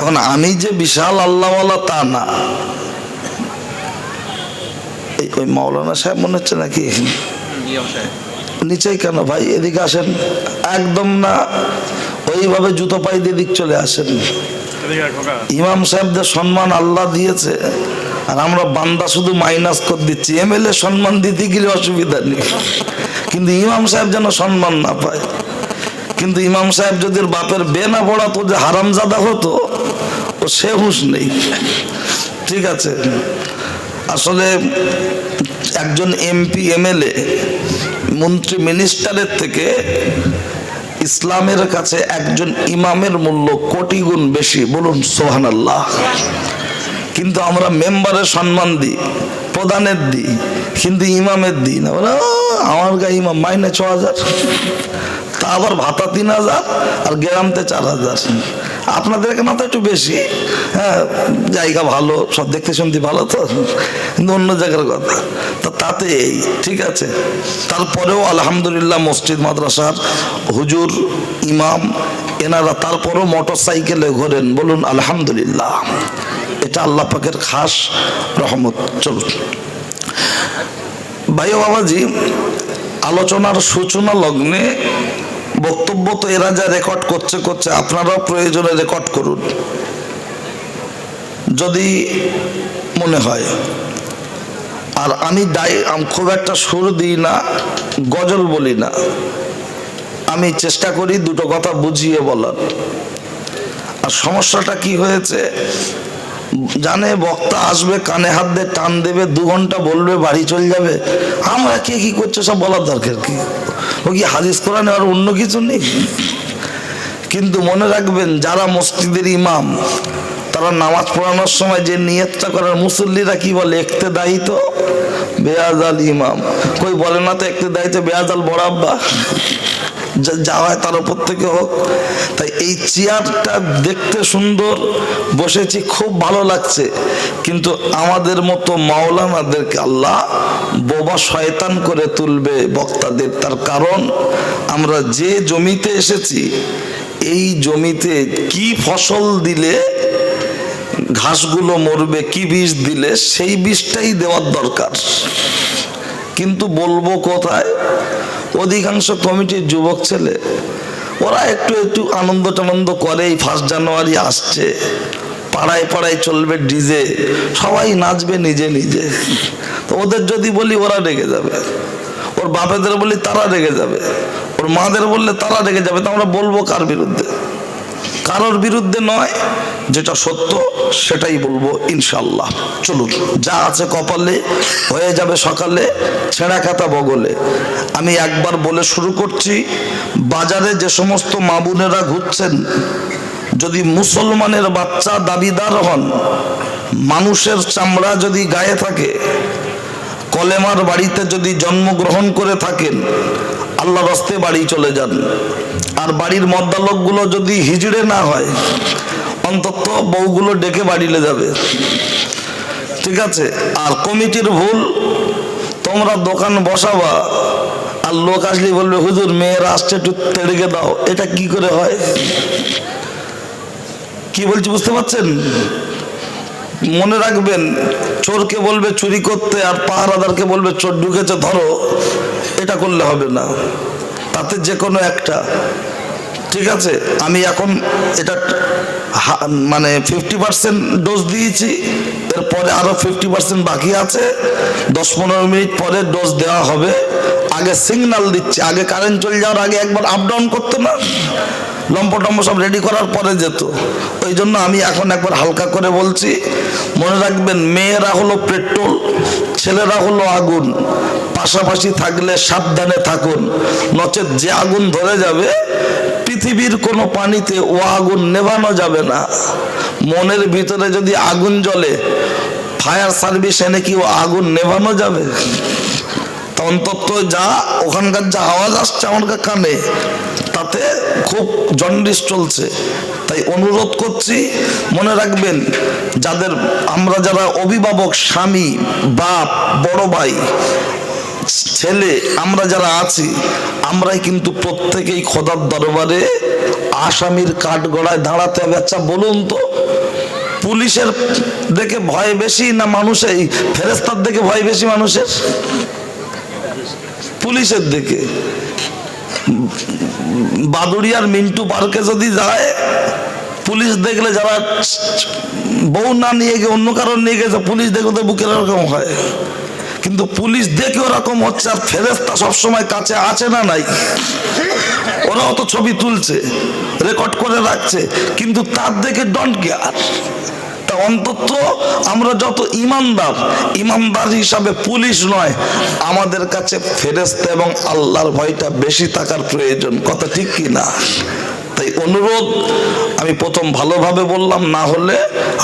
এখন আমি যে বিশাল আল্লাহওয়ালা তা না। ওই মাওলানা সাহেব মনে হচ্ছে নাকি নিচেই? কেন ভাই এদিকে আসেন, একদম না ওইভাবে জুতো পাই দিয়ে দিক চলে আসেন। ইমাম সাহেবদের সম্মান আল্লাহ দিয়েছে আর আমরা বান্দা শুধু মাইনাস করে দিচ্ছি। এমএলএ সম্মান দিতে গেলে অসুবিধা নেই, কিন্তু ইমাম সাহেব যেন সম্মান না পায়। কিন্তু ইমাম সাহেব যদি বাপের বে না পড়াতো যে হারামজাদা হতো, ও সে হুঁশ নেই। ঠিক আছে, আসলে একজন এমপি এমএলএ মন্ত্রী মিনিস্টারের থেকে ইসলামের কাছে একজন ইমামের মূল্য কোটি গুণ বেশি। বলুন সুবহানাল্লাহ। কিন্তু আমরা মেম্বারের সম্মান দিই, প্রধানের দিই, কিন্তু ইমামের দিই না। বলে আমার গায়ে ইমাম মাইনে ৬,০০০, তা আবার ভাতা ৩,০০০ আর গ্রামতে ৪,০০০। আপনাদের এখানে তো একটু বেশি, হ্যাঁ জায়গা ভালো, সব দেখতে শুনতে ভালো তো, কিন্তু অন্য জায়গার কথা তো তাতে এই ঠিক আছে। তারপরেও আলহামদুলিল্লাহ মসজিদ মাদ্রাসার হুজুর ইমাম এনারা তারপরেও মোটর সাইকেলে ঘোরেন। বলুন আলহামদুলিল্লাহ, এটা আল্লাহ পাকের খাস রহমত। চলুন ভাই বাবাজি, আলোচনার সূচনা লগ্নে বক্তব্য তো এরা যা রেকর্ড করছে আপনারাও প্রয়োজনে রেকর্ড করুন যদি মনে হয়। আর আমি খুব একটা সুর দিই না, গজল বলি না, আমি চেষ্টা করি দুটো কথা বুঝিয়ে বলার। আর সমস্যাটা কি হয়েছে জানে, বক্তা আসবে, কানে হাত দিয়ে টান দেবে, ২ ঘন্টা বলবে, বাড়ি চলে যাবে। আমরা কে কি করছে সব বলার দরকার কি? ও কি হাদিস কোরআনে আর অন্য কিছু নেই? কিন্তু মনে রাখবেন, যারা মসজিদের ইমাম তারা নামাজ পড়ানোর সময় যে নিয়তটা করার, মুসল্লিরা কি বলে? ইক্তেদায়ী তো বেয়াজাল ইমাম। কই বলে না তো ইক্তেদায়ী তো বেয়াজাল বড় আব্বা, যা হয় তার উপর থেকে হোক। তাই এই চেয়ারটা দেখতে সুন্দর, বসেছি, খুব ভালো লাগছে, কিন্তু আমাদের মতো মাওলানাদেরকে আল্লাহ বোবা শয়তান করে তুলবে বক্তাদের। তার কারণ আমরা যে জমিতে এসেছি, এই জমিতে কি ফসল দিলে ঘাসগুলো মরবে, কি বীজ দিলে সেই বীজটাই দেওয়ার দরকার। কিন্তু বলবো কোথায়? অধিকাংশ কমিটির যুবক ছেলে ওরা একটু আনন্দ টানন্দ করে। এই 1 জানুয়ারি আসছে, পাড়ায় পাড়ায় চলবে ডিজে, সবাই নাচবে নিজে নিজে। তো ওদের যদি বলি ওরা রেগে যাবে, ওর বাপেদের বলি তারা রেগে যাবে, ওর মাদের বললে তারা রেগে যাবে। তো আমরা বলবো কার বিরুদ্ধে? কারোর বিরুদ্ধে নয়, যেটা সত্য সেটাই বলবো ইনশাল্লাহ। চলুন, যা আছে কপালে হয়ে যাবে সকালে, ছেঁড়া খাতা বগলে। আমি একবার বলে শুরু করছি, বাজারে যে সমস্ত মা বোনেরা ঘুরছেন, যদি মুসলমানের বাচ্চা দাবিদার হন, মানুষের চামড়া যদি গায়ে থাকে, কলেমার বাড়িতে যদি জন্মগ্রহণ করে থাকেন, আল্লাহর রাস্তায় বাড়ি চলে যান। আর বাড়ির মদ্দা লোকগুলো যদি হিজড়ে না হয়, অন্তত বউগুলো ডেকে বাড়িলে যাবে। ঠিক আছে? আর কমিটির ভুল, তোমরা দোকান বসাবা আর লোক আসলে বলবে হুজুর মেয়েরা আসছে একটু তেড়ে দাও। এটা কি করে হয়? কি বলছি বুঝতে পারছেন? মনে রাখবেন, চোরকে বলবে চুরি করতে আর পাহারাদারকে বলবে চোর ঢুকেছে ধরো। এটা করলে হবে না, তাতে যে কোনো একটা। ঠিক আছে, আমি এখন এটা মানে 50% ডোজ দিয়েছি, এরপরে আরো 50% বাকি আছে। 10-15 মিনিট পরে ডোজ দেওয়া হবে। আগে সিগন্যাল দিচ্ছি, আগে কারেন্ট চলে যাওয়ার আগে একবার আপ ডাউন করতো না, লম্প সব রেডি করার পরে যেত। ওই জন্য আমি এখন একবার হালকা করে বলছি। মনে রাখবেন, মেয়েরা হলো পেট্রোল, ছেলেরা হলো আগুন। পাশাপাশি থাকলে সাবধানে থাকুন, নচেত যে আগুন ধরে যাবে, পৃথিবীর কোনো পানিতে ও আগুন নেভানো যাবে না। মনের ভিতরে যদি আগুন জ্বলে, ফায়ার সার্ভিস এনে কি ও আগুন নেভানো যাবে? অন্তত যা ওখানকার যা আওয়াজ আসছে আমার কানে, তাতে খুব জন্ডিস চলছে। তাই অনুরোধ করছি, মনে রাখবেন, আমরা যারা অভিভাবক, স্বামী, বাপ, বড় ভাই, ছেলে, আমরা যারা আছি, আমরাই কিন্তু প্রত্যেকেই খোদার দরবারে আসামির কাঠ গড়ায় দাঁড়াতে হবে। আচ্ছা বলুন তো, পুলিশের দেখে ভয় বেশি না মানুষের, এই ফেরেস্তার দেখে ভয় বেশি মানুষের? পুলিশের দিকে। বাদুড়িয়ার মিন্টু পার্কে যদি যায়, পুলিশ দেখলে যারা বউ না নিয়ে গিয়ে অন্য কারণ নিয়ে গেছে, পুলিশ দেখে তো বুকের এরকম হয়। কিন্তু পুলিশ দেখে ওরকম হচ্ছে, আর ফেরেস্তা সবসময় কাছে আছে না নাই? ওরা অত ছবি তুলছে, রেকর্ড করে রাখছে, কিন্তু তার দেখে ডোন্ট কেয়ার। তা অন্তত আমরা যত ইমানদার হিসাবে পুলিশ নয়, আমাদের কাছে ফেরেশতা এবং আল্লাহর ভয়টা বেশি থাকার প্রয়োজন। কথা ঠিক কি না? তাই অনুরোধ, আমি প্রথম ভালোভাবে বললাম, না হলে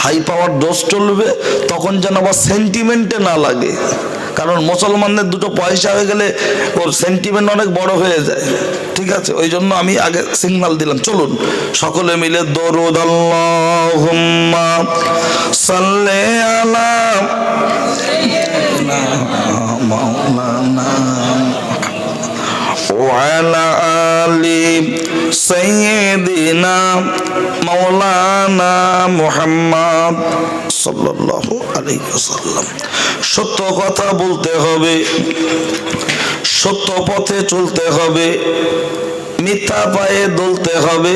হাই পাওয়ার ডোজ চলবে, তখন যেন আবার সেন্টিমেন্টে না লাগে। কারণ মুসলমানদের দুটো পয়সা হয়ে গেলে ওর সেন্টিমেন্ট অনেক বড় হয়ে যায়। ঠিক আছে, ওই জন্য আমি আগে সিগন্যাল দিলাম। চলুন সকলে মিলে দরুদ আল্লাহুম্মা সাল্লি আলা মাওলানা ওয়া আলা আলি সাইয়্যিদিনা মাওলানা মুহাম্মদ সাল্লাল্লাহু আলাইহি ওয়াসাল্লাম। সত্য কথা বলতে হবে, সত্য পথে চলতে হবে, মিথ্যা পায়ে দলতে হবে,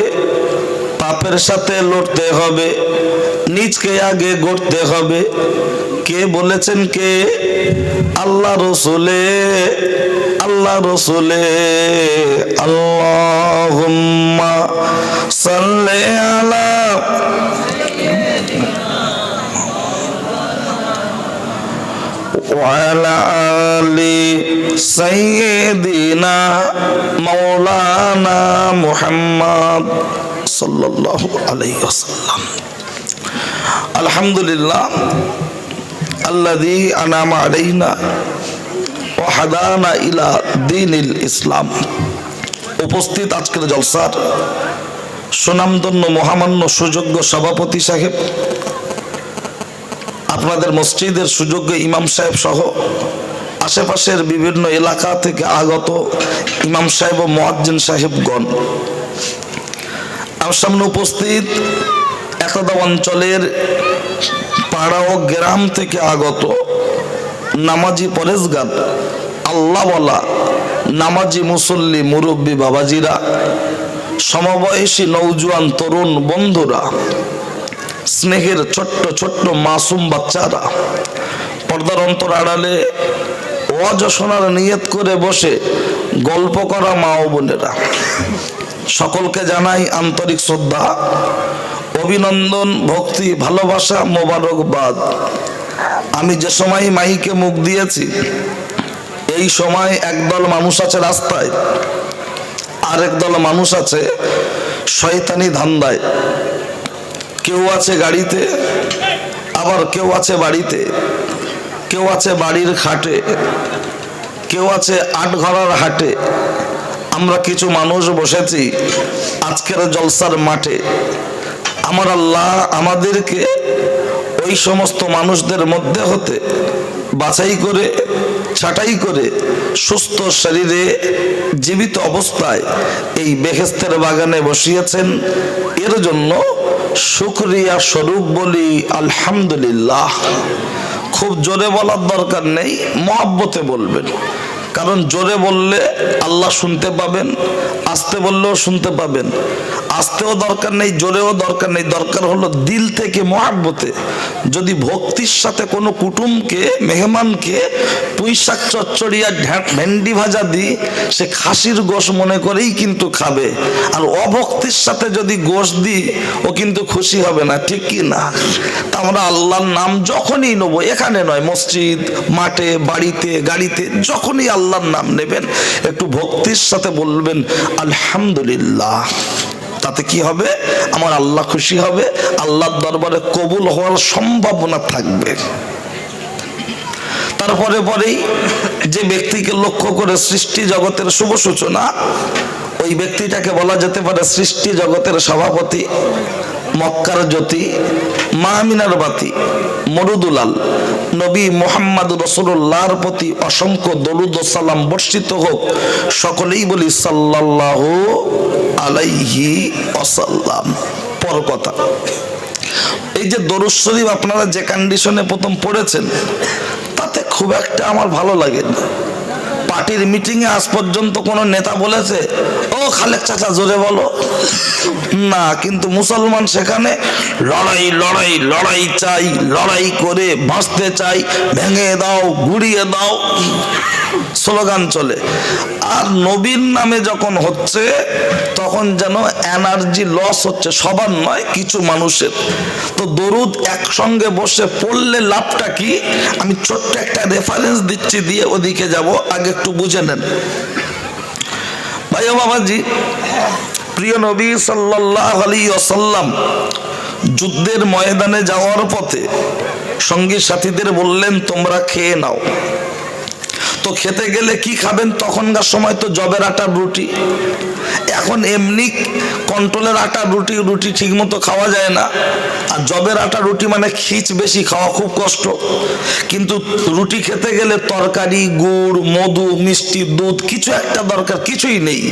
পাপের সাথে লড়তে হবে, নিজকে আগে গড়তে হবে। কে বলেছেন? কে? আল্লাহ রসুলে। আল্লাহ রসুলে। আল্লাহুম্মা সাল্লি আলা ওয়ালা আলি সাইয়্যিদিনা মাওলানা মুহাম্মদ সাল্লাল্লাহু আলাইহি ওয়াসাল্লাম। আলহামদুলিল্লাহ আল্লাযী আনআমা আলাইনা ওয়া হাদানা ইলা দীনিল ইসলাম। উপস্থিত আজকের জলসার সুনামধন্য মহামান্য সুযোগ্য সভাপতি সাহেব, আপনাদের মসজিদের সুযোগ্য ইমাম সাহেব সহ আশেপাশের বিভিন্ন এলাকা থেকে আগত ইমাম সাহেব ও মুয়াজ্জিন সাহেবগণ, আমার সামনে উপস্থিত একদা অঞ্চলের পাড়া ও গ্রাম থেকে আগত নামাজি পরেজগার, আল্লাহওয়ালা নামাজি মুসল্লি মুরব্বী বাবাজিরা, সমবয়সী নওজোয়ান তরুণ বন্ধুরা, স্নেহের ছোট্ট ছোট্ট মাসুম বাচ্চারা, পর্দার অন্তর আড়ালে ওয়াজ শোনার নিয়ত করে বসে গল্প করা মা ও বোনেরা, সকলকে জানাই আন্তরিক শ্রদ্ধা, অভিনন্দন, ভক্তি, ভালোবাসা, মোবারকবাদ। আমি যে সময় মাইকে মুখ দিয়েছি, এই সময় একদল মানুষ আছে রাস্তায়, আরেক দল মানুষ আছে শয়তানি ধান্দায়। কেউ আছে গাড়িতে, আবার কেউ আছে বাড়িতে, কেউ আছে বাড়ির খাটে, কেউ আছে আটঘরার হাটে। আমরা কিছু মানুষ বসেছি আজকের জলসার মাঠে। আমার আল্লাহ আমাদেরকে ওই সমস্ত মানুষদের মধ্যে হতে বাছাই করে, ছাঁটাই করে সুস্থ শরীরে জীবিত অবস্থায় এই বেহেশতের বাগানে বসিয়েছেন। এর জন্য শুকরিয়া স্বরূপ বলি আলহামদুলিল্লাহ। খুব জোরে বলার দরকার নেই, মহব্বতে বলবেন, কারণ জোরে বললে আল্লাহ শুনতে পাবেন, আস্তে বললেও শুনতে পাবেন। আস্তেও দরকার নেই, জোরেও দরকার নেই, দরকার হলো দিল থেকে মহব্বতে। যদি ভক্তির সাথে কোনো কুটুমকে, মেহমানকে পুঁইশাক চচ্চড়িয়া ভেন্ডি ভাজা দিই, সে খাসির গোশ মনে করেই কিন্তু খাবে। আর অভক্তির সাথে যদি গোশ দিই, ও কিন্তু খুশি হবে না। ঠিক কি না? তা আমরা আল্লাহর নাম যখনই নেবো, এখানে নয়, মসজিদ, মাঠে, বাড়িতে, গাড়িতে, যখনই আল্লাহর নাম নেবেন একটু ভক্তির সাথে বলবেন আলহামদুলিল্লাহ। তাতে কি হবে? আমার আল্লাহ খুশি হবে, আল্লাহর দরবারে কবুল হওয়ার সম্ভাবনা থাকবে। তারপরে পরেই যে ব্যক্তিকে লক্ষ্য করে সৃষ্টি জগতের শুভ সূচনা, ওই ব্যক্তিটাকে বলা যেতে পারে সৃষ্টি জগতের সভাপতি। মক্কার জ্যোতি, মামিনার বাতি, মরুদুলাল, নবী মোহাম্মদ রাসূলুল্লাহর প্রতি অসংখ্য দরুদ ও সালাম বর্ষিত হোক। সকলেই বলি সাল্লাল্লাহু আলাইহি ওয়াসাল্লাম। পর কথা, এই যে দরুদ শরীফ আপনারা যে কন্ডিশনে প্রথম পড়েছেন, তাতে খুব একটা আমার ভালো লাগে না। পার্টির মিটিং এ আজ পর্যন্ত কোন নেতা বলেছে ও খালেক চাচা জোরে বলো না, কিন্তু মুসলমান সেখানে লড়াই লড়াই লড়াই চাই, লড়াই করে বাঁচতে চাই, ভেঙে দাও গুড়িয়ে দাও স্লোগান চলে। আর নবীর নামে যখন হচ্ছে তখন যেন এনার্জি লস হচ্ছে, সবার নয় কিছু মানুষের। তো দরুদ একসঙ্গে বসে পড়লে লাভটা কি, আমি ছোট্ট একটা রেফারেন্স দিচ্ছি, দিয়ে ওদিকে যাব, আগে একটু বুঝে নেন। ভাই ও বাবাজি, প্রিয় নবী সাল্লাল্লাহু আলাইহি ওয়াসাল্লাম যুদ্ধের ময়দানে যাওয়ার পথে সঙ্গী সাথীদের বললেন তোমরা খেয়ে নাও। তো খেতে গেলে কি খাবেন, তখনকার সময় তো জবের আটার রুটি, এখন এমনি কন্ট্রোলের আটার রুটি, রুটি ঠিক মতো খাওয়া যায় না। আর জবের আটার রুটি মানে খিচ বেশি, খাওয়া খুব কষ্ট। কিন্তু রুটি খেতে গেলে তরকারি, গুড়, মধু, মিষ্টি, দুধ কিছু একটা দরকার, কিছুই নেই।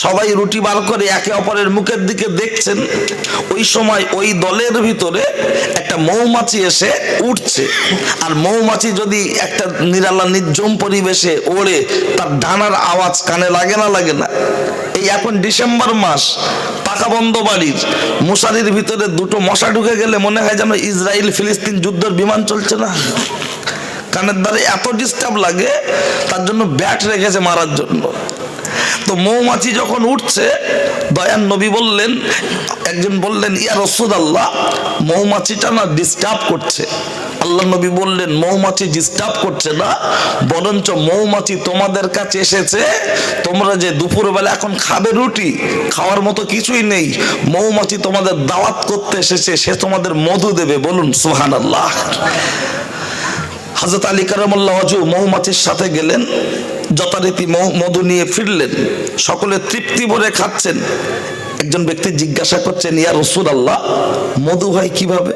সবাই রুটি বার করে একে অপরের মুখের দিকে দেখছেন। ওই সময় ওই দলের ভিতরে একটা মৌমাছি এসে উঠছে। আর মৌমাছি যদি একটা নিরালা নির্জন পরিবেশে ওড়ে, তার ডানার আওয়াজ কানে লাগে না লাগে না? এই এখন ডিসেম্বর মাস, পাকা বন্ধ বাড়ির মশারির ভিতরে দুটো মশা ঢুকে গেলে মনে হয় যেন ইসরায়েল ফিলিস্তিন যুদ্ধের বিমান চলছে না। কানের দ্বারে এত ডিস্টার্ব লাগে, তার জন্য ব্যাট রেখেছে মারার জন্য। তো মৌমাছি যখন উঠছে, দয়ার নবী বললেন, একজন বললেন ইয়া রাসূলুল্লাহ, মৌমাছিটা না ডিস্টার্ব করছে। আল্লাহ নবী বললেন মৌমাছি ডিস্টার্ব করছে না, বরঞ্চ মৌমাছি তোমাদের কাছে এসেছে। তোমরা যে দুপুরবেলা এখন খাবে রুটি, খাওয়ার মতো কিছুই নেই, মৌমাছি তোমাদের দাওয়াত করতে এসেছে, সে তোমাদের মধু দেবে। বলুন সুবহানাল্লাহ। হযরত আলী কারামাল্লাহু ওয়াজহু মৌমাছির সাথে গেলেন, যথারীতি মধু নিয়ে ফিরলেন। সকলে তৃপ্তি ভরে খাচ্ছেন। একজন ব্যক্তি জিজ্ঞাসা করছেন ইয়া রাসূলুল্লাহ, মধু হয় কিভাবে?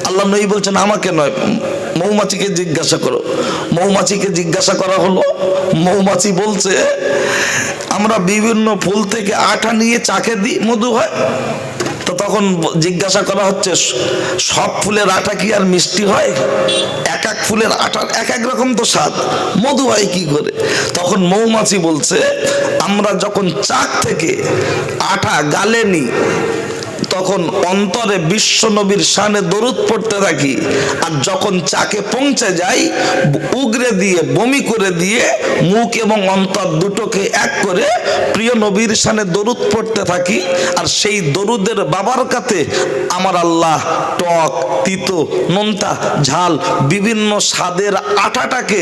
আল্লাহ নবী বলছেন আমাকে নয়, মৌমাছিকে জিজ্ঞাসা করো। মৌমাছিকে জিজ্ঞাসা করা হলো, মৌমাছি বলছে আমরা বিভিন্ন ফুল থেকে আঠা নিয়ে চাকে দিই, মধু হয়। তো তখন জিজ্ঞাসা করা হচ্ছে সব ফুলের আটা কি আর মিষ্টি হয়? এক এক ফুলের আটার এক এক রকম তো স্বাদ, মধু হয় কি করে? তখন মৌমাছি বলছে আমরা যখন চাক থেকে আটা গালে নিই, তখন অন্তরে বিশ্ব নবীর শানে দরুদ পড়তে থাকি। আর যখন চাকে পৌঁছে যাই, উগরে দিয়ে বমি করে দিয়ে মুখ এবং অন্তর দুটোকে এক করে প্রিয় নবীর শানে দরুদ পড়তে থাকি। আর সেই দরুদের বাবারকাতে আমার আল্লাহ টক, তিতো, নোনতা, ঝাল বিভিন্ন স্বাদের আটাটাকে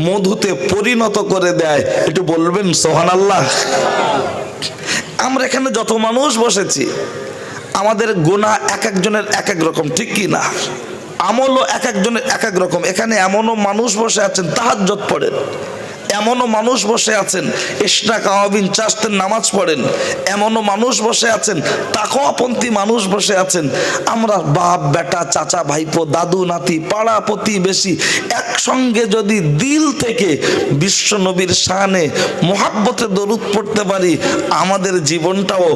মধুতে পরিণত করে দেয়। একটু বলবেন সুবহানাল্লাহ। আমরা এখানে যত মানুষ বসেছি, আমাদের গুনাহ এক একজনের এক এক রকম, ঠিক কি না? আমলও এক একজনের এক এক রকম। এখানে এমনও মানুষ বসে আছেন তাহাজ্জুদ পড়েন, এমনও মানুষ বসে আছেন ইশরাক আওয়াবিন চাষতের নামাজ পড়েন, এমনও মানুষ বসে আছেন তাকওয়াপন্থী মানুষ বসে আছেন। আমরা বাপ বেটা, চাচা ভাইপো, দাদু নাতি, পাড়া প্রতিবেশী একসঙ্গে যদি দিল থেকে বিশ্ব নবীর শানে মোহাব্বতে দরুদ পড়তে পারি, আমাদের জীবনটাও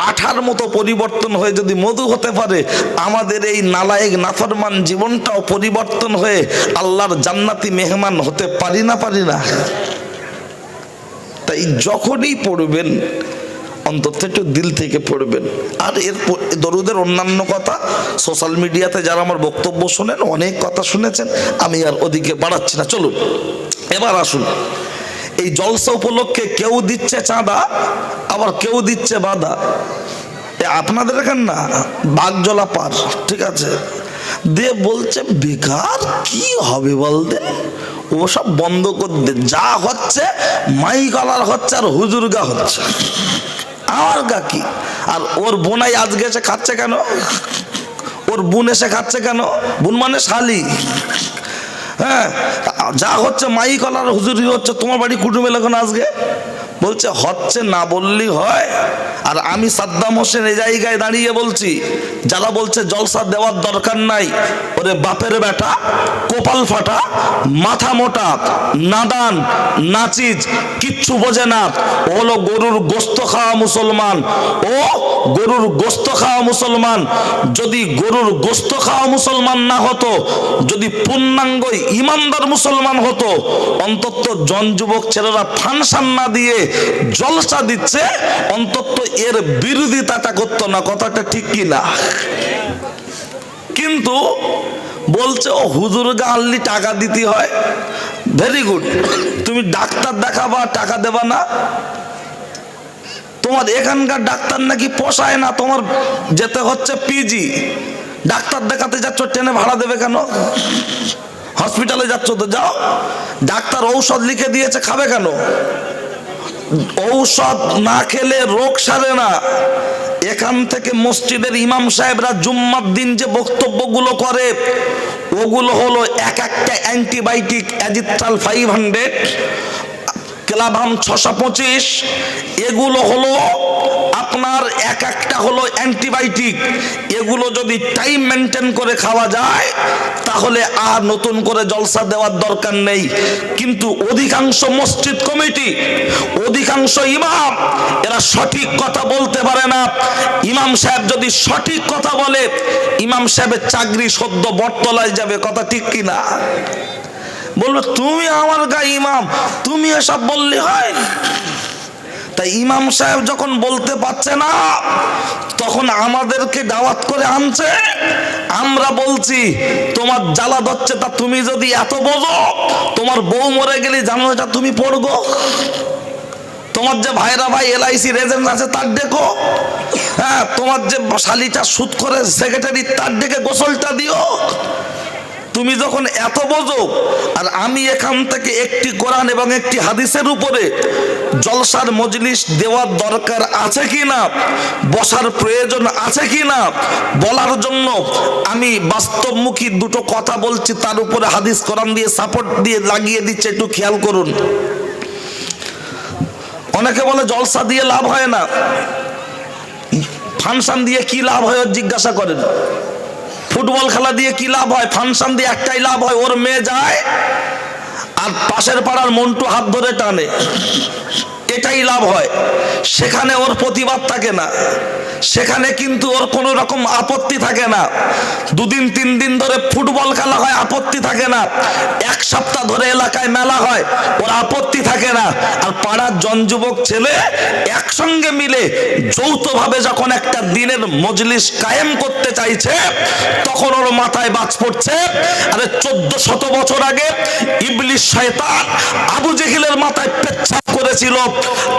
আঠার মতো পরিবর্তন হয়ে যদি মধু হতে পারে, আমাদের এই নালায়েক নাফরমান জীবনটাও পরিবর্তন হয়ে আল্লাহর জান্নাতি মেহমান হতে পারি না? তাই যখনই পড়বেন অন্তত একটু দিল থেকে পড়বেন। আর এর দরুদের অন্যান্য কথা সোশ্যাল মিডিয়াতে যারা আমার বক্তব্য শোনেন অনেক কথা শুনেছেন, আমি আর ওদিকে বাড়াচ্ছি না। চলুন এবার আসুন, এই জলসা উপলক্ষে কেউ দিচ্ছে চাঁদা, আবার কেউ দিচ্ছে বাধা। আপনাদের এখানে না বাগজলা পার, ঠিক আছে, দিয়ে বলছে বেকার কি হবে বলতে, ও সব বন্ধ করে দে, যা হচ্ছে মাইকালার হচ্ছে আর হুজুরগা হচ্ছে, আমার গা কি? আর ওর বোনাই আজকে এসে খাচ্ছে কেন? ওর বোন এসে খাচ্ছে কেন? বোন মানে শালি। হ্যাঁ, যা হচ্ছে মাইকালার হুজুরি হচ্ছে। তোমার বাড়ি কুটুম এলো কেন আজকে? বলছে হচ্ছে না বললেই হয়। আর আমি সাদ্দাম হোসেন এই জায়গায় দাঁড়িয়ে বলছি, যারা বলছে জলসা দেওয়ার দরকার নাই, ওরে বাপের বেটা, কপাল ফাটা, মাথা মোটা, নাদান, নাচিজ, কিচ্ছু বোঝে না। ও হলো গরুর গোস্ত খাওয়া মুসলমান, ও গরুর গোস্ত খাওয়া মুসলমান। যদি গরুর গোস্ত খাওয়া মুসলমান না হতো, যদি পূর্ণাঙ্গ ইমানদার মুসলমান হতো, অন্তত জন যুবক ছেলেরা ফাংশন না দিয়ে জলসা দিচ্ছে, অন্তত এর বিরোধিতাটা করতো না। কথাটা ঠিক কি না? কিন্তু বলছে ও হুজুরকে আনলি টাকা দিতে হয়। ভেরি গুড, তুমি ডাক্তার দেখাবা, টাকা দেবা না? তোমার এখানকার ডাক্তার নাকি পোষায় না, তোমার যেতে হচ্ছে পিজি। ডাক্তার দেখাতে যাচ্ছ, ট্রেনে ভাড়া দেবে কেন? হসপিটালে যাচ্ছ তো যাও, ডাক্তার ঔষধ লিখে দিয়েছে, খাবে কেন? ঔষধ না খেলে রোগ সারে না। এখান থেকে মসজিদের ইমাম সাহেবরা জুম্মার দিন যে বক্তব্যগুলো করে, ওগুলো হলো এক একটা অ্যান্টিবায়োটিক, অ্যাজিথ্রাল 500, ক্লাভাম 625, এগুলো হলো আপনার এক একটা হলো অ্যান্টিবায়োটিক। এগুলো যদি টাইম মেনটেন করে খাওয়া যায়, তাহলে আর নতুন করে জলসা দেওয়ার দরকার নেই। কিন্তু অধিকাংশ মসজিদ কমিটি, অধিকাংশ ইমাম, এরা সঠিক কথা বলতে পারে না। ইমাম সাহেব যদি সঠিক কথা বলে, ইমাম সাহেবের চাকরি সদ্য বটতলায় যাবে। কথা ঠিক কিনা? বলবে তুমি আমার গায়ে ইমাম, তুমি এসব বললে হয়? তাই ইমাম সাহেব যখন বলতে পারছে না, তখন আমাদেরকে দাওয়াত করে আনছে। আমরা বলছি তোমার জ্বালা ধরছে, তা তুমি যদি এত বোঝো, তোমার বউ মরে গেলে জানো এটা তুমি পড়গো। তোমার যে ভাইরা ভাই LIC এজেন্ট আছে তার ডেকো, হ্যাঁ, তোমার যে শালিটা সুদ করে সেক্রেটারি তার ডেকে গোসলটা দিও। তুমি যখন এত বোঝো, আর আমি এখান থেকে একটি কোরআন এবং একটি হাদিসের উপরে জলসার মজলিস দেওয়ার দরকার আছে কিনা, বসার প্রয়োজন আছে কিনা বলার জন্য আমি বাস্তবমুখী দুটো কথা বলছি, তার উপরে হাদিস কোরআন দিয়ে সাপোর্ট দিয়ে লাগিয়ে দিচ্ছে। একটু খেয়াল করুন। অনেকে বলে জলসা দিয়ে লাভ হয় না, ফাংশন দিয়ে কি লাভ হয় জিজ্ঞাসা করেন। ফুটবল খেলা দিয়ে কি লাভ হয়? ফাংশন দিয়ে একটাই লাভ হয়, ওর মেয়ে যায় আর পাশের পাড়ার মন্টু হাত ধরে টানে, এটাই লাভ হয়। সেখানে ওর প্রতিবাদ থাকে না, সেখানে কিন্তু ওর কোনো রকম আপত্তি থাকে না। দুদিন তিন দিন ধরে ফুটবল খেলা হয়, আপত্তি থাকে না। এক সপ্তাহ ধরে এলাকায় মেলা হয়, ওর আপত্তি থাকে না। আর পাড়ার জনযুবক ছেলে একসঙ্গে মিলে যৌথভাবে যখন একটা দিনের মজলিস কায়েম করতে চাইছে, তখন ওর মাথায় বাজ পড়ছে, আরে 1400 বছর আগে ইবলিস শয়তান আবু জেহেলের মাথায় পেচ্ছাপ করেছিল।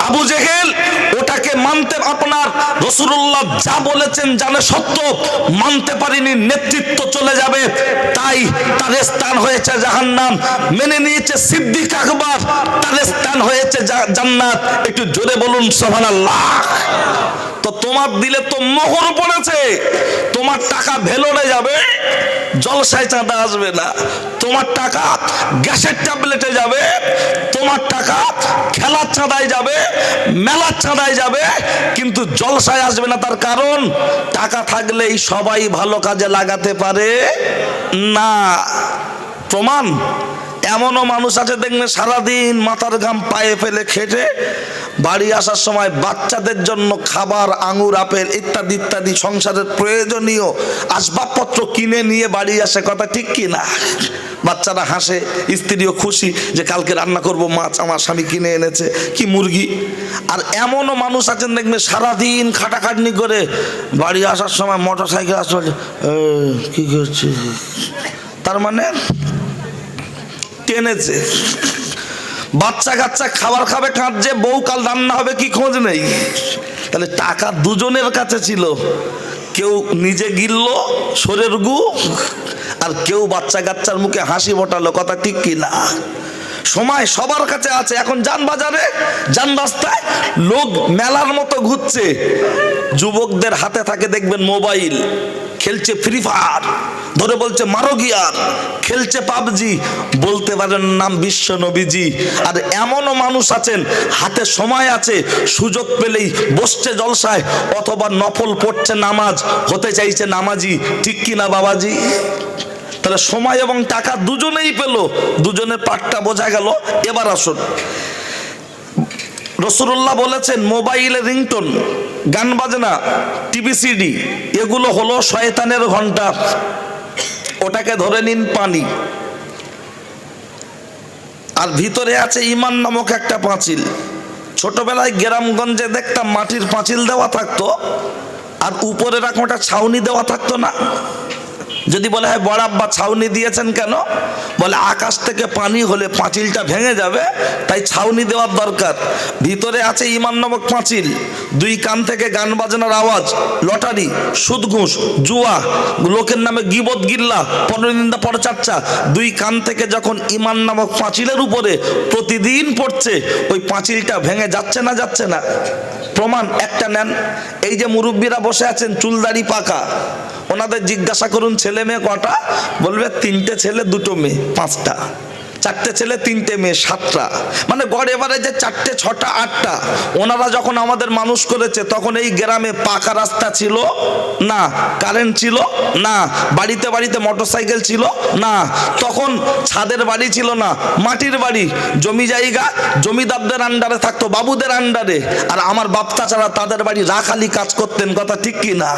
আবু জেহেল ওটাকে মানতে, আপনার রাসূলুল্লাহ যা বলেছেন জানে সত্য, মানতে পারিনি, নেতৃত্ব চলে যাবে, তাই তার স্থান হয়েছে জাহান্নাম। মেনে নিয়েছে সিদ্দিক আকবর, তার স্থান হয়েছে জান্নাত। একটু জোরে বলুন সুবহানাল্লাহ। তো তোমার দিলে তো মোহর পড়েছে, তোমার টাকা ভেলোরে যাবে, জলসায় চাঁদা আসবে না। তোমার টাকা গ্যাসের ট্যাবলেটে যাবে, তোমার টাকা খেলার চাঁদায় যাবে, মেলার চাঁদায় যাবে, কিন্তু জলসায় আসবে না। তার কারণ টাকা থাকলেই সবাই ভালো কাজে লাগাতে পারে না। প্রমাণ, এমনও মানুষ আছে দেখবেন সারাদিন মাথার ঘাম পায়ে ফেলে খেটে বাড়ি আসার সময় বাচ্চাদের জন্য খাবার, আঙুর, আপেল ইত্যাদি ইত্যাদি সংসারের প্রয়োজনীয় আসবাবপত্র কিনে নিয়ে বাড়ি আসে। কথা ঠিক কি না? বাচ্চারা হাসে, স্ত্রীও খুশি যে কালকে রান্না করব, মাছ আমার স্বামী কিনে এনেছে, কি মুরগি। আর এমনও মানুষ আছেন দেখবেন সারাদিন খাটাখাটনি করে বাড়ি আসার সময় মোটর সাইকেল আসবে, কি করছে, তার মানে টেনেছে। বাচ্চা কাচ্চা খাবার খাবে কাঁদছে, বউ কাল রান্না হবে কি খোঁজ নেই। তাহলে টাকা দুজনের কাছে ছিল, কেউ নিজে গিলল সরের গু, আর কেউ বাচ্চা কাচ্চার মুখে হাসি ফোটালো। কথা ঠিক কি না? সময় সবার কাছে আছে। এখন যান বাজারে, যান রাস্তায়, লোক মেলার মতো ঘুরছে, যুবকদের হাতে থাকে দেখবেন মোবাইল, খেলছে ফ্রি ফায়ার, ধরে বলছে মারো গিয়ার, খেলছে পাবজি, বলতে পারেন নাম বিশ্ব নবীজি। আর এমনও মানুষ আছেন হাতে সময় আছে, সুযোগ পেলেই বসছে জলসায়, অথবা নফল পড়ছে নামাজ, হতে চাইছে নামাজি। ঠিক কি না বাবাজি? তাহলে সময় এবং টাকা দুজনেই পেল, দুজনের পাঠটা বোঝা গেল। এবার আসুন, রাসূলুল্লাহ বলেছেন মোবাইলে রিংটোন, গান বাজনা, টিভি সিডি, এগুলো হলো শয়তানের ঘন্টা। ওটাকে ধরে নিন পানি, আর ভিতরে আছে ঈমান নামক একটা পাঁচিল। ছোটবেলায় গ্রামগঞ্জে দেখতাম মাটির পাঁচিল দেওয়া থাকতো, আর উপরে এরকম একটা ছাউনি দেওয়া থাকতো না? যদি বলে হয় বড় আব্বা ছাউনি দিয়েছেন কেন? বলে আকাশ থেকে পানি হলে পাঁচিলটা ভেঙে যাবে, তাই ছাউনি দেওয়ার দরকার। ভিতরে আছে ঈমান নামক পাঁচিল। দুই কান থেকে গান বাজনার আওয়াজ, লটারি, সুদ ঘুষ, জুয়া, লোকের নামে গীবত গিল্লা, পরনিন্দা পরচর্চা, দুই কান থেকে যখন ঈমান নামক পাঁচিলের উপরে প্রতিদিন পড়ছে, ওই পাঁচিলটা ভেঙে যাচ্ছে না? যাচ্ছে না? প্রমাণ একটা নেন। এই যে মুরব্বীরা বসে আছেন চুলদাড়ি পাকা, ওনাদের জিজ্ঞাসা করুন ছেলে মেয়ে কটা? বলবে 3টে ছেলে 2টো মেয়ে, 5টা। 4টে ছেলে 3টে মেয়ে, 7টা। মানে গড় এবারে যে 4টে 6টা 8টা। ওনারা যখন আমাদের মানুষ করেছে তখন এই গ্রামে পাকা রাস্তা ছিল না, কারেন্ট ছিল না, বাড়িতে বাড়িতে মোটরসাইকেল ছিল না, তখন ছাদের বাড়ি ছিল না, মাটির বাড়ি, জমি জায়গা জমিদারদের আন্ডারে থাকতো, বাবুদের আন্ডারে। আর আমার বাপ চাচারা তাদের বাড়ি রাখালি কাজ করতেন। কথা ঠিক কি না?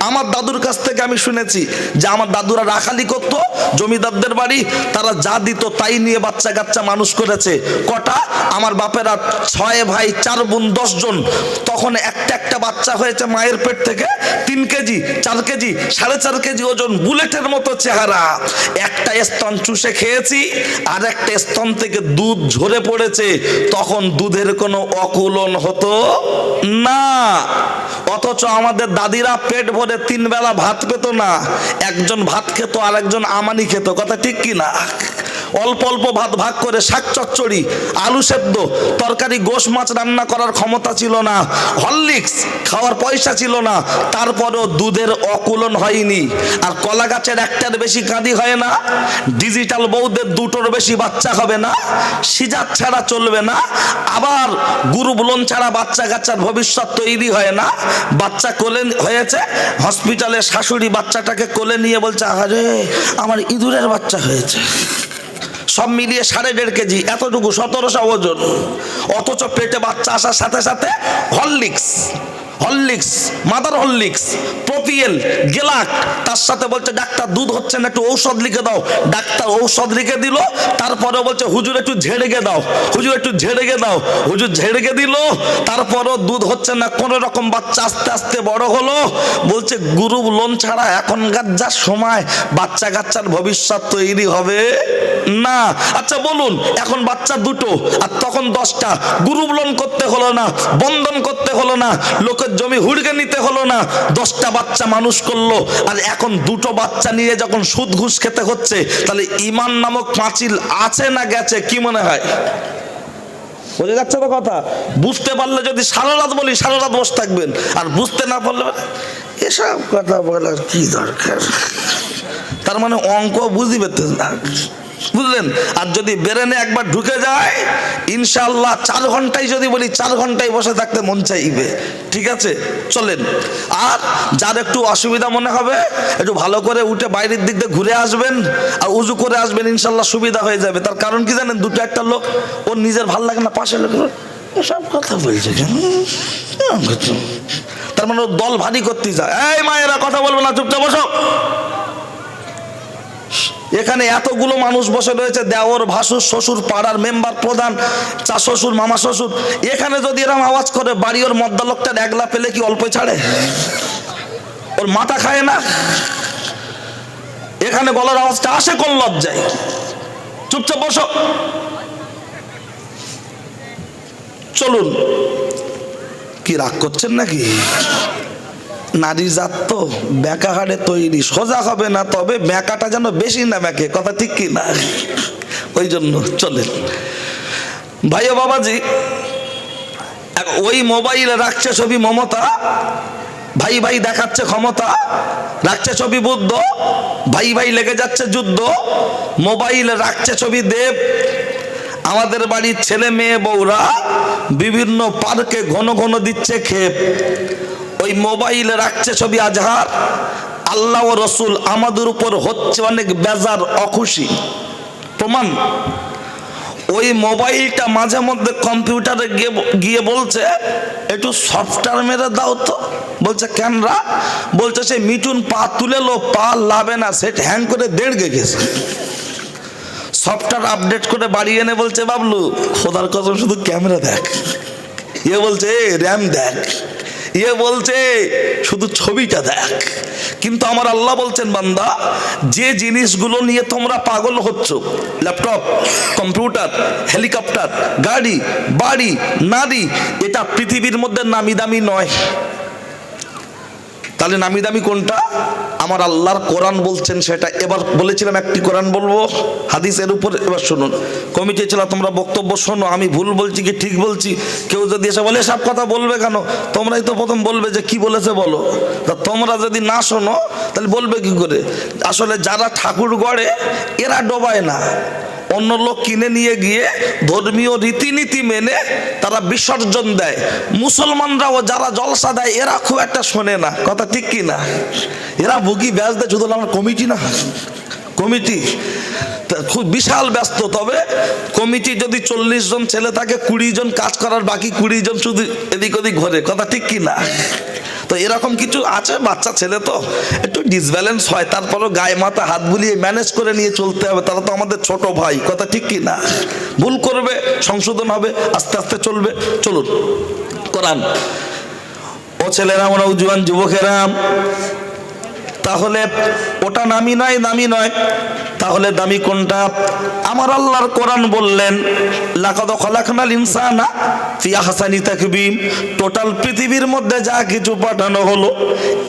আমার দাদুর কাছ থেকে আমি শুনেছি যে আমার দাদুরা রাখালি করতো, জমিদারদের বাড়ি, তারা যা দিত তাই নিয়ে বাচ্চা কাচ্চা মানুষ করেছে। কটা? আমার বাপেরা 6 ভাই 4 বোন 10 জন। তখন একটা একটা বাচ্চা হয়েছে মায়ের পেট থেকে 3 কেজি 4 কেজি 4.5 কেজি ওজন, বুলেটের মতো চেহারা। একটা স্তন চুষে খেয়েছি, আর একটা স্তন থেকে দুধ ঝরে পড়েছে, তখন দুধের কোনো অকুলন হতো না। অথচ আমাদের দাদিরা পেট ভরে 3 বেলা ভাত পেত না, একজন ভাত খেত আর একজন আমানি খেত। কথা ঠিক কি না? অল্প অল্প ভাত ভাগ করে শাক চচ্চড়ি, আলু সেদ্ধ, তরকারি, গোশ মাছ রান্না করার ক্ষমতা ছিল না, হরলিক্স খাওয়ার পয়সা ছিল না, তারপরেও দুধের অকুলন হয়নি। আর কলা গাছের একটার বেশি কাঁদি হয় না, ডিজিটাল বউদের 2টোর বেশি বাচ্চা হবে না, সিজার ছাড়া চলবে না, আবার গুরু বুলন ছাড়া বাচ্চা কাচ্চার ভবিষ্যৎ তৈরি হয় না। বাচ্চা কোলে হয়েছে, হসপিটালে শাশুড়ি বাচ্চাটাকে কোলে নিয়ে বলছে আরে আমার ইঁদুরের বাচ্চা হয়েছে। সব মিলিয়ে 1.5 কেজি, এতটুকু 1700 ওজন। অথচ পেটে বাচ্চা আসার সাথে সাথে হরলিক্স, মাদার হরলিক্স, প্রোপিএল, গেলাক, তার সাথে বলছে ডাক্তার দুধ হচ্ছে না, একটু ঔষধ লিখে দাও। ডাক্তার ঔষধ লিখে দিল, তারপরে বলছে হুজুর একটু ঝেড়ে দাও, হুজুর একটু ঝেড়ে দাও। হুজুর ঝেড়ে দিল, তারপরও দুধ হচ্ছে না। কোন রকম বাচ্চা আস্তে আস্তে বড় হলো। বলছে গুরু লোন ছাড়া এখনকার যা সময়, বাচ্চা কাচ্চার ভবিষ্যৎ তৈরি হবে না। আচ্ছা বলুন, এখন বাচ্চা 2টো আর তখন 10টা, গুরু লোন করতে হলো না, বন্ধন করতে হলো না, লোকের জমি হুড়কে নিতে হলো না, 10টা বাচ্চা মানুষ করলো। আর এখন 2টো বাচ্চা নিয়ে যখন সুদ ঘুষ খেতে হচ্ছে, তাহলে ঈমান নামক পাঁচিল আছে না গেছে? কি মনে হয়? বুঝে যাচ্ছে তো কথা? বুঝতে পারলে যদি সারা রাত বলি, সারা রাত বসে থাকবেন, আর বুঝতে না পারলে এসব কথা বলার কি দরকার? তার মানে অঙ্ক বুঝিবে না, বুঝলেন? আর যদি ব্রেনে একবার ঢুকে যায়, ইনশাআল্লাহ 4 ঘন্টায় যদি বলি 4 ঘন্টায় বসে থাকতে মন চাইবে। ঠিক আছে, চলেন। আর যার একটু অসুবিধা মনে হবে, একটু ভালো করে উঠে বাইরের দিক দিয়ে ঘুরে আসবেন আর উজু করে আসবেন, ইনশাআল্লাহ সুবিধা হয়ে যাবে। তার কারণ কি জানেন? 2টো একটা লোক, ওর নিজের ভাল লাগে না, পাশে লোক সব কথা বলছে কেন? তার মানে ওর দল ভারী করতে যায়। এই মায়েরা কথা বলবে না, চুপচাপ বসো। এখানে এতগুলো মানুষ বসে রয়েছে, দেওর, ভাসুর, শ্বশুর, পাড়ার মেম্বার, প্রধান, চা শ্বশুর, মামা শ্বশুর। এখানে যদি এরকম আওয়াজ করে, বাড়ি ওর মদ্দা লোকটার 1 লাখ পেলে কি অল্প ছাড়ে? ওর মাথা খায় না? এখানে গলার আওয়াজটা আসে কোন লজ্জায়? চুপচাপ বসো। চলুন। কি রাগ করছেন নাকি? নারী জাত তো ব্যাকা হাড়ে তৈরি, সোজা হবে না, তবে ব্যাকাটা যেন বেশি না ব্যাকে। কথা ঠিক কি না? ওই জন্য চলেন ভাই ও বাবাজি। ওই মোবাইলে রাখছে ছবি মমতা, ভাই ভাই দেখাচ্ছে ক্ষমতা, রাখছে ছবি বুদ্ধ, ভাই ভাই লেগে যাচ্ছে যুদ্ধ, মোবাইল রাখছে ছবি দেব। আমাদের বাড়ির ছেলে মেয়ে বউরা বিভিন্ন পার্কে ঘন ঘন দিচ্ছে খেপ, ওই মোবাইল রাখছে ছবি আজহার। আল্লাহ ও রসুল আমাদের উপর হচ্ছে অনেক বেজার, অখুশি। প্রমাণ, ওই মোবাইলটা মাঝে মধ্যে কম্পিউটারে গিয়ে বলছে একটু সফটওয়্যার মেরে দাও তো। বলছে কেনরা? বলছে সে মিটুন পা তুলে লো, পা লাভে না, সেট হ্যাং করে দেড় গেছে। সফটওয়্যার আপডেট করে বাড়ি এনে বলছে বাবলু খোদার কসম শুধু ক্যামেরা দেখ, এ বলছে র্যাম দেখ, এ বলছে শুধু ছবিটা দেখ। কিন্তু আমার আল্লাহ বলছেন বান্দা, যে জিনিসগুলো নিয়ে তোমরা পাগল হচ্ছ, ল্যাপটপ, কম্পিউটার, হেলিকপ্টার, গাড়ি, বাড়ি, নারী, এটা পৃথিবীর মধ্যে নামি দামি নয়। তাহলে নামি দামি কোনটা? আমার আল্লাহর কোরআন বলছেন সেটা। এবার বলেছিলাম একটি কোরআন বলবো হাদিসের উপর, এবার শুনুন। কমিটি ছিল তোমরা বক্তব্য শোনো, আমি ভুল বলছি কি ঠিক বলছি। কেউ যদি এসে বলে সব কথা বলবে কেন, তোমরাই তো প্রথম বলবে যে কি বলেছে বলো। তা তোমরা যদি না শোনো তাহলে বলবে কি করে? আসলে যারা ঠাকুর গড়ে এরা ডোবায় না, অন্য লোক কিনে নিয়ে গিয়ে ধর্মীয় রীতিনীতি মেনে তারা বিসর্জন দেয়। মুসলমানরাও যারা জলসা দেয় এরা খুব একটা শোনে না, কথা ঠিক কি না? এরা বুকি ব্যাস দেয়, শুধু আমার কমিটি না, কমিটি খুব বিশাল ব্যস্ত। তবে কমিটি যদি 40 জন ছেলে থাকে, 20 জন কাজ করার, বাকি 20 জন শুধু এদিক ওদিক ঘোরে, কথা ঠিক কি না? তো এরকম কিছু আছে, বাচ্চা ছেলে তো একটু ডিসব্যালেন্স হয়, তারপরও গায়ে মাথা হাত বুলিয়ে ম্যানেজ করে নিয়ে চলতে হবে। তারা তো আমাদের ছোট ভাই, কথা ঠিক কি না? ভুল করবে, সংশোধন হবে, আস্তে আস্তে চলবে। চলুন কোরআন। ও ছেলেরা, আমরা উজওয়ান যুবকেরা, তাহলে ওটা নামি নয়, দামি নয়, তাহলে দামি কোনটা? আমার আল্লাহর কোরআন বললেন লাকাদ খালাকনাল ইনসানা ফি আহসানি তাকবীম। টোটাল পৃথিবীর মধ্যে যা কিছু পাঠানো হলো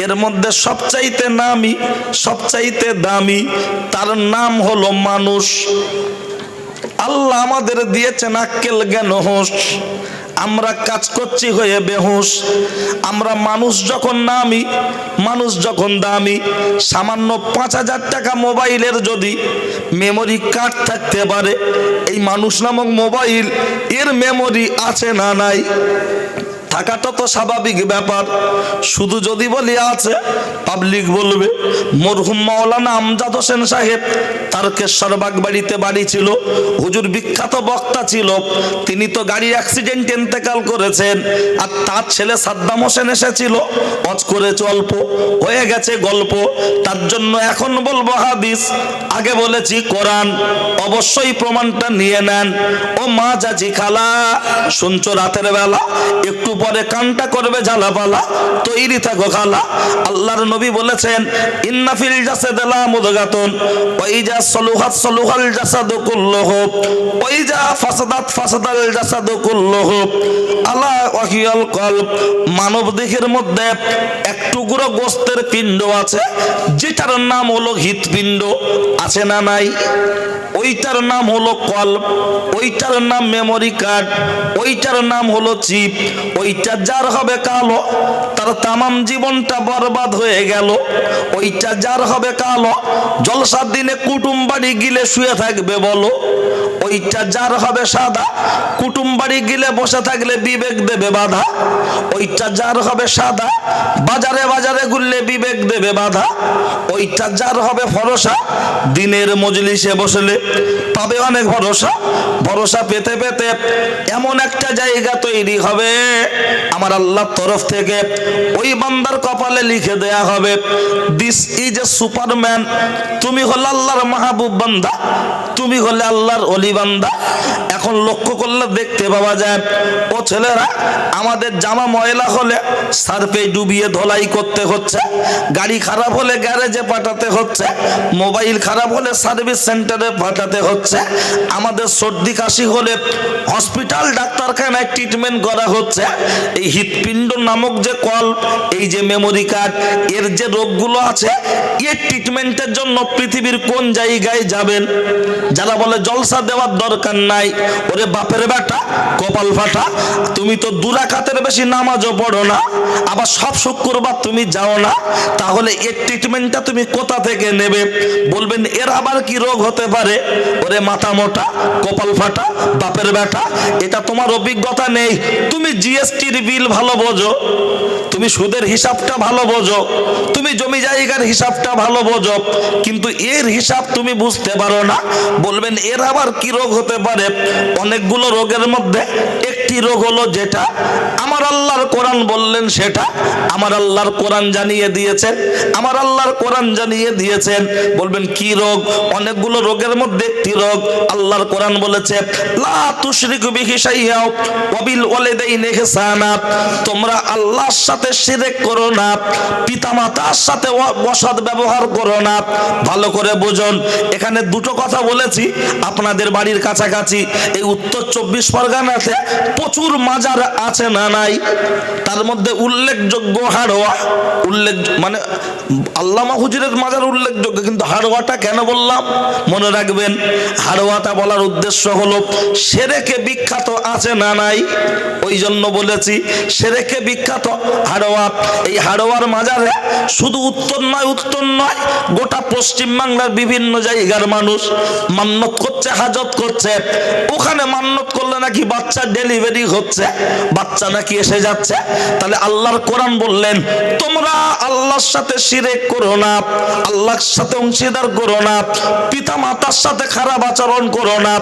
এর মধ্যে সবচাইতে নামি, সবচাইতে দামি, তার নাম হলো মানুষ। আল্লাহ আমাদের দিয়েছেন আক্কেল, জ্ঞান, হোশ। আমরা কাজ করছি হয়ে বেহুশ। আমরা মানুষ যখন নামি, মানুষ যখন দামি, সামান্য 5000 টাকা মোবাইলের যদি মেমোরি কার্ড থাকতে পারে, এই মানুষ নামক মোবাইল এর মেমোরি আছে না নাই? থাকাটা তো স্বাভাবিক ব্যাপার। শুধু যদি বলি আছে, পাবলিক বলবে। মরহুম মাওলানা আমজাদ হোসেন সাহেব, তারকেশ্বর বাগবাড়িতে বাড়ি ছিল, হুজুর বিখ্যাত বক্তা ছিল। তিনি তো গাড়ির অ্যাক্সিডেন্টে ইন্তেকাল করেছেন। আর তার ছেলে সাদ্দাম হোসেন এসেছিল, অজ করেছে অল্প, হয়ে গেছে গল্প। তার জন্য এখন বলবো হাদিস, আগে বলেছি কোরআন। অবশ্যই প্রমাণটা নিয়ে নেন। ও মা চাচি খালা, শুনছো রাতের বেলা একটু পরে কানটা করবে ঝালাপালা, তৈরি থাকো খালা। আল্লাহর নবী বলেছেন ইন্না ফিল জাসাদি লামুদগাতুন ওয়া ইজা সলুহাত সলুহাল জাসাদু কুল্লুহু ওয়া ইজা ফাসাদাত ফাসাদাল জাসাদু কুল্লুহু আলা ওয়া হিয়াল কলব। মানব দেহের মধ্যে এক টুকরো গোশতের পিণ্ড আছে, যেটার নাম হলো হৃৎপিণ্ড, আছে না নাই? ওইটার নাম হলো কলব, ওইটার নাম মেমোরি কার্ড, ওইটার নাম হলো চিপ। ওইটা যার হবে কালো, তার তামাম জীবনটা বরবাদ হয়ে গেল। ওইটা যার হবে কালো, জলসার দিনে কুটুম বাড়ি গিলে শুয়ে থাকবে বলো। ওইটা যার হবে সাদা, কুটুম বাড়ি গিলে বসে থাকলে বিবেক দেবে বাধা। ওইটা যার হবে সাদা, বাজারে বাজারে ঘুরলে বিবেক দেবে বাধা। ওইটা যার হবে ফরসা, দিনের মজলিসে বসলে পাবে অনেক ভরসা। ভরসা পেতে পেতে এমন একটা জায়গা তৈরি হবে, আমার আল্লাহর তরফ থেকে ওই বান্দার কপালে লিখে দেয়া হবে দিস ইজ এ সুপারম্যান। তুমি হলে আল্লাহর মাহবুব বান্দা, তুমি হলে আল্লাহর ওলি বান্দা। এখন লক্ষ্য করলে দেখতে পাওয়া যায়, ও ছেলেরা, আমাদের জামা ময়লা হলে সার্ফে ডুবিয়ে ধোলাই করতে হচ্ছে, গাড়ি খারাপ হলে গ্যারেজে পাঠাতে হচ্ছে, মোবাইল খারাপ হলে সার্ভিস সেন্টারে পাঠাতে হচ্ছে, আমাদের সর্দি কাশি হলে হসপিটাল ডাক্তারখানায় ট্রিটমেন্ট করা হচ্ছে। এই হৃৎপিণ্ড নামক যে কল, এই যে মেমোরি কার্ড, এর যে রোগগুলো আছে, এর ট্রিটমেন্টের জন্য পৃথিবীর কোন জায়গায় যাবেন? যারা বলে জলসা দেওয়ার দরকার নাই, ওরে বাপের বেটা, কপাল ফাটা। তুমি তো 2 রাকাতের বেশি নামাজও পড়ো না, আবার সব শুক্রবার তুমি যাও না, তাহলে এর ট্রিটমেন্টটা তুমি কোথা থেকে নেবে? বলবেন এর আবার কি রোগ হতে পারে? ওরে মাথা মোটা, কপাল ফাটা, বাপের বেটা, এটা তোমার অভিজ্ঞতা নেই। তুমি জিএসটির বিল ভালো বোঝো, তুমি সুদের হিসাবটা ভালো বোঝো, তুমি জমি জায়গার হিসাবটা ভালো বোঝো, কিন্তু এর হিসাব তুমি বুঝতে পারো না। বলবেন এর আবার কি রোগ হতে পারে? অনেকগুলো রোগের মধ্যে একটি রোগ হলো যেটা আমার আল্লাহর কোরআন বললেন, সেটা আমার আল্লাহর কোরআন জানিয়ে দিয়েছেন, আমার আল্লাহর কোরআন জানিয়ে দিয়েছেন। বলবেন কি রোগ? অনেকগুলো রোগের মধ্যে একটি রোগ আল্লাহর কোরআন বলেছে, লা তুশরিকু বিহি শাইআ ওয়া বিল ওয়ালিদাইনি ইহসানা। তোমরা আল্লাহর সাথে শিরক করো না, পিতামাতার সাথে অসৎ ব্যবহার করো না। ভালো করে বুঝুন, এখানে দুটো কথা বলেছি। আপনাদের বাড়ির কাছাকাছি এই উত্তর 24 পরগনাতে প্রচুর মাজার আছে না নাই? তার মধ্যে উল্লেখযোগ্য হাড়োয়া, মানে আল্লামা হুজুরের মাজার উল্লেখযোগ্য, কিন্তু হাড়োয়াটা কেন বললাম মনে রাখবেন। হাড়োয়াটা বলার উদ্দেশ্য হলো শিরকে বিখ্যাত আছে না নাই, ওই জন্য বলেছি শিরকে বিখ্যাত হাড়োয়া। এই হাড়োয়ার মাজারে শুধু উত্তর নয়, গোটা পশ্চিম বাংলার বিভিন্ন জায়গার মানুষ মান্নত করছে, হাজত করছে। ওখানে মান্নত করলে নাকি বাচ্চা ডেলিভারি হচ্ছে, বাচ্চা নাকি এসে যাচ্ছে। তাহলে আল্লাহর কোরআন বললেন তোমরা আল্লাহর সাথে শিরক করো না, আল্লাহর সাথে অংশীদার করো না, পিতা মাতার সাথে খারাপ আচরণ করো না।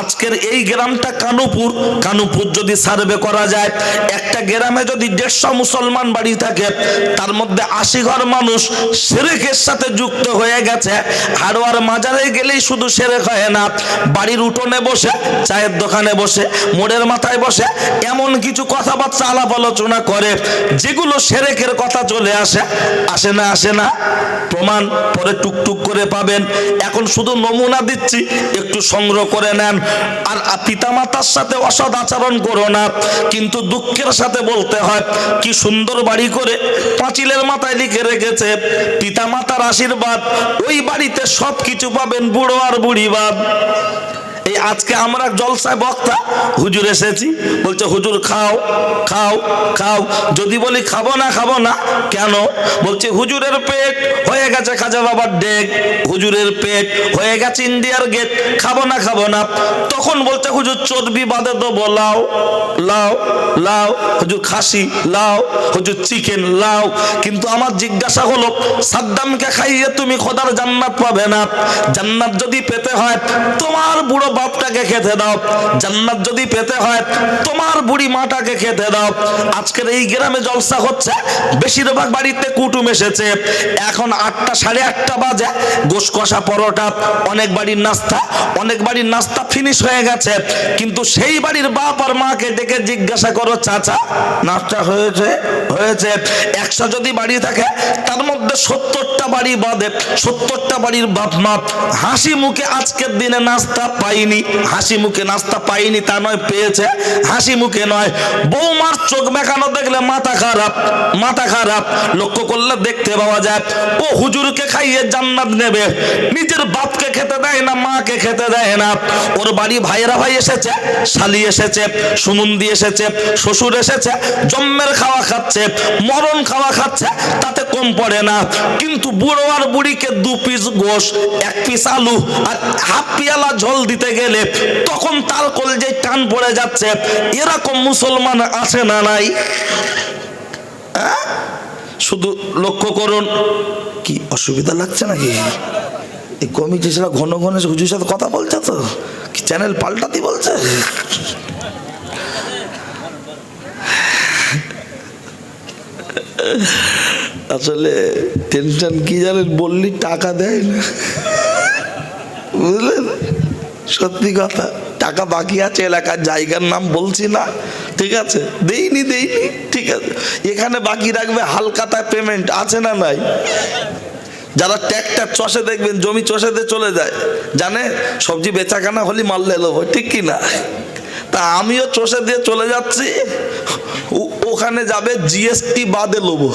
আজকের এই গ্রামটা কানুপুর যদি সার্ভে করা যায়, একটা গ্রামে যদি 150 মুসলমান বাড়ি থাকে, তার মধ্যে 80 ঘর মানুষ শিরকের সাথে যুক্ত হয়ে গেছে। হাড়োয়ার মাজারে গেলেই শুধু শিরক হয় না, বাড়ির উঠোনে বসে, চায়ের দোকানে বসে, মোড়ের মাথায় বসে এমন কিছু কথাবার্তা আলাপ আলোচনা করে যেগুলো শিরকের কথা চলে আসে না? প্রমাণ পরে টুকটুক করে পাবেন। এখন শুধু নমুনা দিচ্ছি, একটু সংগ্রহ করে নেন। আর পিতামাতার সাথে অসৎ আচরণ করো না। কিন্তু দুঃখের সাথে বলতে হয়, কি সুন্দর বাড়ি করে পাঁচিলের মাথায় লিখে রেখেছে পিতামাতার আশীর্বাদ, ওই বাড়িতে সব কিছু পাবেন, বুড়ো আর বুড়ি বাদ। এই আজকে আমরা জলসায় বক্তা হুজুর এসেছি, বলছে হুজুর খাও খাও খাও। যদি বলি খাবো না, কেন? বলছে হুজুরের পেট হয়ে গেছে খাজা বাবার ডেক, হুজুরের পেট হয়ে গেছে ইন্ডিয়ার গেট, খাবো না। তখন বলছে হুজুর চর্বি বাঁধে দেবো, লাও হুজুর খাসি লাও, হুজুর চিকেন লাও। কিন্তু আমার জিজ্ঞাসা হলো, সাদ্দামকে খাইয়ে তুমি খোদার জান্নাত পাবে না। জান্নাত যদি পেতে হয় তোমার বুড়ো বাপটাকে খেতে দাও, জান্নাত যদি পেতে হয় তোমার বুড়ি মাটাকে খেতে দাও। আজকের এই গ্রামে জলসা হচ্ছে, বেশিরভাগ বাড়িতে কুটুম এসেছে। এখন 8টা 8:30 বাজে, গোশ কষা পরোটা, অনেক বাড়ির নাস্তা ফিনিশ হয়ে গেছে। কিন্তু সেই বাড়ির বাপ আর মাকে ডেকে জিজ্ঞাসা করো, চাচা নাস্তা হয়েছে? 100 যদি বাড়ি থাকে, তার মধ্যে 70টা বাড়ি বাদে 70টা বাড়ির বাপ মা হাসি মুখে আজকের দিনে নাস্তা পাইনি। হাসি মুখে নাস্তা পাইনি তা নয়, পেয়েছে, হাসি মুখে নয়। বৌমার চোখ মেকানো দেখলে মাথা খারাপ। লক্ষ্য করলে দেখতে পাওয়া যায় ও হুজুরকে খাইয়ে জান্নাত নেবে, নিজের বাপকে খেতে দেয় না, মাকে খেতে দেয় না। ওর বাড়ি ভাইয়েরা ভাই এসেছে, শালি এসেছে, সুমন্দি এসেছে, শ্বশুর এসেছে, জম্মের খাওয়া খাচ্ছে, মরণ খাওয়া খাচ্ছে, তাতে কম পড়ে না। কিন্তু বুড়ো আর বুড়িকে 2 পিস গোশ, 1 পিস আলু আর হাফ পিয়ালা ঝোল দিতে গেলে তখন তার কলজে টান পড়ে যাচ্ছে। এরকম মুসলমান আছে না নাই? শুধু লক্ষ্য করুন। কি অসুবিধা লাগছে নাকি? এই কমিটি সেটা ঘন হুজুর সাথে কথা বলছে, তো কি চ্যানেল পাল্টাতে বলছে? আসলে টেনশন কি জানেন, বললি টাকা দেয় না, বুঝলেন? সত্যি কথা, টাকা বাকি আছে, এলাকার জায়গার নাম বলছি না, ঠিক আছে? দেইনি, ঠিক আছে। এখানে বাকি রাখবে, হালকাতায় পেমেন্ট আছে না নাই? যারা ট্র্যাক্টর চষে দেখবেন, জমি চষেতে চলে যায়, জানে সবজি বেচাকেনা হলে মারলে নেবো, ঠিক কি না? তা আমিও চষে দিয়ে চলে যাচ্ছি, ওখানে যাবে জিএসটি বাদে নেবো,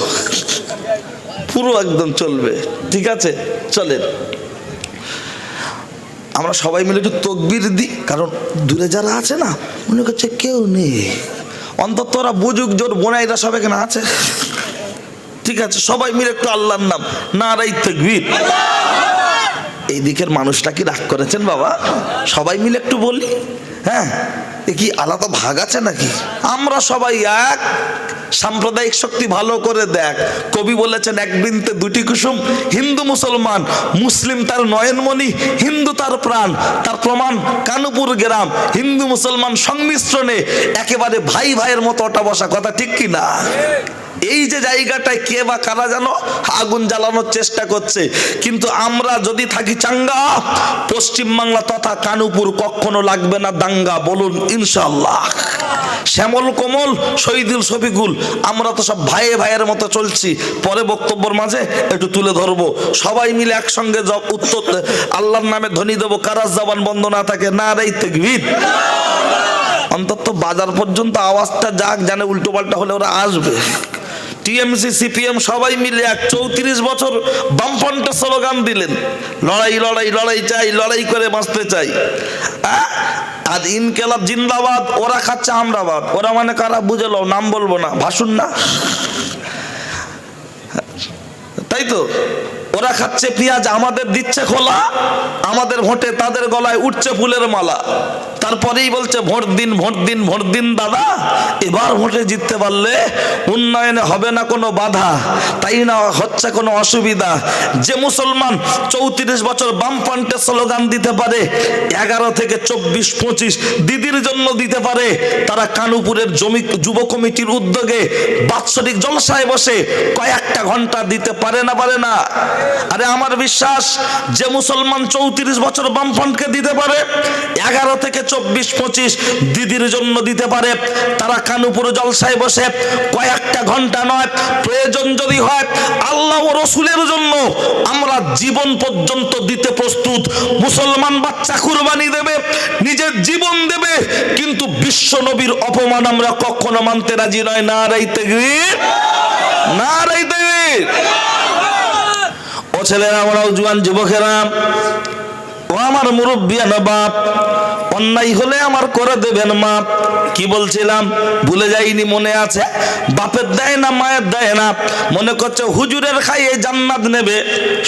পুরো একদম চলবে, ঠিক আছে? চলেন। আমরা সবাই মিলে একটু তকবির দিই, কারণ দূরে যারা আছে না মনে করছে কেউ নেই, অন্তত ওরা বুঝুক জোর বোনাইরা সব এখানে আছে। ঠিক আছে, সবাই মিলে একটু আল্লাহর নাম, নারাই তাকবীর। এই দিকের মানুষটা কি রাগ করেছেন বাবা? সবাই মিলে একটু বলি। হ্যাঁ, এ কি আলাদা ভাগ আছে নাকি? আমরা সবাই এক। সাম্প্রদায়িক শক্তি ভালো করে দেখ। কবি বলেছেন, এক বৃন্তে দুটি কুসুম, হিন্দু মুসলমান, মুসলিম তার নয়নমণি, হিন্দু তার প্রাণ। তার প্রমাণ কানুপুর গ্রাম, হিন্দু মুসলমান সংমিশ্রণে একেবারে ভাই ভাইয়ের মতো ওটা বসা। কথা ঠিক কি না? এই যে জায়গাটায় কে বা কারা যেন আগুন জ্বালানোর চেষ্টা করছে, কিন্তু আমরা যদি থাকি চাঙ্গা, পশ্চিমবাংলা তথা কানুপুর কখনো লাগবে না দাঙ্গা। বলুন ইনশাআল্লাহ। শ্যামল কোমল শহীদুল শফিকুল, আমরা তো সব ভাইয়ে ভাইয়ের মতো চলছি। পরে বক্তব্যের মাঝে একটু তুলে ধরবো। সবাই মিলে একসঙ্গে উত্তর আল্লাহর নামে ধ্বনি দেবো। কারার জবান বন্ধ না থাকে নারাই তাকবীর। অন্তত বাজার পর্যন্ত আওয়াজটা যাক, জানে উল্টো পাল্টা হলে ওরা আসবে। টিএমসি সিপিএম সবাই মিলে 34 বছর বামফ্রন্টের স্লোগান দিলেন, লড়াই লড়াই লড়াই চাই, লড়াই করে বাঁচতে চাই। আর ইনকেলাব জিন্দাবাদ, ওরা খাচ্ছে আমরাবাদ। ওরা মানে কারা বুঝে লও, নাম বলবো না, ভাসুন না, তাই তো? ওরা খাচ্ছে পেঁয়াজ, আমাদের দিচ্ছে খোলা, আমাদের ভোটে তাদের গলায় উঠছে ফুলের মালা। তারপরেই বলছে ভোট দিন ভোট দিন ভোট দিন দাদা, এবার ভোটে জিততে পারলে উন্নয়নে হবে না কোনো বাধা, তাই না হচ্ছে কোনো অসুবিধা। যে মুসলমান 34 বছর বামফ্রন্টের স্লোগান দিতে পারে, 11 থেকে 24, 25 দিদির জন্য দিতে পারে, তারা কানুপুরের যুব কমিটির উদ্যোগে বাৎসরিক জলসায় বসে কয়েকটা ঘন্টা দিতে পারে না? পারে না? আরে আমার বিশ্বাস, যে মুসলমান 34 বছর বামফ্রন্টকে দিতে পারে, 11 থেকে 24, 25 দিদির জন্য দিতে পারে, তারা কানুপুর জলসায় বসে কয়েকটা ঘন্টা নয়, প্রয়োজন যদি হয় আল্লাহ ও রসুলের জন্য আমরা জীবন পর্যন্ত দিতে প্রস্তুত। মুসলমান বাচ্চা কুরবানি দেবে, নিজের জীবন দেবে, কিন্তু বিশ্ব নবীর অপমান আমরা কখনো মানতে রাজি নয়। নারাই তাকবীর, নারাই তাকবীর। ও ছেলেরা, আমরাও জোয়ান যুবকেরা, ও আমার মুরব্বিয়ান বাপ, অন্যায় হলে আমার করে দেবেন মাপ। কি বলছিলাম ভুলে যাইনি, মনে আছে? বাপের দেয় না, মায়ের দেয় না, মনে করছে হুজুরের খাইয়ে জান্নাত নেবে,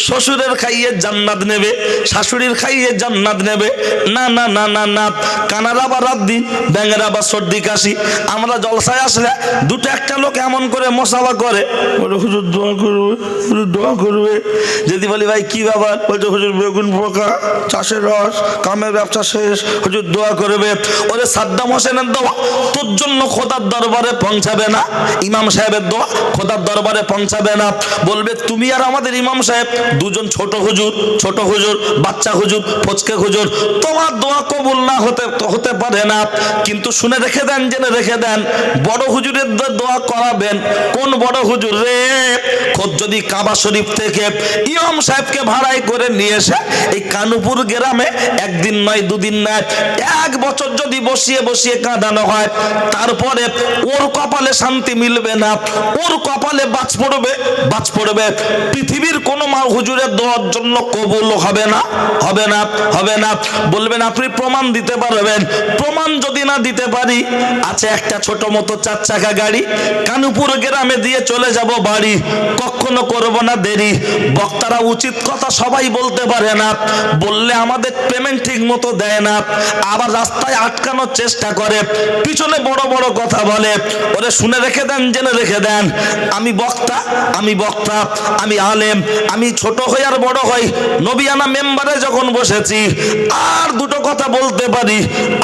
শ্বশুরের খাইয়ে জান্নাত নেবে, শাশুড়ির খাইয়ে জান্নাত নেবে। না না না না না, কানারা বা রাত দিন, ব্যাঙেরা বা সর্দি কাশি। আমরা জলসায় আসলে দুটো একটা লোক এমন করে মশাবা করে, বলে হুজুর দোয়া করবে, হুজুর দোয়া করবে। যদি বলি ভাই কি ব্যাপার, বলছে হুজুর বেগুন পোকা, চাষের রস, কামের ব্যবসা শেষ, হুজুর দোয়া করবে। ওরে সাদ্দাম হোসেনের দোয়া তোর জন্য খোদার দরবারে পৌঁছাবে না, ইমাম সাহেবের দোয়া খোদার দরবারে পৌঁছাবে না। বলবে তুমি আর আমাদের ইমাম সাহেব দুজন ছোট হুজুর, ছোট হুজুর, বাচ্চা হুজুর, ফচকে হুজুর, তোমার দোয়া কবুল না হতে পারে না। কিন্তু শুনে রেখে দেন, জেনে রেখে দেন, বড় হুজুরের দোয়া করাবেন। কোন বড় হুজুর রে? খোদ যদি কাবা শরীফ থেকে ইমাম সাহেবকে ভাড়াই করে নিয়ে এসে এই কানুপুর গ্রামে একদিন নয়, দুদিন নয়, 1 বছর যদি বসিয়ে বসিয়ে কাঁদানো হয়, তারপরে ওর কপালে শান্তি মিলবে না, ওর কপালে বাজ পড়বে, বাজ পড়বে। পৃথিবীর কোন মা হুজুরের দোয়ার জন্য কবুল হবে না, হবে না, হবে না। বলবেন আপনি প্রমাণ দিতে পারবেন? প্রমাণ যদি না দিতে পারি, আছে একটা ছোট মতো 4 চাকা গাড়ি, কানুপুর গ্রামে দিয়ে চলে যাব বাড়ি। কখনো করব না দেরি। বক্তারা উচিত কথা সবাই বলতে পারে না, বললে আমাদের পেমেন্ট ঠিক মতো দেয় না, আবার রাস্তায় আটকানোর চেষ্টা করে, পিছনে বড় বড় কথা বলে। ওরে শুনে রেখে দেন, জেনে রেখে দেন, আমি বক্তা, আমি বক্তা, আমি আলেম, আমি ছোট হই আর বড় হই, নবিয়ানা মেম্বারে যখন বসেছি আর দুটো কথা বলতে পারি।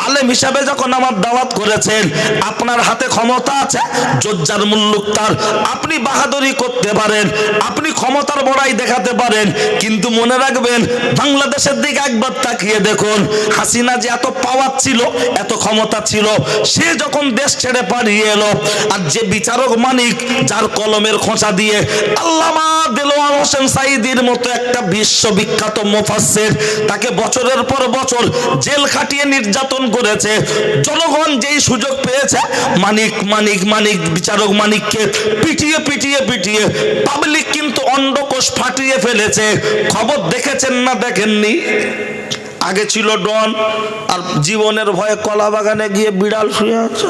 আলেম হিসাবে যখন আমার দাওয়াত করেছেন, আপনার হাতে ক্ষমতা আছে, জজ্জার মুল্লুক তার, আপনি বাহাদুরি করতে পারেন, আপনি ক্ষমতার বড়াই দেখাতে পারেন, কিন্তু মনে রাখবেন বাংলাদেশের দিকে একবার তাকিয়ে দেখুন। হাসিনা যে এত পাওয়ার ছিল, এত ক্ষমতা ছিল, সে যখন দেশ ছেড়ে পালিয়ে এলো, আর যে বিচারক মানিক, যার কলমের খোঁচা দিয়ে আল্লামা দেলোয়ার হোসেন সাঈদীর মতো একটা বিশ্ববিখ্যাত মুফাসসির, তাকে বছরের পর বছর জেল খাটিয়ে নির্যাতন করেছে, জনগণ যেই সুযোগ পেয়েছে মানিক মানিক মানিক বিচারক মানিককে পিটিয়ে পিটিয়ে পিটিয়ে পাবলিক কিন্তু অন্ডকোষ ফাটিয়ে ফেলেছে। খবর দেখেছেন না দেখেননি? আগে ছিল ডন, আর জীবনের ভয়ে কলা বাগানে গিয়ে বিড়াল শুয়ে আছে।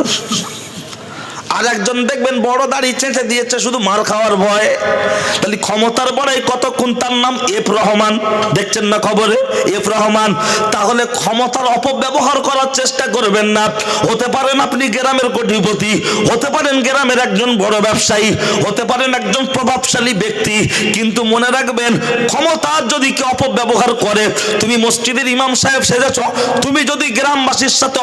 আর একজন দেখবেন বড় দাড়ি চেঁচে দিয়েছে শুধু মার খাওয়ার ভয়ে। তাহলে ক্ষমতার বড়াই কতক্ষণ, তার নাম এফ রহমান, দেখছেন না খবরে এফ রহমান। তাহলে ক্ষমতার অপব্যবহার করার চেষ্টা করবেন না। হতে পারেন আপনি গ্রামের কোটিপতি, হতে পারেন গ্রামের একজন বড় ব্যবসায়ী, হতে পারেন একজন প্রভাবশালী ব্যক্তি, কিন্তু মনে রাখবেন ক্ষমতার যদি কেউ অপব্যবহার করে, তুমি মসজিদের ইমাম সাহেব সেজেছ, তুমি যদি গ্রামবাসীর সাথে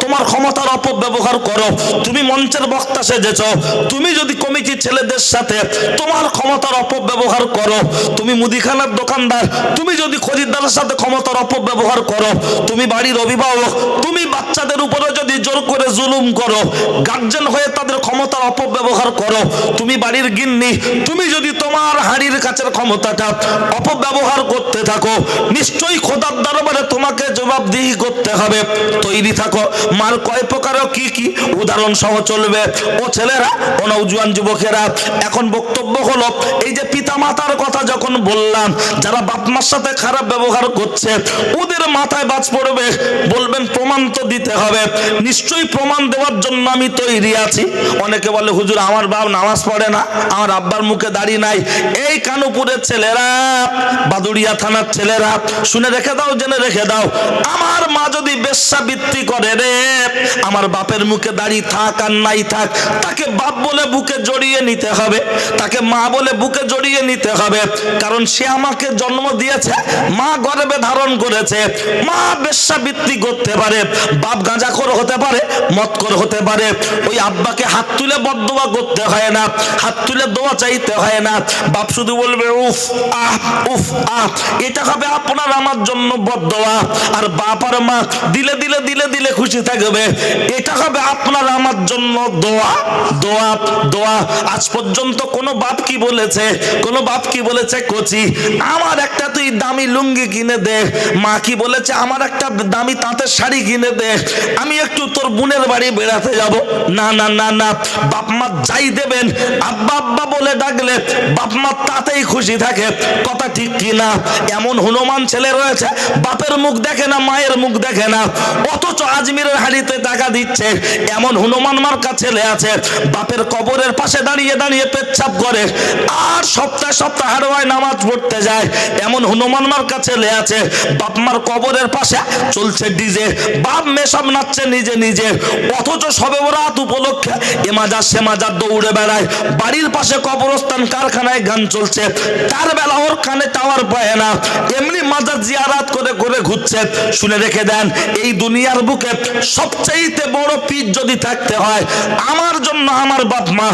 তোমার ক্ষমতার অপব্যবহার করো, তুমি মঞ্চের বক্তা সেজেছ, তুমি যদি কমিটির ছেলেদের সাথে তোমার ক্ষমতার অপব্যবহার করো, তুমি মুদিখানার দোকানদার, তুমি যদি খরিদ্দারের সাথে ক্ষমতার অপব্যবহার করো, তুমি বাড়ির অভিভাবক, তুমি বাচ্চাদের উপরে যদি জোর করে জুলুম করো, গার্জেন হয়ে তাদের ক্ষমতার অপব্যবহার করো, তুমি বাড়ির গিন্নি, তুমি যদি তোমার হাড়ির কাছের ক্ষমতাটা অপব্যবহার করতে থাকো, নিশ্চয়ই খোদার দরবারে তোমাকে জবাবদিহি করতে হবে। তৈরি থাকো। মার কয় প্রকার কি কি উদাহরণ সহ চলবে। ও ছেলেরা, ও নওজোয়ান যুবকেরা, এখন বক্তব্য হলো, এই যে পিতা মাতার কথা যখন বললাম, যারা বাপ মার সাথে খারাপ ব্যবহার করছে ওদের মাথায় বাজ পড়বে, বলবেন প্রমাণ তো দিতে হবে। নিশ্চয়ই প্রমাণ দেওয়ার জন্য আমি তৈরি আছি। অনেকে বলে হুজুর আমার বাপ নামাজ পড়ে না, আমার আব্বার মুখে দাড়ি নাই। এই কানুপুরের ছেলেরা, বাদুড়িয়া থানার ছেলেরা, শুনে রেখে দাও, জেনে রেখে দাও, আমার মা যদি বেশ্যাবৃত্তি করে রে, আমার বাপের মুখে দাড়ি থাক আর নাই থাক, তাকে বাপ বলে বুকে জড়িয়ে নিতে হবে, তাকে মা বলে বুকে জড়িয়ে নিতে হবে। কারণ সে আমাকে জন্ম দিয়েছে, মা গর্ভে ধারণ করেছে। মা বেশ্যাবৃত্তি করতে পারে, বাপ গাঁজাখোর হতে পারে, মদখোর হতে পারে। ওই আব্বাকে হাত তুলে বদদোয়া করতে হয় না, হাত তুলে দোয়া চাইতে হয় না। বাপ শুধু বলবে উফ আহ, উফ আহ, এটা হবে আপনার আমার জন্য বদদোয়া। আর বাপ আর মা দিলে দিলে দিলে দিলে খুশি থাকবে, এটা হবে আপনার আমার জন্য দোয়া, দোয়া, দোয়া। আজ পর্যন্ত কোনো বাপ কি বলেছে, কোনো বাপ কি বলেছে, কচি আমার একটা তুই দামি লুঙ্গি কিনে দে, মা কি বলেছে আমার একটা দামি তাঁতের শাড়ি কিনে দে, আমি একটু তোর বোনের বাড়ি বেড়াতে যাব? না না না না, বাপ মা যাই দেবেন, আব্বা আব্বা বলে ডাকলে বাপ মা তাতেই খুশি থাকে। কথা ঠিক কি না? এমন হনুমান ছেলে রয়েছে, বাপের মুখ দেখে না, মায়ের মুখ দেখে না, অথচ আজমিরের হাড়িতে টাকা দিচ্ছে। এমন হনুমান মার্কা ছেলে আছে, বাপের কবরের পাশে দাঁড়িয়ে দাঁড়িয়ে পেচ্ছাপ করে, আর সপ্তাহে সপ্তাহে হাড়োয়ায় নামাজ পড়তে যায়। এমন হনুমান মার্কা ছেলে আছে, বাপ মার কবরের পাশে চলছে ডিজে, বাপ মেয়ে সব নাচছে নিজে নিজে, অথচ সবে বরাত উপলক্ষে এ মাজার সে মাজার দৌড়ে বেড়ায়। বাড়ির পাশে কবরস্থান, কারখানায় গান চলছে, তার বেলা ওর কানে টাওয়ার পায় না, এমনি মাজার জিয়ারাত করে করে ঘুরছে। শুনে রেখে দেন, এই দুনিয়ার বুকে সবচাইতে বড় পীর যদি থাকতে হয়, আমার জন্য আমার বাপ মা,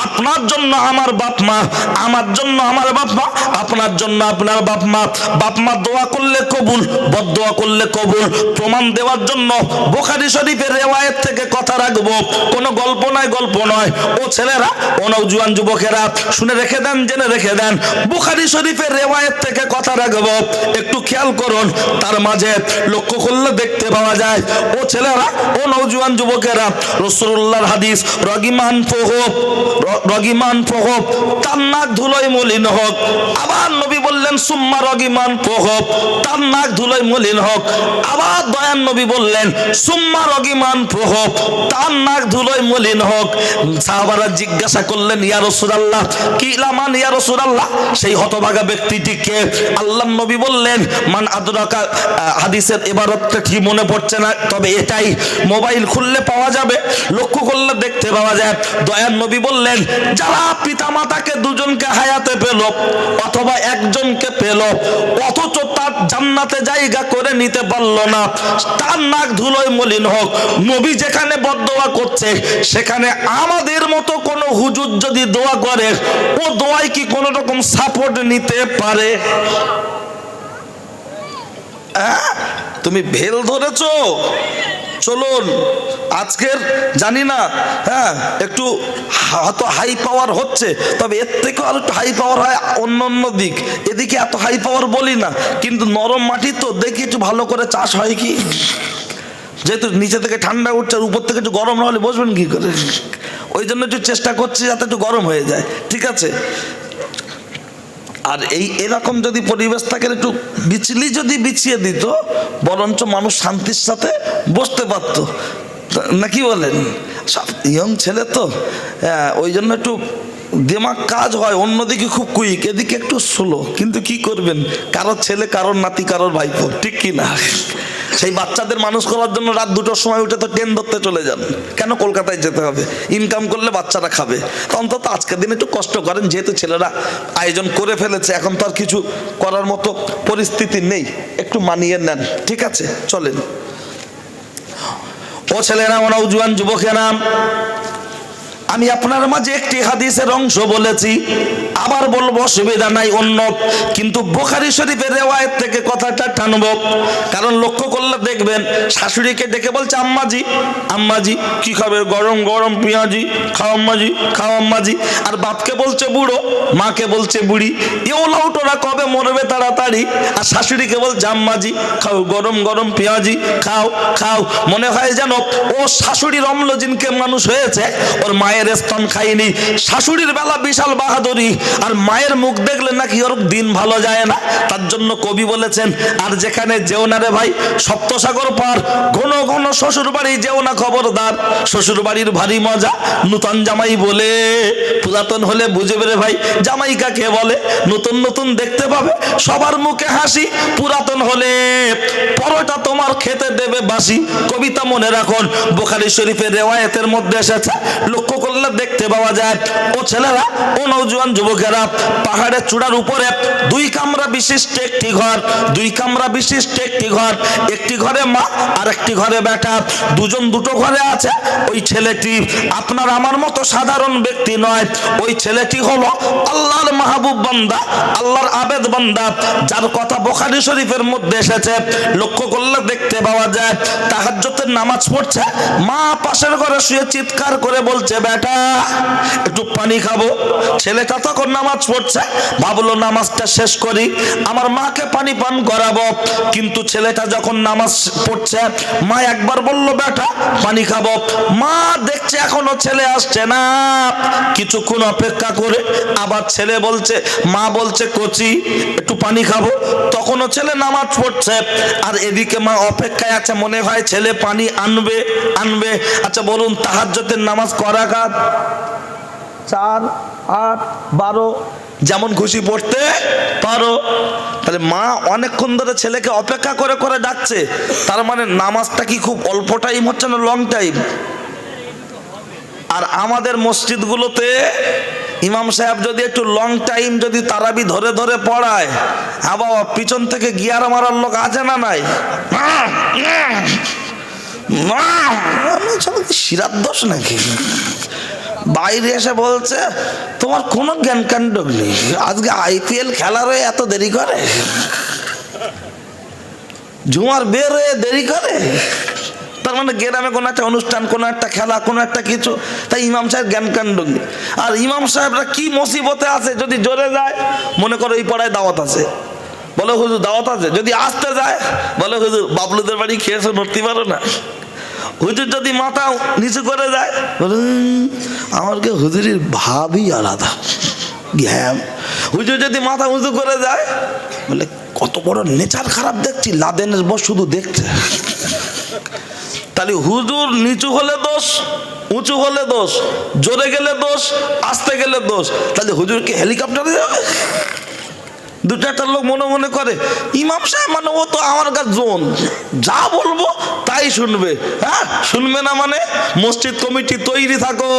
আপনার জন্য আমার বাপ মা, আমার জন্য আমার বাপ মা, আপনার জন্য আপনার বাপ মা। বাপ মা দোয়া করলে কবুল, বদদোয়া করলে কবুল। প্রমাণ দেওয়ার জন্য বুখারী শরীফের রিওয়ায়াত থেকে কথা রাখবো, কোনো গল্প নয়, গল্প নয়। ও ছেলেরা, ও নওজোয়ান যুবকেরা, শুনে রেখে দেন, জেনে রেখে দেন, বুখারী শরীফের রিওয়ায়াত থেকে কথা রাখবো, একটু খেয়াল করুন। তার মাঝে লক্ষ্য করলে দেখতে পাওয়া যায়, ও ছেলেরা, ও নওজোয়ান যুবকেরা, রাসূলুল্লাহর হাদিস, রগিমান ফোহব, রগিমান ফোহব, তার নাক ধুলোয় মলিন হোক। আবার নবী বললেন সুম্মা রগিমান ফোহব, তার নাক ধুলোয় মলিন হোক। আবার দয়ান নবী বললেন সুম্মা রগিমান ফোহব, তার নাক ধুলোয় মলিন হোক। সাহাবারা জিজ্ঞাসা করলেন ইয়া রাসূলুল্লাহ, কি লামান ইয়া রাসূলুল্লাহ, সেই হতভাগা ব্যক্তিটিকে? আল্লাহর নবী বললেন মান আদরাকা, হাদিসের ইবারতটা ঠিক মনে পড়ছে না, তবে এটাই মোবাইল খুললে পাওয়া যাবে, লক্ষ্য করলে দেখতে পাওয়া যায়। দয়ার নবী বললেন যারা পিতা মাতাকে দুজনকে হায়াতে পেল অথবা একজনকে পেল, অথচ তার জান্নাতে জায়গা করে নিতে পারল না, তার নাক ধুলোয় মলিন হোক। নবী যেখানে বদদোয়া করছে, সেখানে আমাদের মতো কোনো হুজুর যদি দোয়া করে, ও দোয়ায় কি কোনো রকম সাপোর্ট নিতে পারে? তুমি ভেল ধরেছো? চলুন আজকের জানি না, হ্যাঁ একটু হয়তো হাই পাওয়ার হচ্ছে, তবে এর থেকেও আর একটু হাই পাওয়ার হয় অন্য অন্য দিক। এদিকে এত হাই পাওয়ার বলি না, কিন্তু নরম মাটি তো দেখি একটু ভালো করে চাষ হয় কি, যেহেতু নিচে থেকে ঠান্ডা উঠছে আর উপর থেকে একটু গরম না হলে বসবেন কি করে, ওই জন্য একটু চেষ্টা করছি যাতে একটু গরম হয়ে যায়। ঠিক আছে, আর এরকম যদি পরিবেশ থাকে, একটু বিচলি যদি বিছিয়ে দিত, বরঞ্চ মানুষ শান্তির সাথে বসতে পারতো, নাকি বলেন? সব ইয়ং ছেলে তো, ওই জন্য একটু দিমাগ কাজ হয়, অন্যদিকে খুব কুইক, এদিকে একটু স্লো। কিন্তু কি করবেন, কারোর ছেলে, কারোর নাতি, কারোর ভাইপো, ঠিক কি না? সেই বাচ্চাদের মানুষ করার জন্য রাত 2টোর সময় উঠে তো ট্রেন ধরতে চলে যান। কেন? কলকাতায় যেতে হবে, ইনকাম করলে বাচ্চারা খাবে। তো অন্তত আজকের দিনে একটু কষ্ট করেন, যেহেতু ছেলেরা আয়োজন করে ফেলেছে, এখন তো আর কিছু করার মতো পরিস্থিতি নেই, একটু মানিয়ে নেন, ঠিক আছে? চলেন। ও ছেলেরা, ও নওজোয়ান যুবকেরা, আমি আপনার মাঝে একটি হাদিসের অংশ বলেছি, আবার বলবো, অসুবিধা নাই, অন্য কিন্তু বুখারী শরীফের রিওয়ায়াত থেকে কথাটা টানবো। কারণ লক্ষ্য করলে দেখবেন, শাশুড়িকে ডেকে বলছে, আম্মাজি, আম্মাজি কি খাবে? গরম গরম পেঁয়াজি, খাও আম্মাজি, খাও আম্মাজি। আর বাপকে বলছে বুড়ো, মাকে বলছে বুড়ি। লাউটোরা কবে মরবে তাড়াতাড়ি। আর শাশুড়িকে বলছে, আম্মাজি খাও গরম গরম পেঁয়াজি, খাও খাও। মনে হয় যেন ও শাশুড়ির অম্লজিনকে মানুষ হয়েছে, ওর মায়ের স্তন খাইনি। শাশুড়ির বেলা বিশাল বাহাদুরি, আর মায়ের মুখ দেখলে নাকি ওর দিন ভালো যায় না। তার জন্য কবি বলেছেন, আর যেখানে যেও না রে ভাই সপ্তসাগর পার, ঘন ঘন শ্বশুর বাড়ি যেও না খবরদার। শ্বশুর বাড়ির ভারী মজা, নূতন জামাই বলে, পুরাতন হলে বুঝবে রে ভাই জামাই কাকে বলে। নতুন নতুন দেখতে পাবে, সবার মুখে হাসি, পুরাতন হলে পরোটা তোমার খেতে দেবে বাসি। কবিতা মনে রাখুন, বুখারী শরীফের রিওয়ায়াতের মধ্যে এসেছে, লক্ষ্য করলে দেখতে পাওয়া যায়। ও ছেলেরা, ও নওজোয়ান যুবকেরা, পাহাড়ের চূড়ার উপরে 2 কামরা বিশিষ্ট একটি ঘর, 2 কামরা বিশিষ্ট একটি ঘর। একটি ঘরে মা, আর একটি ঘরে বেটা, দুজন দুটো ঘরে আছে। ওই ছেলেটি আপনার আমার মতো সাধারণ ব্যক্তি নয়, ওই ছেলেটি হলো আল্লাহর মাহবুব বান্দা, আল্লাহর আবেদ বান্দা, যার কথা বুখারী শরীফের মধ্যে এসেছে। লক্ষ্য করলে দেখতে পাওয়া যায়, তাহাজ্জুদের নামাজ পড়ছে, মা পাশের ঘরে শুয়ে চিৎকার করে বলছে, বেটা একটু পানি খাবো। ছেলেটা তখন নামাজ পড়ছে, ভাবলো নামাজটা শেষ করি, আমার মাকে পানি পান করাবো। কিন্তু ছেলেটা যখন নামাজ পড়ছে, মা একবার বলল, বেটা পানি খাবো। মা দেখছে এখনো ছেলে আসছে না, কিছুক্ষণ অপেক্ষা করে আবার ছেলে বলছে, মা বলছে, কচি একটু পানি খাবো। তখনও ছেলে নামাজ পড়ছে, আর এদিকে মা অপেক্ষায় আছে, মনে হয় ছেলে পানি আনবে আনবে। আচ্ছা বলুন, তাহাজ্জুদের নামাজ কয় রাকাত? 4, 8, 12, যেমন খুশি পড়তে পারো। তাহলে মা অনেকক্ষণ ধরে ছেলেকে অপেক্ষা করে করে ডাকছে, তার মানে নামাজটা কি খুব অল্প টাইম হচ্ছে না লং টাইম? আর আমাদের মসজিদগুলোতে ইমাম সাহেব যদি একটু লং টাইম যদি তারাবি ধরে ধরে পড়ায়, হ্যাঁ বাবা, পিছন থেকে গিয়ার মারার লোক আছে না নাই? শিরার দোষ নাকি? বাইরে এসে বলছে, তোমার কোনো জ্ঞান কাণ্ড নেই, আজকে IPL খেলার হয়ে এত দেরি করে, ঝুমার বের হয়ে দেরি করে। তার মানে গ্রামে কোনো একটা অনুষ্ঠান, কোনো একটা খেলা, কোনো একটা কিছু, তাই ইমাম সাহেব জ্ঞান কাণ্ড নেই। আর ইমাম সাহেবরা কি মুসিবতে আছে, যদি জোরে যায় মনে করো এই পাড়ায় দাওয়াত আছে, বলে হুজুর দাওয়াত আছে। যদি আসতে যায় বলে হুজুর বাবলুদের বাড়ি খেয়েছো, নড়তে পারো না। হুজুর যদি মাথা নিচু করে যায়, বলে আমার কে হুজুরের ভাবই আলাদা। হুজুর যদি মাথা উঁচু করে যায়, বলে কত বড় নেচার খারাপ দেখছি, লাদেনের বস শুধু দেখছে। তাহলে হুজুর নিচু হলে দোষ, উঁচু হলে দোষ, জোরে গেলে দোষ, আসতে গেলে দোষ। তাহলে হুজুরকে হেলিকপ্টারে যাবে? দুটো একটা লোক মনে মনে করে, ইমাম সাহেব মানে ও তো আমার কাছে জোন, যা বলবো তাই শুনবে। হ্যাঁ, শুনবে না মানে? মসজিদ কমিটি তৈরি থাকো,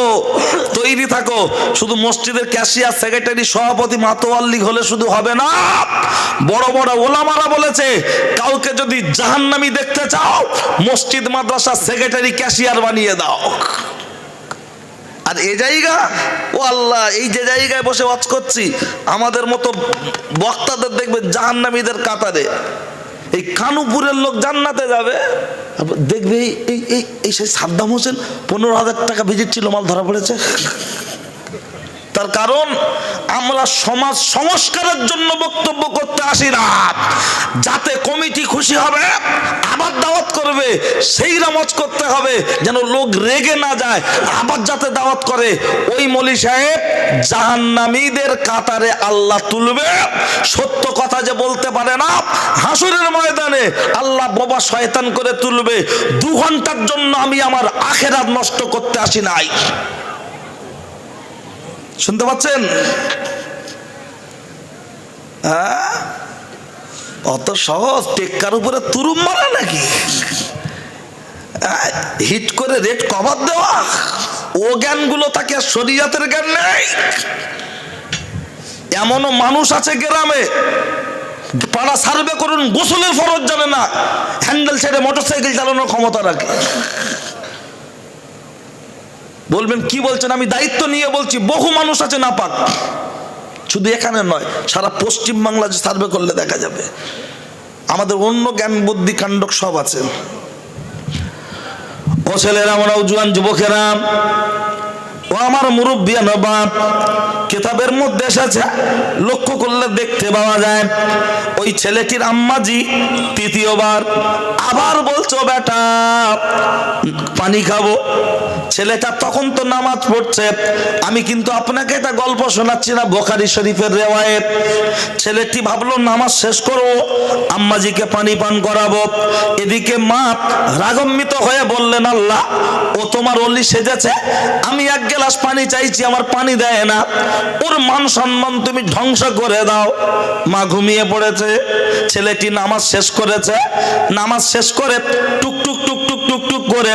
তৈরি থাকো। শুধু মসজিদের ক্যাশিয়ার, সেক্রেটারি, সভাপতি, মাতোয়াল্লি হলে শুধু হবে না। বড় বড় ওলামারা বলেছে, কাউকে যদি জাহান্নামী দেখতে চাও, মসজিদ মাদ্রাসা সেক্রেটারি, ক্যাশিয়ার বানিয়ে দাও। আর এই জায়গা, ও আল্লাহ, এই যে জায়গায় বসে ওয়াজ করছি, আমাদের মতো বক্তাদের দেখবে জাহান্নামীদের কাতারে। এই কানুপুরের লোক জান্নাতে যাবে, দেখবে এই সেই সাদ্দাম হোসেন 15,000 টাকা ভিজিট ছিল, মাল ধরা পড়েছে। তার কারণ আমরা সমাজ সংস্কারের জন্য বক্তব্য করতে আসি না, যাতে কমিটি খুশি হবে, আবার দাওয়াত করবে, সেই নামাজ করতে হবে যেন লোক রেগে না যায়, আবার যাতে দাওয়াত করে। ওই মৌলী সাহেব জাহান্নামীদের কাতারে আল্লাহ তুলবে। সত্য কথা যে বলতে পারে না, হাসরের ময়দানে আল্লাহ বোবা শয়তান করে তুলবে। 2 ঘন্টার জন্য আমি আমার আখিরাত নষ্ট করতে আসি নাই। শুনতে পাচ্ছেন? হ্যাঁ, অত সহজ টেক্কার উপরে তুরুম মারা নাকি? হিট করে রেট কভার দেওয়া, ও জ্ঞানগুলো তাকে শরীয়তের জ্ঞান নেই। এমনও মানুষ আছে গ্রামে, পাড়া সার্ভে করুন, গোসলের ফরজ জানে না, হ্যান্ডেল ছেড়ে মোটরসাইকেল চালানোর ক্ষমতা রাখে। বলবেন কি বলছেন? আমি দায়িত্ব নিয়ে বলছি, বহু মানুষ আছে নাপাক। শুধু এখানে নয়, সারা পশ্চিম বাংলাদেশে সার্ভে করলে দেখা যাবে। আমাদের অন্য জ্ঞান বুদ্ধি কাণ্ডক সব আছে। ও ছেলেরা, আমরাও জুয়ান যুবকেরা, ও আমার মুরব্বিয়ান বাপ, কিতাবের মধ্যে এসেছে, লক্ষ্য করলে দেখতে পাওয়া যায়, ওই ছেলেটির আম্মাজি 3য়বার আবার বলছো বেটা পানি খাবো। ছেলেটা তখন তো নামাজ পড়ছে। আমি কিন্তু আপনাকে এটা গল্প শোনাচ্ছি না, বুখারী শরীফের রিওয়ায়াত। ছেলেটি ভাবলো নামাজ শেষ করবো, আম্মাজিকে পানি পান করাবো। এদিকে মা রাগান্বিত হয়ে বললেন, আল্লাহ, ও তোমার অলি সেজেছে, আমি 1 গ্লাস পানি চাইছি, আমার পানি দেয় না, ওর মান সম্মান তুমি ধ্বংস করে দাও। মা ঘুমিয়ে পড়েছে। ছেলেটি নামাজ শেষ করেছে। নামাজ শেষ করে টুকটুক টুকটুক টুকটুক করে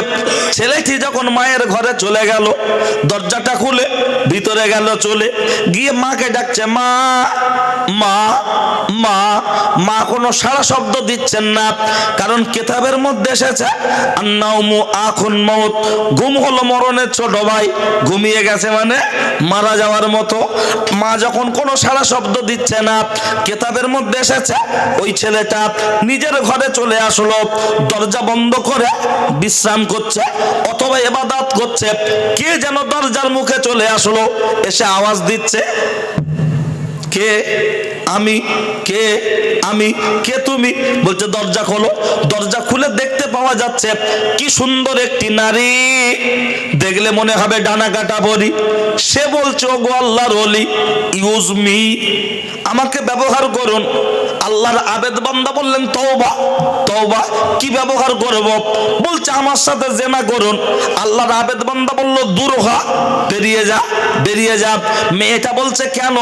ছেলেটি যখন মায়ের ঘরে চলে গেল, দরজাটা খুলে ভিতরে গেল, চলে গিয়ে মাকে ডাকছে, মা মা মা। মা কোনো সারা শব্দ দিচ্ছেন না, কারণ কিতাবের মধ্যে এসেছে আন্নাউমু আখুন মউত, ঘুম হলো মরণের ছোট ভাই। ঘুমিয়ে গেছে মানে মারা যাওয়ার মতো। মা যখন কোনো সারা শব্দ দিচ্ছে না, কিতাবের মধ্যে এসেছে ওই ছেলেটা নিজের ঘরে চলে আসলো, দরজা বন্ধ করে বিশ্রাম করছে অথবা ইবাদত করছে। কে যেন দরজার মুখে চলে আসলো, এসে আওয়াজ দিচ্ছে, কে? আমি। কে? আমি। কে তুমি? বলছে দরজা খোলো। দরজা খুলে দেখতে পাওয়া যাচ্ছে কি সুন্দর একটি নারী, দেখলে মনে হবে ডানা কাটা পরি। সে বলছে, ও গো আল্লাহর ওলি, ইউজ মি, আমাকে ব্যবহার করুন। আল্লাহর আবেদ বান্দা বললেন, তওবা তওবা, কি ব্যবহার করব? বলছে আমার সাথে জেনা করুন। আল্লাহর আবেদ বান্দা বলল, দূর হ, বেরিয়ে যা, বেরিয়ে যা। মেয়েটা বলছে, কেন?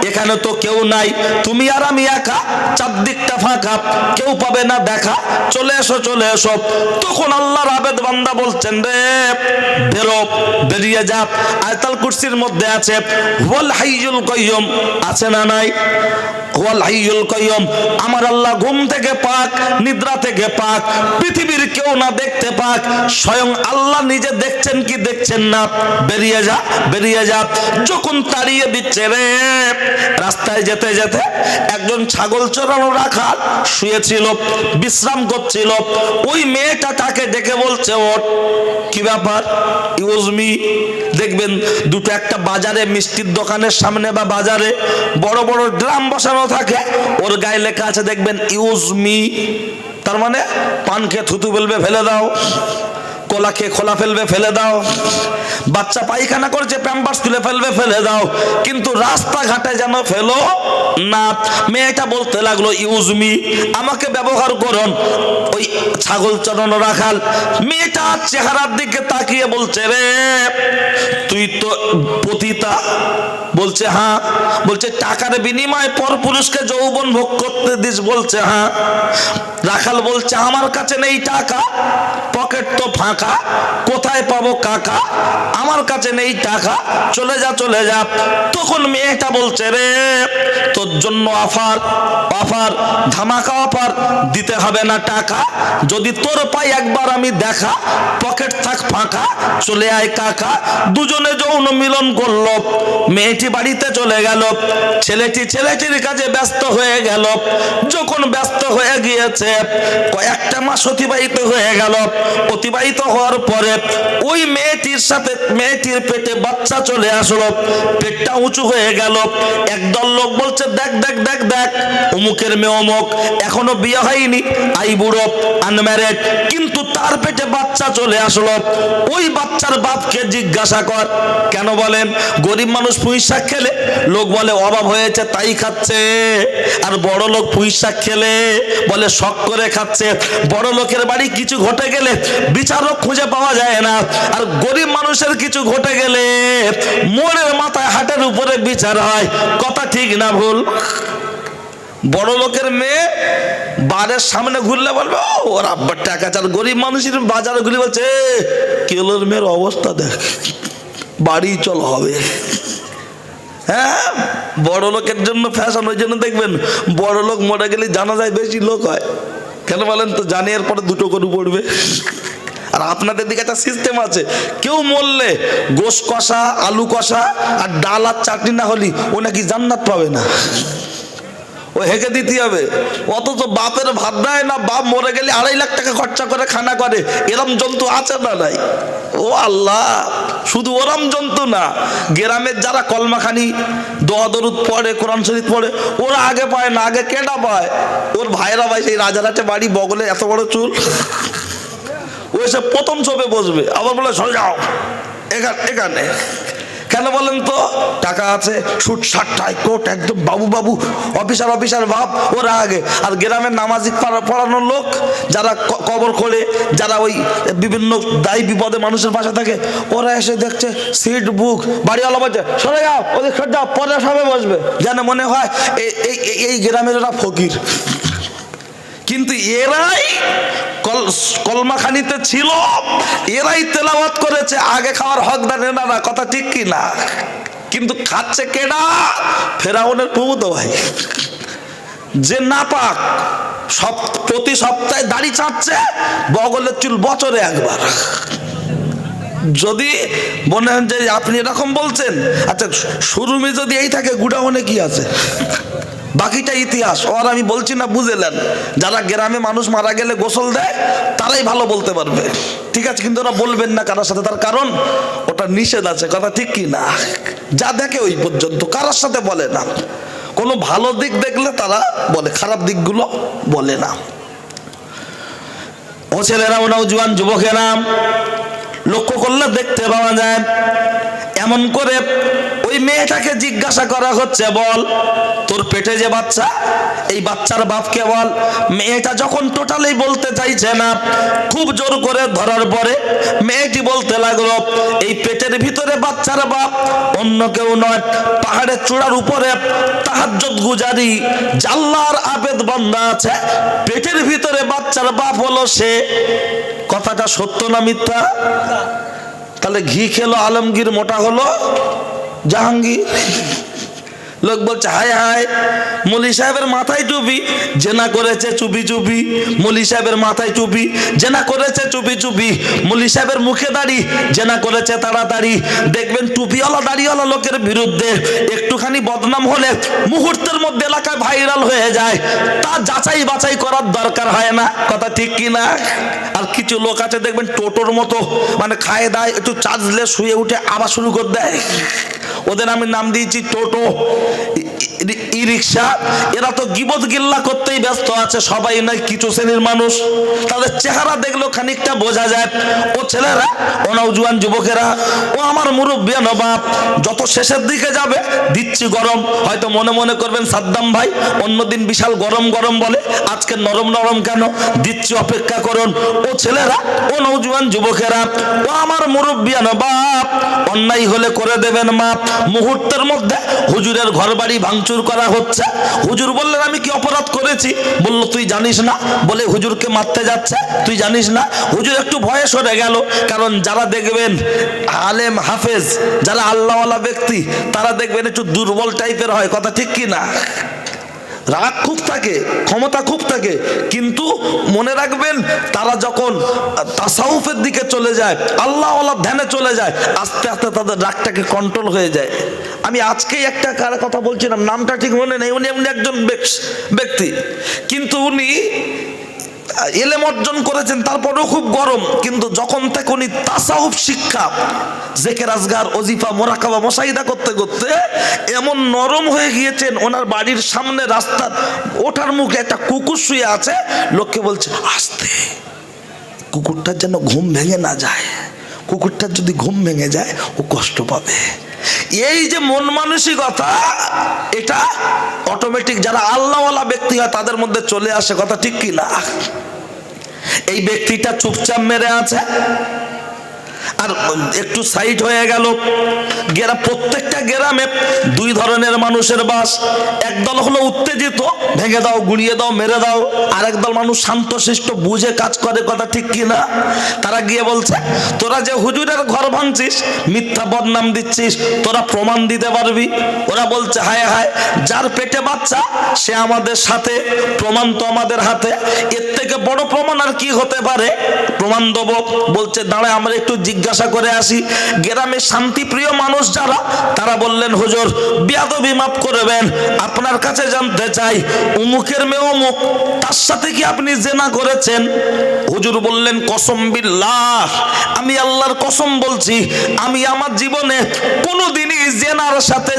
এখানে তো কেউ নাই, তুমি আর আমি একা, চারদিকটা ফাঁকা, কেউ পাবে না দেখা, চলে এসো চলে এসো। তখন আল্লাহর আবেদ বান্দা বলছেন, রে বেরো, বেরিয়ে যা। আয়াতুল কুরসির মধ্যে আছে ওয়াল হাইয়ুল কাইয়ুম, আছে না নাই? ওয়াল হাইয়ুল কাইয়ুম, আমার আল্লাহ ঘুম থেকে পাক, নিদ্রা থেকে পাক, পৃথিবীর কেউ না দেখতে পাক, স্বয়ং আল্লাহ নিজে দেখছেন কি দেখছেন না, বেরিয়ে যা, বেরিয়ে যা। যখন তাড়িয়ে দিচ্ছে, রে রাস্তায় যেতে যেতে একজন ছাগল চড়ানো রাখাল শুয়েছিল, বিশ্রাম করছিল। ওই মেয়েটা তাকে ডেকে বলছে, ওঠ, কি ব্যাপার? Use me. দেখবেন দুটো একটা বাজারে, মিষ্টির দোকানের সামনে বা বাজারে বড় বড় ড্রাম বসানো থাকে, ওর গায়ে লেখা আছে দেখবেন ইউজ মি। তার মানে পান খেয়ে থুতু ফেলবে, ফেলে দাও, কলা খেয়ে খোলা ফেলবে, ফেলে দাও, বাচ্চা পায়খানা করছে প্যাম্পার্স তুলে ফেলবে, ফেলে দাও, কিন্তু রাস্তাঘাটে যেন ফেলো না। মেয়েটা বলতে লাগলো, ইউজ মি, আমাকে ব্যবহার করুন। ওই ছাগল চড়ানো রাখাল মেয়েটা চেহারার দিকে তাকিয়ে বলছে, রে তুই তো পতিতা। বলছে হ্যাঁ। বলছে টাকার বিনিময়ে পর পুরুষকে যৌবন ভোগ করতে দিস? বলছে হ্যাঁ। রাখাল বলছে, আমার কাছে নেই টাকা, পকেট তো ফাঁকা, কোথায় পাবো কাকা, আমার কাছে নেই টাকা, চলে যা, চলে যা। তখন মেয়েটা বলছে, রে তোর জন্য অফার, অফার, ধামাকা অফার, দিতে হবে না টাকা, যদি তোর পাই একবার আমি দেখা, পকেট থাক ফাঁকা, চলে আয় কাকা। দুজনে যৌন মিলন করলো। মেয়েটি বাড়িতে চলে গেল, ছেলেটি ছেলেটির কাজে ব্যস্ত হয়ে গেল। যখন ব্যস্ত হয়ে গিয়েছে, কয়েকটা মাস অতিবাহিত হয়ে গেল। অতিবাহিত হওয়ার পরে ওই মেয়েটির সাথে মেয়েটির পেটে বাচ্চা চলে আসলো, পেটটা উঁচু হয়ে গেল। একদল লোক বলছে দেখ দেখ দেখ দেখ, অমুকের মেয়ে অমুক, এখনো বিয়ে হয়নি, আই বুড়ো, আনম্যারেড, কিন্তু তার পেটে বাচ্চা চলে আসলো। ওই বাচ্চার বাপকে জিজ্ঞাসা কর। কেন বলেন? গরিব মানুষ পুঁই শাক খেলে লোক বলে অভাব হয়েছে তাই খাচ্ছে, আর বড় লোক পুঁই শাক খেলে বলে শখ করে খাচ্ছে। বড় লোকের বাড়ি কিছু ঘটে গেলে বিচারক খুঁজে পাওয়া যায় না, আর গরিব মানুষের কিছু ঘটে গেলে মোড়ের মাথায় হাটের উপরে বিচার হয়। কথা ঠিক না ভুল? বড় লোকের মেয়ে বাড়ির সামনে ঘুরলে বলবে ওর আব্বার টাকা, আর গরিব মানুষের বাজারে ঘুরে বলছে কেলোর মেয়ের অবস্থা দেখ, বাড়ি চল হবে। হ্যাঁ, বড় লোকের জন্য ফ্যাশন। ওই জন্য দেখবেন বড় লোক মরে গেলে জানা যায় বেশি লোক হয়। কেন বলেন তো? জানি এরপরে দুটো গরু পড়বে। আর আপনাদের দিকে একটা সিস্টেম আছে, কেউ মরলে গোশ কষা, আলু কষা আর ডাল আর চাটনি না হলি ও নাকি জান্নাত পাবে না, ও হেঁকে দিতে হবে। অথচ বাপের ভাত দেয় না, বাপ মরে গেলে 2.5 লাখ টাকা খরচা করে খানা করে। এরম জন্তু আছে না নাই? ও আল্লাহ, শুধু ওরম জন্তু না, গ্রামের যারা কলমাখানি দোয়া দরুদ পড়ে, কোরআন শরীফ পড়ে, ওরা আগে পায় না, আগে কেডা পায়? ওর ভাইরা ভাই, সেই রাজারহাটে বাড়ি, বগলে এত বড় চুল, ও এসে প্রথম চোপে বসবে, আবার বলে সরে যাও এখানে। কেন বলেন তো? টাকা আছে, শুট শার্ট টাই কোট, একদম বাবু বাবু, অফিসার ভাব, ওরা আগে। আর গ্রামের নামাজি পড়ানোর লোক যারা কবর খোলে, যারা ওই বিভিন্ন দায়ী বিপদে মানুষের পাশে থাকে, ওরা এসে দেখছে সিট বুক, বাড়িওয়ালা বলছে সরে যাও, ওদের সরে যাও, পরে সবে বসবে, যেন মনে হয় এই গ্রামের ওরা ফকির। কিন্তু এরাই কলমাখানিতে ছিল, এরাই তেলাওয়াত করেছে, আগে খাওয়ার হকদার এরা না। কথা ঠিক কি না? কিন্তু খাচ্ছে কেডা? ফেরাউনের প্রভূত ভাই, যে নাপাক, প্রতি সপ্তাহে দাড়ি চাচ্ছে, বগলের চুল বছরে একবার। যদি মনে হয় যে আপনি এরকম বলছেন, আচ্ছা শোরুমে যদি এই থাকে, গুডাউনে কি আছে? বাকিটা ইতিহাস। আর আমি বলছি না, বুঝেলেন? যারা গ্রামে মানুষ মারা গেলে গোসল দেয় তারাই ভালো বলতে পারবে, ঠিক আছে? কিন্তু ওরা বলবেন না কারোর সাথে, তার কারণ ওটা নিষেধ আছে। কথা ঠিক কি না? যা দেখে ওই পর্যন্ত, কারোর সাথে বলে না। কোনো ভালো দিক দেখলে তারা বলে, খারাপ দিকগুলো বলে না। ও ছেলেরা, ও নওজোয়ান যুবকেরা, লক্ষ্য করলে দেখতে পাওয়া যায় এমন করে ওই মেয়েটাকে জিজ্ঞাসা করা হচ্ছে, বল তোর পেটে যে বাচ্চা, এই বাচ্চার বাপকে বল। মেয়েটা যখন টোটালি বলতে চাইছে না, খুব জোর করে ধরার পরে মেয়েটি বলতে লাগলো, এই পেটের ভিতরে বাচ্চার বাপ অন্য কেউ নয়, পাহাড়ের চূড়ার উপরে তাহাজ্জুদ গুজারি জাল্লার আবেদ বান্দা আছে, পেটের ভিতরে বাচ্চার বাপ হলো সে। কথাটা সত্য না মিথ্যা? তাহলে ঘি খেলো আলমগীর, মোটা হলো জাহাঙ্গীর। লোক বলছে হায় হায়, মৌলী সাহেবের মাথায় টুপি, জেনা করেছে চুপি চুপি। মৌলী সাহেবের মাথায় টুপি, জেনা করেছে চুপি চুপি। মৌলী সাহেবের মুখে দাড়ি, জেনা করেছে তাড়াতাড়ি। দেখবেন টুপিওয়ালা দাড়িওয়ালা লোকের বিরুদ্ধে একটুখানি বদনাম হলে মুহূর্তের মধ্যে এলাকায় ভাইরাল হয়ে যায়, তা যাচাই বাছাই করার দরকার হয় না। কথা ঠিক কি না? আর কিছু লোক আছে দেখবেন টোটোর মতো, মানে খায় দায়, একটু চার্জলে শুয়ে উঠে আবার শুরু করে দেয়। ওদের আমি নাম দিয়েছি টোটো, ই রিক্সা। এরা তো গিবত গিল্লা করতেই ব্যস্ত আছে, সবাই নয়, কিছু শ্রেণীর মানুষ। তাদের চেহারা দেখলেও খানিকটা বোঝা যায়। ও ছেলেরা, ও নওজোয়ান যুবকেরা, ও আমার মুরব্বি নবাব, যত শেষের দিকে যাবে দিচ্ছি গরম। হয়তো মনে মনে করবেন সাদ্দাম ভাই অন্যদিন বিশাল গরম গরম বলে, আজকে নরম নরম কেন? দিচ্ছি, অপেক্ষা করুন। ও ছেলেরা, ও নওজোয়ান যুবকেরা, ও আমার মুরব্বি নবাব, অন্যায় হলে করে দেবেন মাপ। মুহূর্তের মধ্যে হুজুরের ঘর বাড়ি ভাঙচুর করা হচ্ছে। হুজুর বললেন আমি কি অপরাধ করেছি? বলল তুই জানিস না, বলে হুজুরকে মারতে যাচ্ছে, তুই জানিস না। হুজুর একটু ভয়ে সরে গেল, কারণ যারা দেখবেন আলেম হাফেজ, যারা আল্লাহওয়ালা ব্যক্তি, তারা দেখবেন একটু দুর্বল টাইপের হয়। কথা ঠিক কি না? রাগ খুব থাকে, ক্ষমতা খুব থাকে, কিন্তু মনে রাখবেন তারা যখন তাসাউফের দিকে চলে যায়, আল্লাহ ওয়ালা ধ্যানে চলে যায়, আস্তে আস্তে তাদের রাগটাকে কন্ট্রোল হয়ে যায়। আমি আজকেই একটা কার কথা বলছিলাম, নামটা ঠিক মনে নেই, উনি এমনি একজন ব্যক্তি, কিন্তু উনি এলেম অর্জন করেছেন, তারপরেও খুব গরম। কিন্তু যখন থেকে উনি তাসাউফ শিক্ষা, জেকের আজগার, ওজিফা, মোরাকাবা, মুশাহিদা করতে করতে এমন নরম হয়ে গিয়েছেন, ওনার বাড়ির সামনে রাস্তার ওঠার মুখে একটা কুকুর শুয়ে আছে। লোককে বলছে আস্তে, কুকুরটার যেন ঘুম ভেঙে না যায়, কুকুরটার যদি ঘুম ভেঙে যায় ও কষ্ট পাবে। এই যে মন মানসিকতা, এটা অটোমেটিক যারা আল্লাহওয়ালা ব্যক্তি হয় তাদের মধ্যে চলে আসে, কথা ঠিক কি না? এই ব্যক্তিটা চুপচাপ মেরে আছে আর একটু সাইড হয়ে গেল। প্রত্যেকটা গ্রামে দুই ধরনের মানুষের বাস। একদল হলো উত্তেজিত, ভেঙে দাও, গুড়িয়ে দাও, মেরে দাও। আর একদল মানুষ শান্তশিষ্ট, বুঝে কাজ করে, কথা ঠিক কিনা? তারা গিয়ে বলছে তোরা যে হুজুরের ঘর ভাঙছিস, মিথ্যা বদনাম দিচ্ছিস, তোরা প্রমাণ দিতে পারবি? ওরা বলছে হায় হায়, যার পেটে বাচ্চা সে আমাদের সাথে, প্রমাণ তো আমাদের হাতে, এর থেকে বড় প্রমাণ আর কি হতে পারে? প্রমাণ দেবো। বলছে দাঁড়ায় আমরা একটু জিজ্ঞাসা করে আসি। গ্রামে শান্তিপ্রিয় মানুষ যারা, তারা বললেন হুজুর বেয়াদবি মাফ করবেন, আপনার কাছে জানতে চাই উমুকের মেয়ে অমুক, তার সাথে কি আপনি জেনা করেছেন? হুজুর বললেন কসম বিল্লাহ, আমি আল্লাহর কসম বলছি, আমি আমার জীবনে কোনোদিনই জেনার সাথে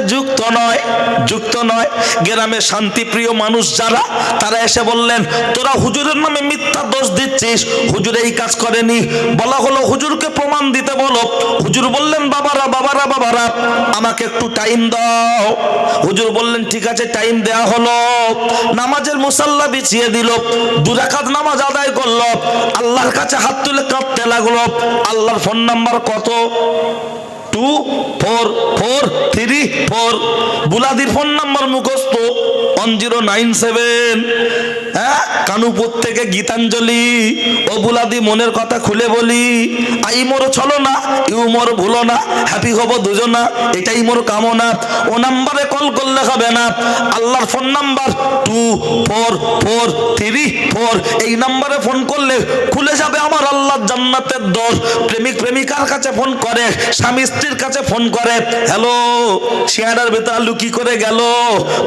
যুক্ত নয়। গ্রামে শান্তিপ্রিয় মানুষ যারা, তারা এসে বললেন তোরা হুজুরের নামে মিথ্যা দোষ দিচ্ছিস, হুজুর এই কাজ করেনি। বলা হলো হুজুরকে প্রমাণ দিতে বলো। হুজুর বললেন বাবারা আমাকে একটু টাইম দাও। হুজুর বললেন ঠিক আছে, টাইম দেয়া হলো। নামাজের মুসাল্লা বিছিয়ে দিল, 2 রাকাত নামাজ আদায় করলো, আল্লাহর কাছে হাত তুলে কাঁদতে লাগলো। আল্লাহর ফোন নাম্বার কত? 244434। বুলাদির ফোন নাম্বার মুখস্থ 1097। হ্যাঁ, কানুপুর থেকে গীতাঞ্জলি। ও বুলাদি মনের কথা খুলে বলি, আই মোর ছলো না, ইউ মোর ভুলো না, হ্যাপি হব দুজনা, এটাই মোর কামনা। ও নাম্বারে কল করলে হবে না, আল্লাহর ফোন নাম্বার 24434। এই নাম্বারে ফোন করলে খুলে যাবে আমার আল্লাহর জান্নাতের দর। প্রেমিক প্রেমিকার কাছে ফোন করে, স্বামী স্ত্রীর কাছে ফোন করে, হ্যালো শেয়ারের ভেতর আলু কি করে গেল?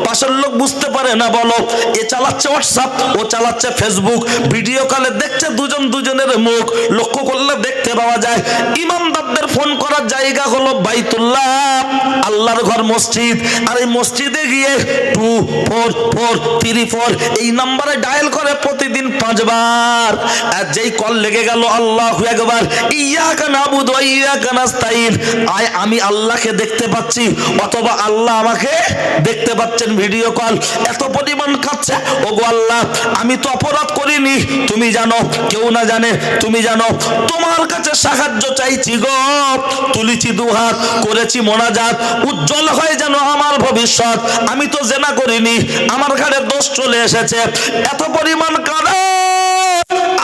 পাশের লোক বুঝতে পারে না, বলো এ চালাচ্ছে হোয়াটসঅ্যাপ, ও চালাচ্ছে ফেসবুক, ভিডিও কলে দেখছে দুজনের মুখ, লক্ষ্য করলে দেখতে পাওয়া যায়। ইমামদারদের ফোন করার জায়গা হলো বাইতুল্লাহ, আল্লাহর ঘর মসজিদ। আর এই মসজিদে গিয়ে 24434 এই নাম্বারে ডায়াল করে প্রতিদিন 5 বার। আর যেই কল লেগে গেল আল্লাহু আকবার, ইয়াকা নাবুদু ওয়া ইয়াকা নাস্তাইন, আমি আল্লাহকে দেখতে পাচ্ছি অথবা আল্লাহ আমাকে দেখতে পাচ্ছেন, ভিডিও কল। এত পরিমাণ কাঁদছে, ওগো আল্লাহ আমি তো অপরাধ করিনি, তুমি জানো, কেউ না জানে তুমি জানো, তোমার কাছে সাহায্য চাইছি গো, তুলেছি 2 হাত, করেছি মোনাজাত, উজ্জ্বল হয় যেন আমার ভবিষ্যৎ, আমি তো জেনা করিনি, আমার ঘাড়ে দোষ চলে এসেছে। এত পরিমাণ কাঁদা,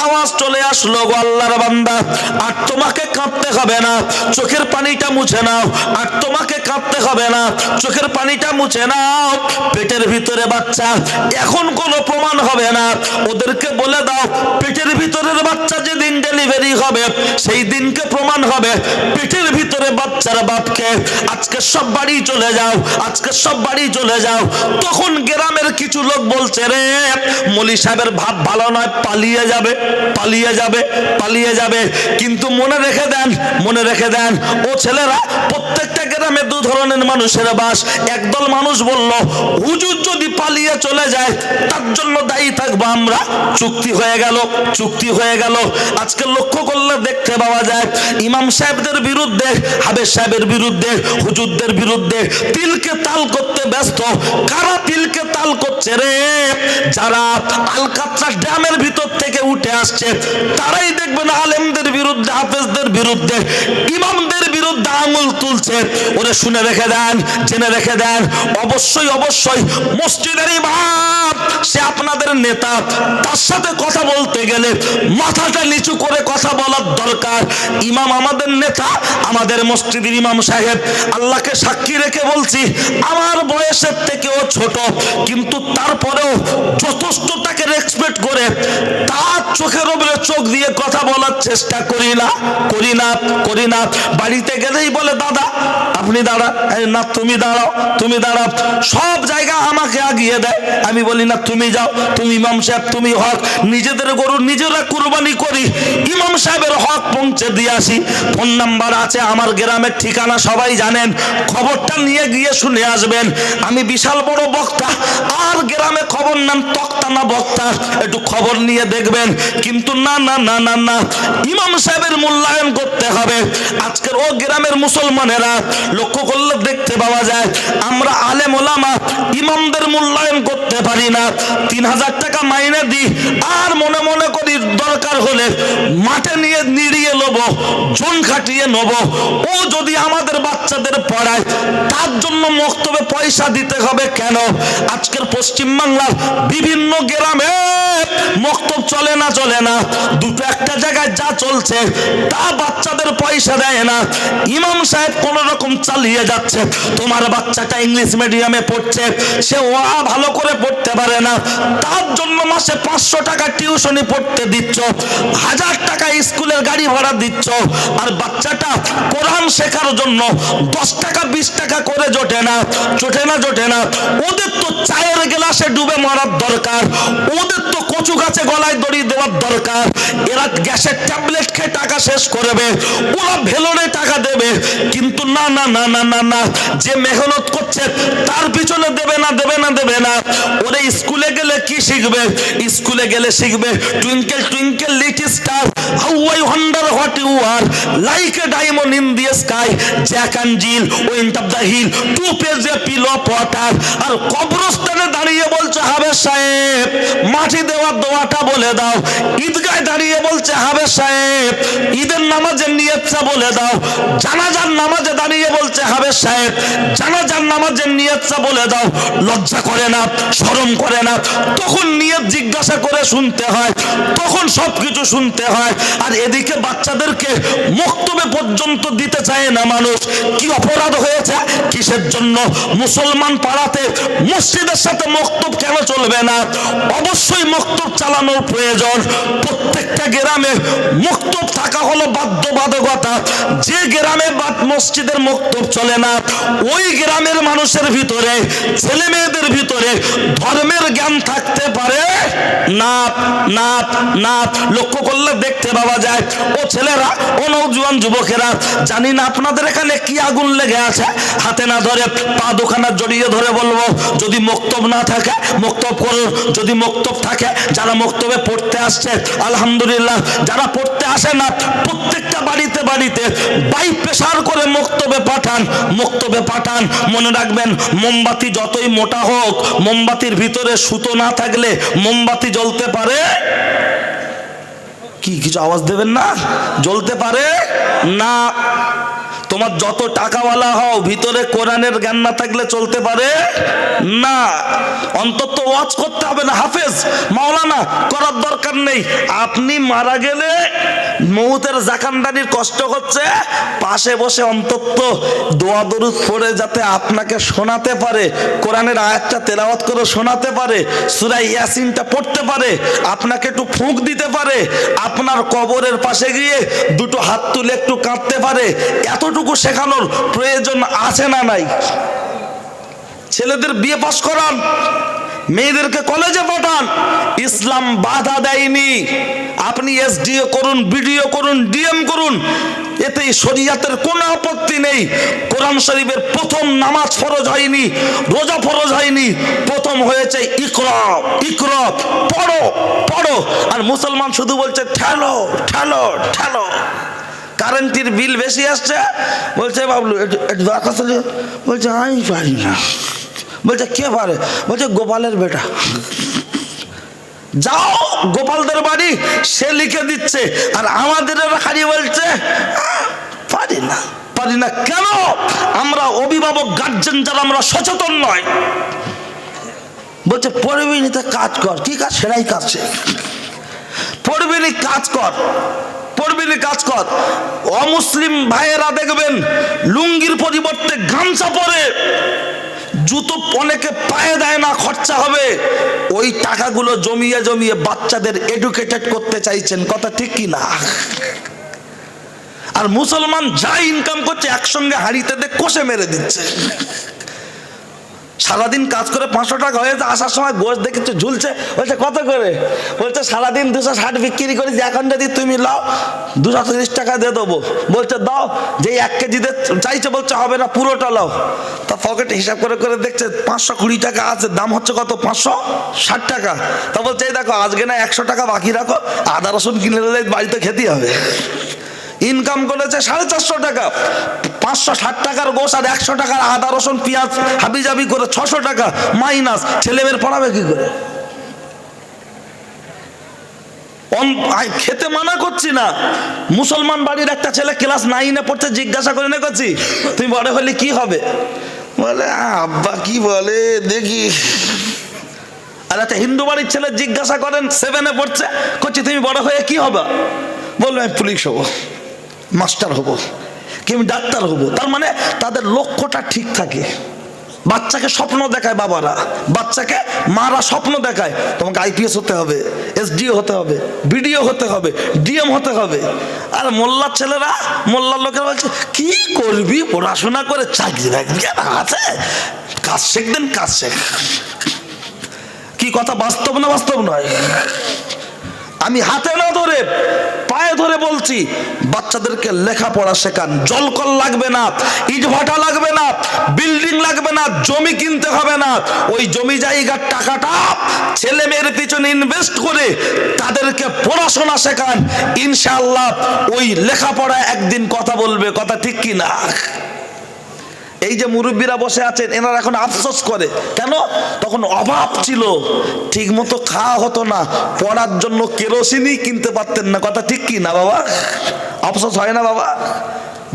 আওয়াজ চলে আসলো গো আল্লাহর বান্দা, আর তোমাকে কাঁদতে হবে না, চোখের পানিটা মুছে নাও। আর তোমাকে কাঁদতে হবে না, চোখের পানিটা মুছে নাও। পেটের ভিতরে বাচ্চা, এখন কোনো প্রমাণ হবে না, ওদেরকে বলে দাও পেটের ভিতরের বাচ্চা যেদিন ডেলিভারি হবে সেই দিনকে প্রমাণ হবে। পেটের ভিতরে বাচ্চার বাপকে আজকে সব বাড়ি চলে যাও, আজকে সব বাড়ি চলে যাও। তখন গ্রামের কিছু লোক বলছে রে মলি সাহেবের ভাব ভালো নয়, পালিয়ে যাবে। কিন্তু মনে রেখে দেন ও ছেলেরা, প্রত্যেকটা গ্রামে 2 ধরনের মানুষের বাস। একদল মানুষ বলল হুজুর যদি পালিয়ে চলে যায় তার জন্য দায়ী থাকবো আমরা। চুক্তি হয়ে গেল। আজকে লক্ষ্য করলে দেখতে পাওয়া যায় ইমাম সাহেবদের বিরুদ্ধে, হাবেজ সাহেবের বিরুদ্ধে, হুজুরদের বিরুদ্ধে তিলকে তাল করতে ব্যস্ত। কারা তিলকে তাল করছে রে? যারা আলকাতরা ড্যামের ভিতর থেকে উঠে আসছে, তারাই দেখবেন আলেমদের বিরুদ্ধে, হাফেজদের বিরুদ্ধে, ইমামদের বিরুদ্ধে আঙুল তুলছে। ওরে শুনে রেখে দেন, জেনে রেখে দেন, অবশ্যই মসজিদের ইমাম সে আপনাদের নেতা, তার সাথে কথা বলতে গেলে মাথাটা নিচু করে কথা বলার দরকার। ইমাম আমাদের নেতা, আমাদের মসজিদের ইমাম সাহেব, আল্লাহকে সাক্ষী রেখে বলছি আমার বয়সের থেকেও ছোট, কিন্তু তারপরেও যথেষ্ট তাকে রেসপেক্ট করে তার চোখের উপরে চোখ দিয়ে কথা বলার চেষ্টা করি না। বাড়িতে গেলেই বলে দাদা আপনি দাঁড়ান, না তুমি দাঁড়াও, তুমি দাঁড়াও। সব জায়গা আমাকে আগিয়ে দেয়। আমি বলি না তুমি যাও, তুমি ইমাম সাহেব, তুমি হক। নিজেদের গরু নিজেরা কুরবানি করি, ইমাম সাহেবের হক পৌঁছে দিয়ে আসি। ফোন নাম্বার আছে, আমার গ্রামের ঠিকানা সবাই জানেন, খবরটা নিয়ে গিয়ে শুনে আসবেন। আমি বিশাল বড় বক্তা, আর গ্রামে খবর নেন তক্তা না বক্তা, একটু খবর নিয়ে দেখবেন। কিন্তু না না না না না, ইমাম সাহেবের মূল্যায়ন করতে হবে। আজকের ও গ্রামের মুসলমানেরা লক্ষ্য করলে দেখতে পাওয়া যায়, আমরা আলেম ওলামা ইমামদের মূল্যায়ন করতে পারি না। 3000 টাকা মাইনে দিই, আর মনে মনে করি দরকার হলে মাঠে নিয়ে নিড়িয়ে নেব, জন খাটিয়ে নেব। ও যদি আমাদের বাচ্চাদের পড়ায়, তার জন্য মক্তবে পয়সা দিতে হবে কেন? আজকের পশ্চিম বাংলার বিভিন্ন গ্রামে মক্তব চলে না, দুটো একটা জায়গায় যা চলছে তা বাচ্চাদের পয়সা দেয় না। ইমাম সাহেব কোন রকম চালিয়ে যাচ্ছে। তোমার বাচ্চাটা ইংলিশ মিডিয়ামে পড়ছে, সে ওয়া ভালো করে পড়তে পারে না, তার জন্য মাসে 500 টাকা টিউশনি পড়তে দিচ্ছ, 1000 টাকা স্কুলের গাড়ি ভাড়া দিচ্ছ, আর বাচ্চাটা কোরআন শেখার জন্য 10 টাকা 20 টাকা করে জোটে না। ওদের তো চায়ের গ্লাসে ডুবে মারার দরকার, ওদের তো কচু গাছে গলায় দড়ি দেওয়ার দরকার। এরা গ্যাসের ট্যাবলেট খেয়ে টাকা শেষ করবে, ওরা ভেলোরে টাকা দেবে। কিন্তু না না না না না না, যে মেহনত করছে তার পিছনে দেবে না। ওরা স্কুলে গেলে কি শিখবে? স্কুলে গেলে শিখবে twinkle twinkle little star, how I wonder what you are, like a diamond in the sky, Jack and Jill went up the hill, to fetch a pail of water. আর কবরস্থানে দাঁড়িয়ে বলছে হাবেজ সাহেব মাটি দেওয়ার দোয়াটা বলে দাও। ঈদগায় দাঁড়িয়ে বলছে হাবেজ সাহেব ঈদের নামাজের নিয়তটা বলে দাও। জানাজার নামাজে দাঁড়িয়ে বলছে হাবেজ সাহেব জানাজার নামাজের নিয়তটা বলে দাও। লজ্জা করে না, শরম করে না? তখন নিয়ত জিজ্ঞাসা করে শুনতে হয়, তখন সবকিছু শুনতে হয়। আর এদিকে বাচ্চাদেরকে মক্তবে পর্যন্ত দিতে চায় না মানুষ। কি অপরাধ হয়েছে? কিসের জন্য? মুসলমান পাড়াতে মসজিদের সাথে মক্তব কেন চলবে না? অবশ্যই মক্তব চালানোর প্রয়োজন। প্রত্যেকটা গ্রামে মক্তব থাকা হলো বাধ্যবাধকতা। যে গ্রামে মসজিদের মক্তব চলে না, ওই গ্রামের মানুষের ভিতরে, ছেলে মেয়েদের ভিতরে ধর্মের জ্ঞান থাকতে পারে না। লক্ষ্য করলে দেখতে পাওয়া যায়, ও ছেলেরা, ও নওজোয়ান যুবকেরা, জানি না আপনাদের এখানে কি আগুন লেগে আছে, হাতে না ধরে পা দোকানা জড়িয়ে ধরে বলবো যদি মক্তব না থাকে মক্তব করো, যদি মক্তব থাকে যারা মক্তবে পড়তে আসছে আলহামদুলিল্লাহ, যারা পড়তে আসে না প্রত্যেকটা বাড়িতে বাই প্রেসার করে মক্তবে পাঠান। মনে রাখবেন, মোমবাতি যতই মোটা হোক, মোমবাতির ভিতরে সুতো না থাকলে মোমবাতি জ্বলতে পারে? কি কিছু আওয়াজ দেবেন না? জ্বলতে পারে না। তোমার যত টাকাওয়ালা হও, ভিতরে কোরআনের জ্ঞান না থাকলে চলতে পারে না। অন্তত ওয়াজ করতে হবে না, হাফেজ মাওলানা করার দরকার নেই। আপনি মারা গেলে মৌতের জাকানদানির কষ্ট হচ্ছে, পাশে বসে অন্তত দোয়া দরুদ পড়ে যাতে আপনাকে শোনাতে পারে, কোরআনের আয়াতটা তেলাওয়াত করে শোনাতে পারে, সূরা ইয়াসিনটা পড়তে পারে, আপনাকে একটু ফুঁক দিতে পারে, আপনার কবরের পাশে গিয়ে দুটো হাত তুলে একটু কাঁদতে পারে, এতটুকু শেখানোর প্রয়োজন আছে না নাই? ছেলেদের বিয়ে পাস করান, মেয়েদেরকে কলেজে পাঠান, ইসলাম বাধা দেয়নি। আপনি এসডিও করুন, বিডিও করুন, ডিএম করুন, এতে শরীয়তের কোনো আপত্তি নেই। কোরআন শরীফের প্রথম নামাজ ফরজ হয়নি, রোজা ফরজ হয়নি, প্রথম হয়েছে ইকরা, পড়ো। আর মুসলমান শুধু বলছে ঠেলো। কারেন্টের বিল বেশি আসছে, বলছে বাবলু একটু দরকার, বলছে আমি পারি না। বলছে কে পারে? বলছে গোপালের বেটা। যাও গোপালদের বাড়ি, সে লিখে দিচ্ছে। আর আমাদের খালি বলছে পারি না। কেন? আমরা অভিভাবক গার্জেন যারা, আমরা সচেতন নয়। বলছে পড়বি নি তো কাজ কর। কি কাজ? সেটাই কাজ। পড়বি নি কাজ কর। অমুসলিম ভাইয়েরা দেখবেন লুঙ্গির পরিবর্তে গামছা পরে, জুতো অনেকে পায়ে দেয় না, খরচা হবে, ওই টাকাগুলো জমিয়ে জমিয়ে বাচ্চাদের এডুকেটেড করতে চাইছেন, কথা ঠিক কি না? আর মুসলমান যা ইনকাম করছে একসঙ্গে হাড়িতে দিয়ে কষে মেরে দিচ্ছে। সারাদিন কাজ করে 500 টাকা হয়েছে, আসার সময় গোশ দেখেছে ঝুলছে, বলছে কত করে? বলছে সারাদিন 260 বিক্রি করেছি, এখন যদি তুমি লাও 230 টাকা দিয়ে দেবো। বলছে দাও, যেই 1 কেজি চাইছে বলছে হবে না, পুরোটা লাও। তা পকেটে হিসাব করে করে দেখছে 520 টাকা আছে, দাম হচ্ছে কত? 560 টাকা। তা বলছে এই দেখো, আজকে না 100 টাকা বাকি রাখো, আদা রসুন কিনে নিলে বাড়িতে খেতে হবে। ইনকাম করেছে 450 টাকা, 560 টাকার গোশ আর 100 টাকার আদা রসুন পেঁয়াজ হাবিজাবি করে 600 টাকা মাইনাস। ছেলেমেয়ের পড়াবে কি করে? খেতে মানা করছি না, মুসলমান বাড়ির একটা ছেলে ক্লাস 9-এ পড়তে, জিজ্ঞাসা করে করছি তুমি বড় হলে কি হবে? বলে আব্বা কি বলে দেখি। আর একটা হিন্দু বাড়ির ছেলে জিজ্ঞাসা করেন 7-এ পড়ছে, করছি তুমি বড় হয়ে কি হবে? বলবে আমি পুলিশ হবো, মাস্টার হবো, কি আমি ডাক্তার হবো। তার মানে তাদের লক্ষ্যটা ঠিক থাকে। বাচ্চাকে স্বপ্ন দেখায় বাবারা, বাচ্চাকে মারা স্বপ্ন দেখায়, তোমাকে আইপিএস হতে হবে, এসডিও হতে হবে, বিডিও হতে হবে, ডিএম হতে হবে। আর মোল্লার ছেলেরা, মোল্লার লোকেরা বলছে কি করবি, পড়াশোনা করে চাকরি বাকরি আছে, কাজ শেখ দেন, কাজ শেখ। কি কথা বাস্তব না বাস্তব নয়? আমি হাতে না ধরে পায়ে ধরে বলছি, বাচ্চাদেরকে লেখাপড়া শেখান। জলকল লাগবে না, ইট ভাটা লাগবে না, বিল্ডিং লাগবে না, জমি কিনতে হবে না। ওই জমি জায়গার টাকাটা ছেলে মেয়ের পিছনে ইনভেস্ট করে তাদেরকে পড়াশোনা শেখান। ইনশাআল্লাহ ওই লেখাপড়া একদিন কথা বলবে, কথা ঠিক কি না? এই যে মুরব্বীরা বসে আছেন, এনারা এখন আফসোস করে, কেন? তখন অভাব ছিল, ঠিক মতো খাওয়া হতো না, পড়ার জন্য কেরোসিনই কিনতে পারতেন না, কথা ঠিক কি না বাবা? আফসোস হয় না বাবা?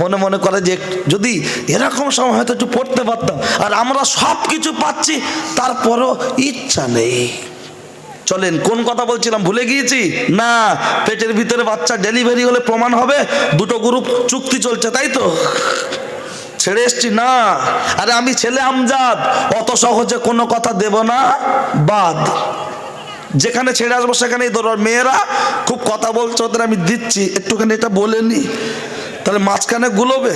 মনে মনে করে যে যদি এরকম সময় হয়তো একটু পড়তে পারতাম। আর আমরা সব কিছু পাচ্ছি, তারপরও ইচ্ছা নেই। চলেন, কোন কথা বলছিলাম ভুলে গিয়েছি না? পেটের ভিতরে বাচ্চা ডেলিভারি হলে প্রমাণ হবে, দুটো গ্রুপ চুক্তি চলছে, তাই তো? ছেড়ে এসছি না? আরে আমি ছেলে আমজাদ, অত সহজে কোনো কথা দেব না বাদ। যেখানে ছেড়ে আসবো সেখানেই ধরো। মেয়েরা খুব কথা বলছে, ওদের আমি দিচ্ছি, একটুখানি এটা বলে নি, তাহলে মাঝখানে গুলোবে,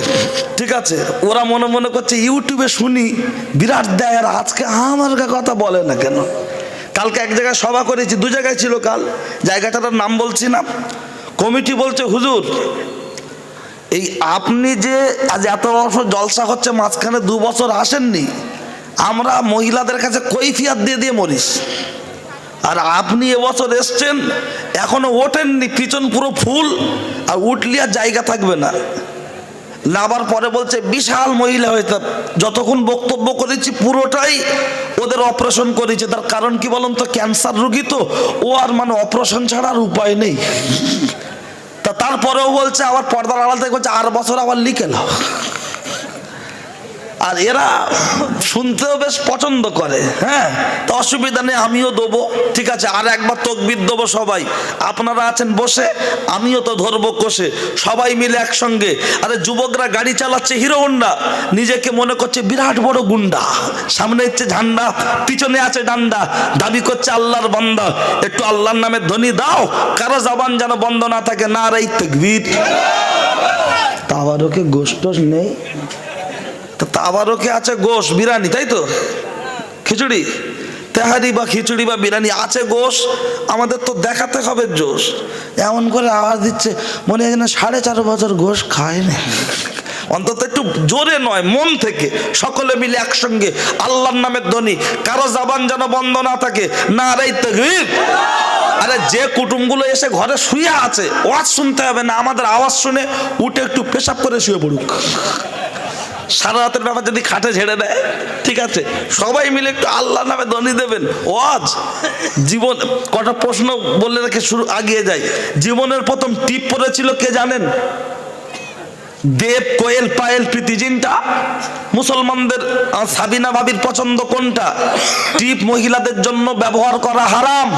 ঠিক আছে? ওরা মনে মনে করছে ইউটিউবে শুনি বিরাট দেয়, আর আজকে আমার কথা বলে না কেন? কালকে এক জায়গায় সভা করেছি, 2 জায়গায় ছিল কাল, জায়গাটার নাম বলছি না। কমিটি বলছে হুজুর, এই আপনি যে আজ এত বছর জলসা হচ্ছে, মাঝখানে 2 বছর আসেননি, আমরা মহিলাদের কাছে কৈফিয়ত দিয়ে দিয়ে মরিস, আর আপনি এবছর এসছেন এখনো ওঠেননি, পিছন পুরো ফুল, আর উঠলি আর জায়গা থাকবে না। নাবার পরে বলছে বিশাল মহিলা হয়তো, যতক্ষণ বক্তব্য করেছি পুরোটাই ওদের অপারেশন করেছে। তার কারণ কি বলুন তো? ক্যান্সার রোগী তো, ও আর মানে অপারেশন ছাড়া আর উপায় নেই। তারপরেও বলছে আবার পর্দার আড়াল থেকে বলছে আর বছর আবার লিখে নাও। আর এরা শুনতেও বেশ পছন্দ করে, হ্যাঁ, তো অসুবিধা নেই, আমিও দেবো, ঠিক আছে। আর একবার তকবির দেবো সবাই, আপনারা আছেন বসে, আমিও তো ধরবো কষে, সবাই মিলে একসঙ্গে। আরে যুবকরা গাড়ি চালাচ্ছে হিরো হোন্ডা, নিজেকে মনে করছে বিরাট বড় গুন্ডা, সামনে হচ্ছে ঝান্ডা, পিছনে আছে ডান্ডা, দাবি করছে আল্লাহর বান্দা। একটু আল্লাহর নামে ধ্বনি দাও, কারো জবান যেন বন্ধ না থাকে, নারাই তাকবীর। তাবারকে গোশত নেই, তাবারকে আছে গোশ, বিরিয়ানি, তাই তো? খিচুড়ি, তেহারি বা খিচুড়ি বা বিরিয়ানি আছে, গোশ। আমাদের তো দেখাতে হবে জোশ। এমন করে আওয়াজ দিচ্ছে মনে হয় না 4.5 বছর গোশ খায় না। অন্তত একটু জোরে নয়, মন থেকে সকলে মিলে একসঙ্গে আল্লাহর নামের ধ্বনি, কারো জবান যেন বন্ধ না থাকে, নারাই তাকবীর। আরে যে কুটুমগুলো এসে ঘরে শুয়ে আছে, ওয়াজ শুনতে হবে না, আমাদের আওয়াজ শুনে উঠে একটু পেশাব করে শুয়ে পড়ুক। সারা রাতের ব্যাপার যদি খাটে ঝেড়ে দেয়, ঠিক আছে, সবাই মিলে একটু আল্লাহর নামে ধ্বনি দেবেন। ওয়াজ জীবন, কটা প্রশ্ন বললে রেখে শুরু আগিয়ে যায়। জীবনের প্রথম টিপ পড়েছিল কে জানেন? দেব, কোয়েল, পায়েল, প্রীতি, জিনটা মুসলমানদের। সাবিনা ভাবির পছন্দ কোনটা? টিপ মহিলাদের জন্য ব্যবহার করা হারাম,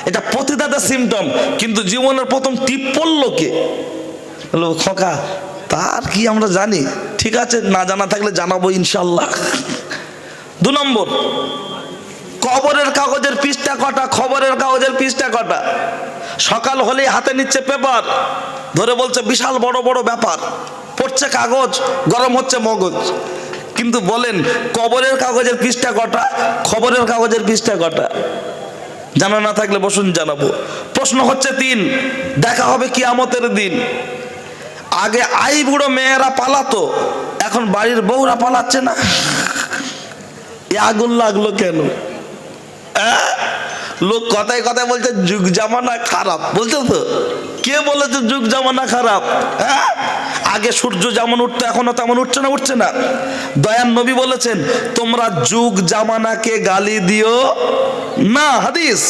এটা পতিতাদের সিমটম। কিন্তু জীবনের প্রথম টিপ পড়লো কে? বললো খোকা, তার কি আমরা জানি? ঠিক আছে, না জানা থাকলে জানাবো ইনশাল্লাহ। দু নম্বর, খবরের কাগজের পৃষ্ঠা কটা, খবরের কাগজের পৃষ্ঠা কটা। সকাল হলেই হাতে নিচ্ছে পেপার, ধরে বলছে বিশাল বড় বড় ব্যাপার, পড়ছে কাগজ, গরম হচ্ছে মগজ। কিন্তু বলেন খবরের কাগজের পৃষ্ঠা কটা, খবরের কাগজের পৃষ্ঠা কটা? জানা না থাকলে বসুন জানাবো। প্রশ্ন হচ্ছে 3, দেখা হবে কিয়ামতের দিন। আগে আই বুড়ো মেয়েরা পালাতো, এখন বাড়ির বউরা পালাচ্ছে না। এ আগুন লাগলো কেন? লোক কথায় কথায় বলছে যুগ জামানা খারাপ, বলছে তো। কে বলেছে যুগ জামানা খারাপ? হ্যাঁ, আগে সূর্য যেমন উঠতো এখনো তেমন উঠছে না? উঠছে না। দয়ার নবী বলেছেন তোমরা যুগ জামানাকে গালি দিও না, হাদিস।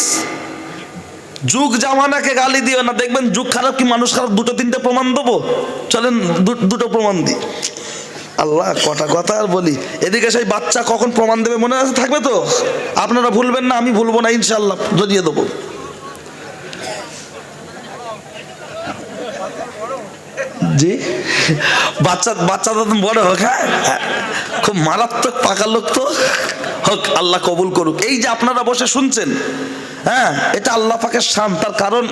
যুগ জামানাকে গালি দিও না। দেখবেন যুগ খারাপ কি মানুষ খারাপ, 2-3টে প্রমাণ দেবো, চলেন দুটো প্রমাণ দিই। আল্লাহ, কটা কথা আর বলি। এদিকে সেই বাচ্চা কখন প্রমাণ দেবে মনে আছে, থাকবে তো? আপনারা ভুলবেন না, আমি ভুলবো না ইনশাল্লাহ, ধরিয়ে দেবো। জি, বাচ্চা তো বড় হোক। হ্যাঁ, খুব মারাত্মক পাকা লোক তো হোক, আল্লাহ কবুল করুক। এই যে আপনারা বসে শুনছেন, হ্যাঁ, এটা আল্লাহ পাকের শান। তার কারণ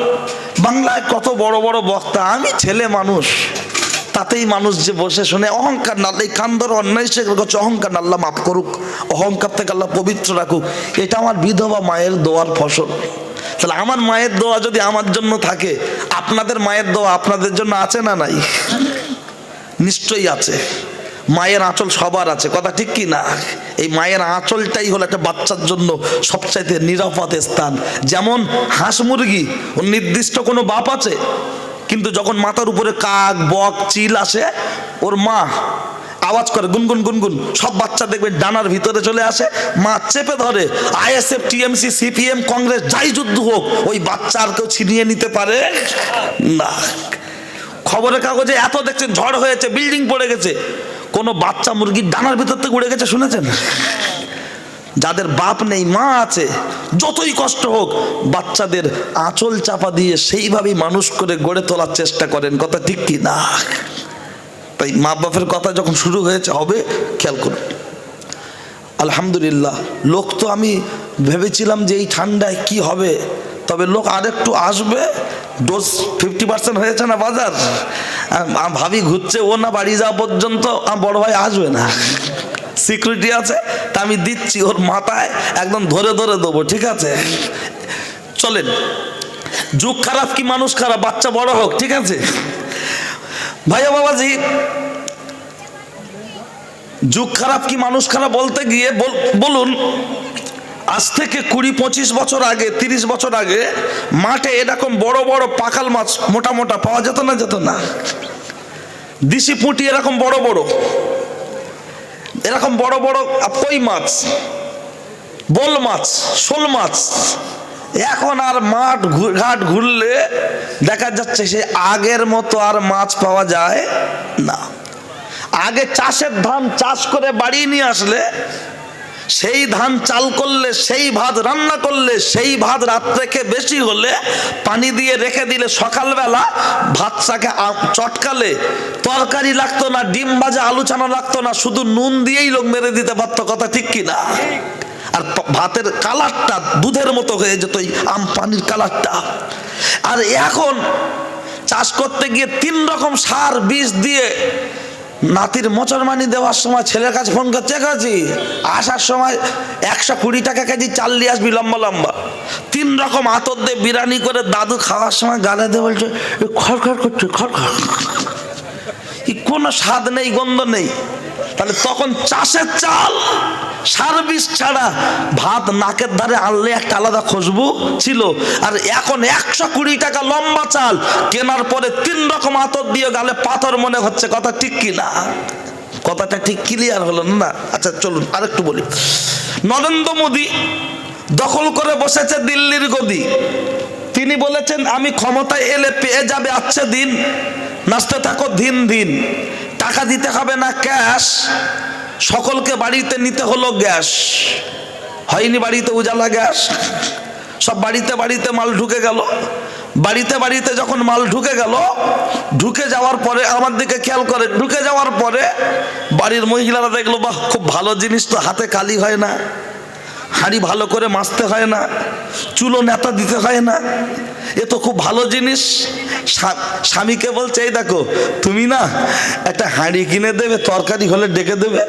বাংলায় কত বড় বড় বক্তা, আমি ছেলে মানুষ, তাতেই মানুষ যে বসে শুনে অহংকার না, এই কান ধরে অন্যায় সে করছে, অহংকার না, আল্লাহ মাফ করুক, অহংকার থেকে আল্লাহ পবিত্র রাখুক। এটা আমার বিধবা মায়ের দোয়ার ফসল। তাহলে আমার মায়ের দোয়া যদি আমার জন্য থাকে, আপনাদের মায়ের দোয়া আপনাদের জন্য আছে না নাই? নিশ্চয়ই আছে। মায়ের আঁচল সবার আছে, কথা ঠিক কি না? এই মায়ের আঁচলটাই হলো একটা বাচ্চার জন্য সবচাইতে নিরাপদ স্থান। যেমন হাঁস মুরগি, ওর নির্দিষ্ট কোনো বাপ আছে, কিন্তু যখন মাথার উপরে কাক বক চিল আসে, ওর মা আওয়াজ করে গুনগুন গুনগুন, সব বাচ্চা দেখবে ডানার ভিতরে চলে আসে, মা চেপে ধরে। আইএসএফ, টিএমসি, সিপিএম, কংগ্রেস যাই যুদ্ধ হোক, ওই বাচ্চা আর কেউ ছিনিয়ে নিতে পারে না। খবরের কাগজে এত দেখছেন ঝড় হয়েছে, বিল্ডিং পড়ে গেছে, কোনো বাচ্চা মুরগির ডানার ভিতর থেকে উড়ে গেছে শুনেছেন? যাদের বাপ নেই, মা আছে, যতই কষ্ট হোক বাচ্চাদের আঁচল চাপা দিয়ে সেইভাবেই মানুষ করে গড়ে তোলার চেষ্টা করেন, কথা ঠিক কি না? তাই মা বাপের কথা যখন শুরু হয়েছে হবে, খেয়াল করুন। আলহামদুলিল্লাহ, লোক তো আমি ভেবেছিলাম যে এই ঠান্ডায় কি হবে, তবে লোক আরেকটু আসবে। ডোজ 50% হয়েছে না বাজার, ভাবি ঘুরছে ও না বাড়ি যাওয়া পর্যন্ত বড় ভাই আসবে না, সিকিউরিটি আছে, তা আমি দিচ্ছি, ওর মাথায় একদম ধরে ধরে দেবো, ঠিক আছে? চলেন, যুগ খারাপ কি মানুষ খারাপ, বাচ্চা বড় হোক, ঠিক আছে? ভাইয়া বাবাজি, যুগ খারাপ কি মানুষ খারাপ বলতে গিয়ে বলুন, আজ থেকে 20-25 বছর আগে, 30 বছর আগে মাঠে এরকম বড় বড় পাকাল মাছ মোটা মোটা পাওয়া যেত না? যেত না? দিশি পুঁটি এরকম বড় বড়, এরকম বড় বড় কই মাছ, বোল মাছ, শোল মাছ। এখন আর মাঠ ঘাট ঘুরলে দেখা যাচ্ছে সে আগের মতো আর মাছ পাওয়া যায় না। আগে চাষের ধান চাষ করে বাড়ি নিয়ে আসলে, সেই ধান চাল করলে, সেই ভাত রান্না করলে, সেই ভাত রাত্রে খেয়ে বেশি হলে পানি দিয়ে রেখে দিলে, সকালবেলা ভাতটাকে চটকালে তরকারি লাগতো না, ডিম ভাজা আলু চানা লাগতো না, শুধু নুন দিয়েই লোক মেরে দিতে পারতো, কথা ঠিক কিনা? আর ভাতের কালারটা দুধের মতো হয়ে যেত, এই আম পানির কালারটা। আর এখন চাষ করতে গিয়ে 3 রকম সার বিষ দিয়ে, নাতির মোচরমানি দেওয়ার সময় ছেলের কাছে ফোন করছে, কাছে আসার সময় 120 টাকা কেজি চাল নিয়ে আসবি লম্বা লম্বা, 3 রকম আতর দিয়ে বিরিয়ানি করে দাদু খাওয়ার সময় গালে দিয়ে বলছে খড়খড় করছে, খড়খড়, কোনো স্বাদ নেই, গন্ধ নেই। তাহলে তখন চাষের চাল, সার বিষ ছাড়া ভাত নাকের ধারে আনলে একটা আলাদা খুশবু ছিল। আর এখন 120 টাকা লম্বা চাল কেনার পরে 3 রকম আতর দিয়ে গালে পাথর মনে হচ্ছে, কথা ঠিক কিনা? কথাটা ঠিক ক্লিয়ার হলো না? আচ্ছা চলুন আরেকটু বলি। নরেন্দ্র মোদী দখল করে বসেছে দিল্লির গদি। তিনি বলেছেন আমি ক্ষমতায় এলে পেয়ে যাবে আচ্ছা দিন, নাচতে থাকো দিন দিন, টাকা দিতে হবে না ক্যাশ, সকলকে বাড়িতে নিতে হলো গ্যাস। হয়নি বাড়িতে উজালা গ্যাস, সব বাড়িতে বাড়িতে মাল ঢুকে গেল। বাড়িতে বাড়িতে যখন মাল ঢুকে গেল, ঢুকে যাওয়ার পরে আমার দিকে খেয়াল করে, ঢুকে যাওয়ার পরে বাড়ির মহিলারা দেখলো, বাহ খুব ভালো জিনিস তো, হাতে কালি হয় না, হাঁড়ি ভালো করে মাজতে হয় না, চুলো নেতা দিতে হয় না, এ তো খুব ভালো জিনিস। স্বামীকে বলছে, এই দেখো তুমি না একটা হাঁড়ি কিনে দেবে, তরকারি হলে ডেকে দেবে।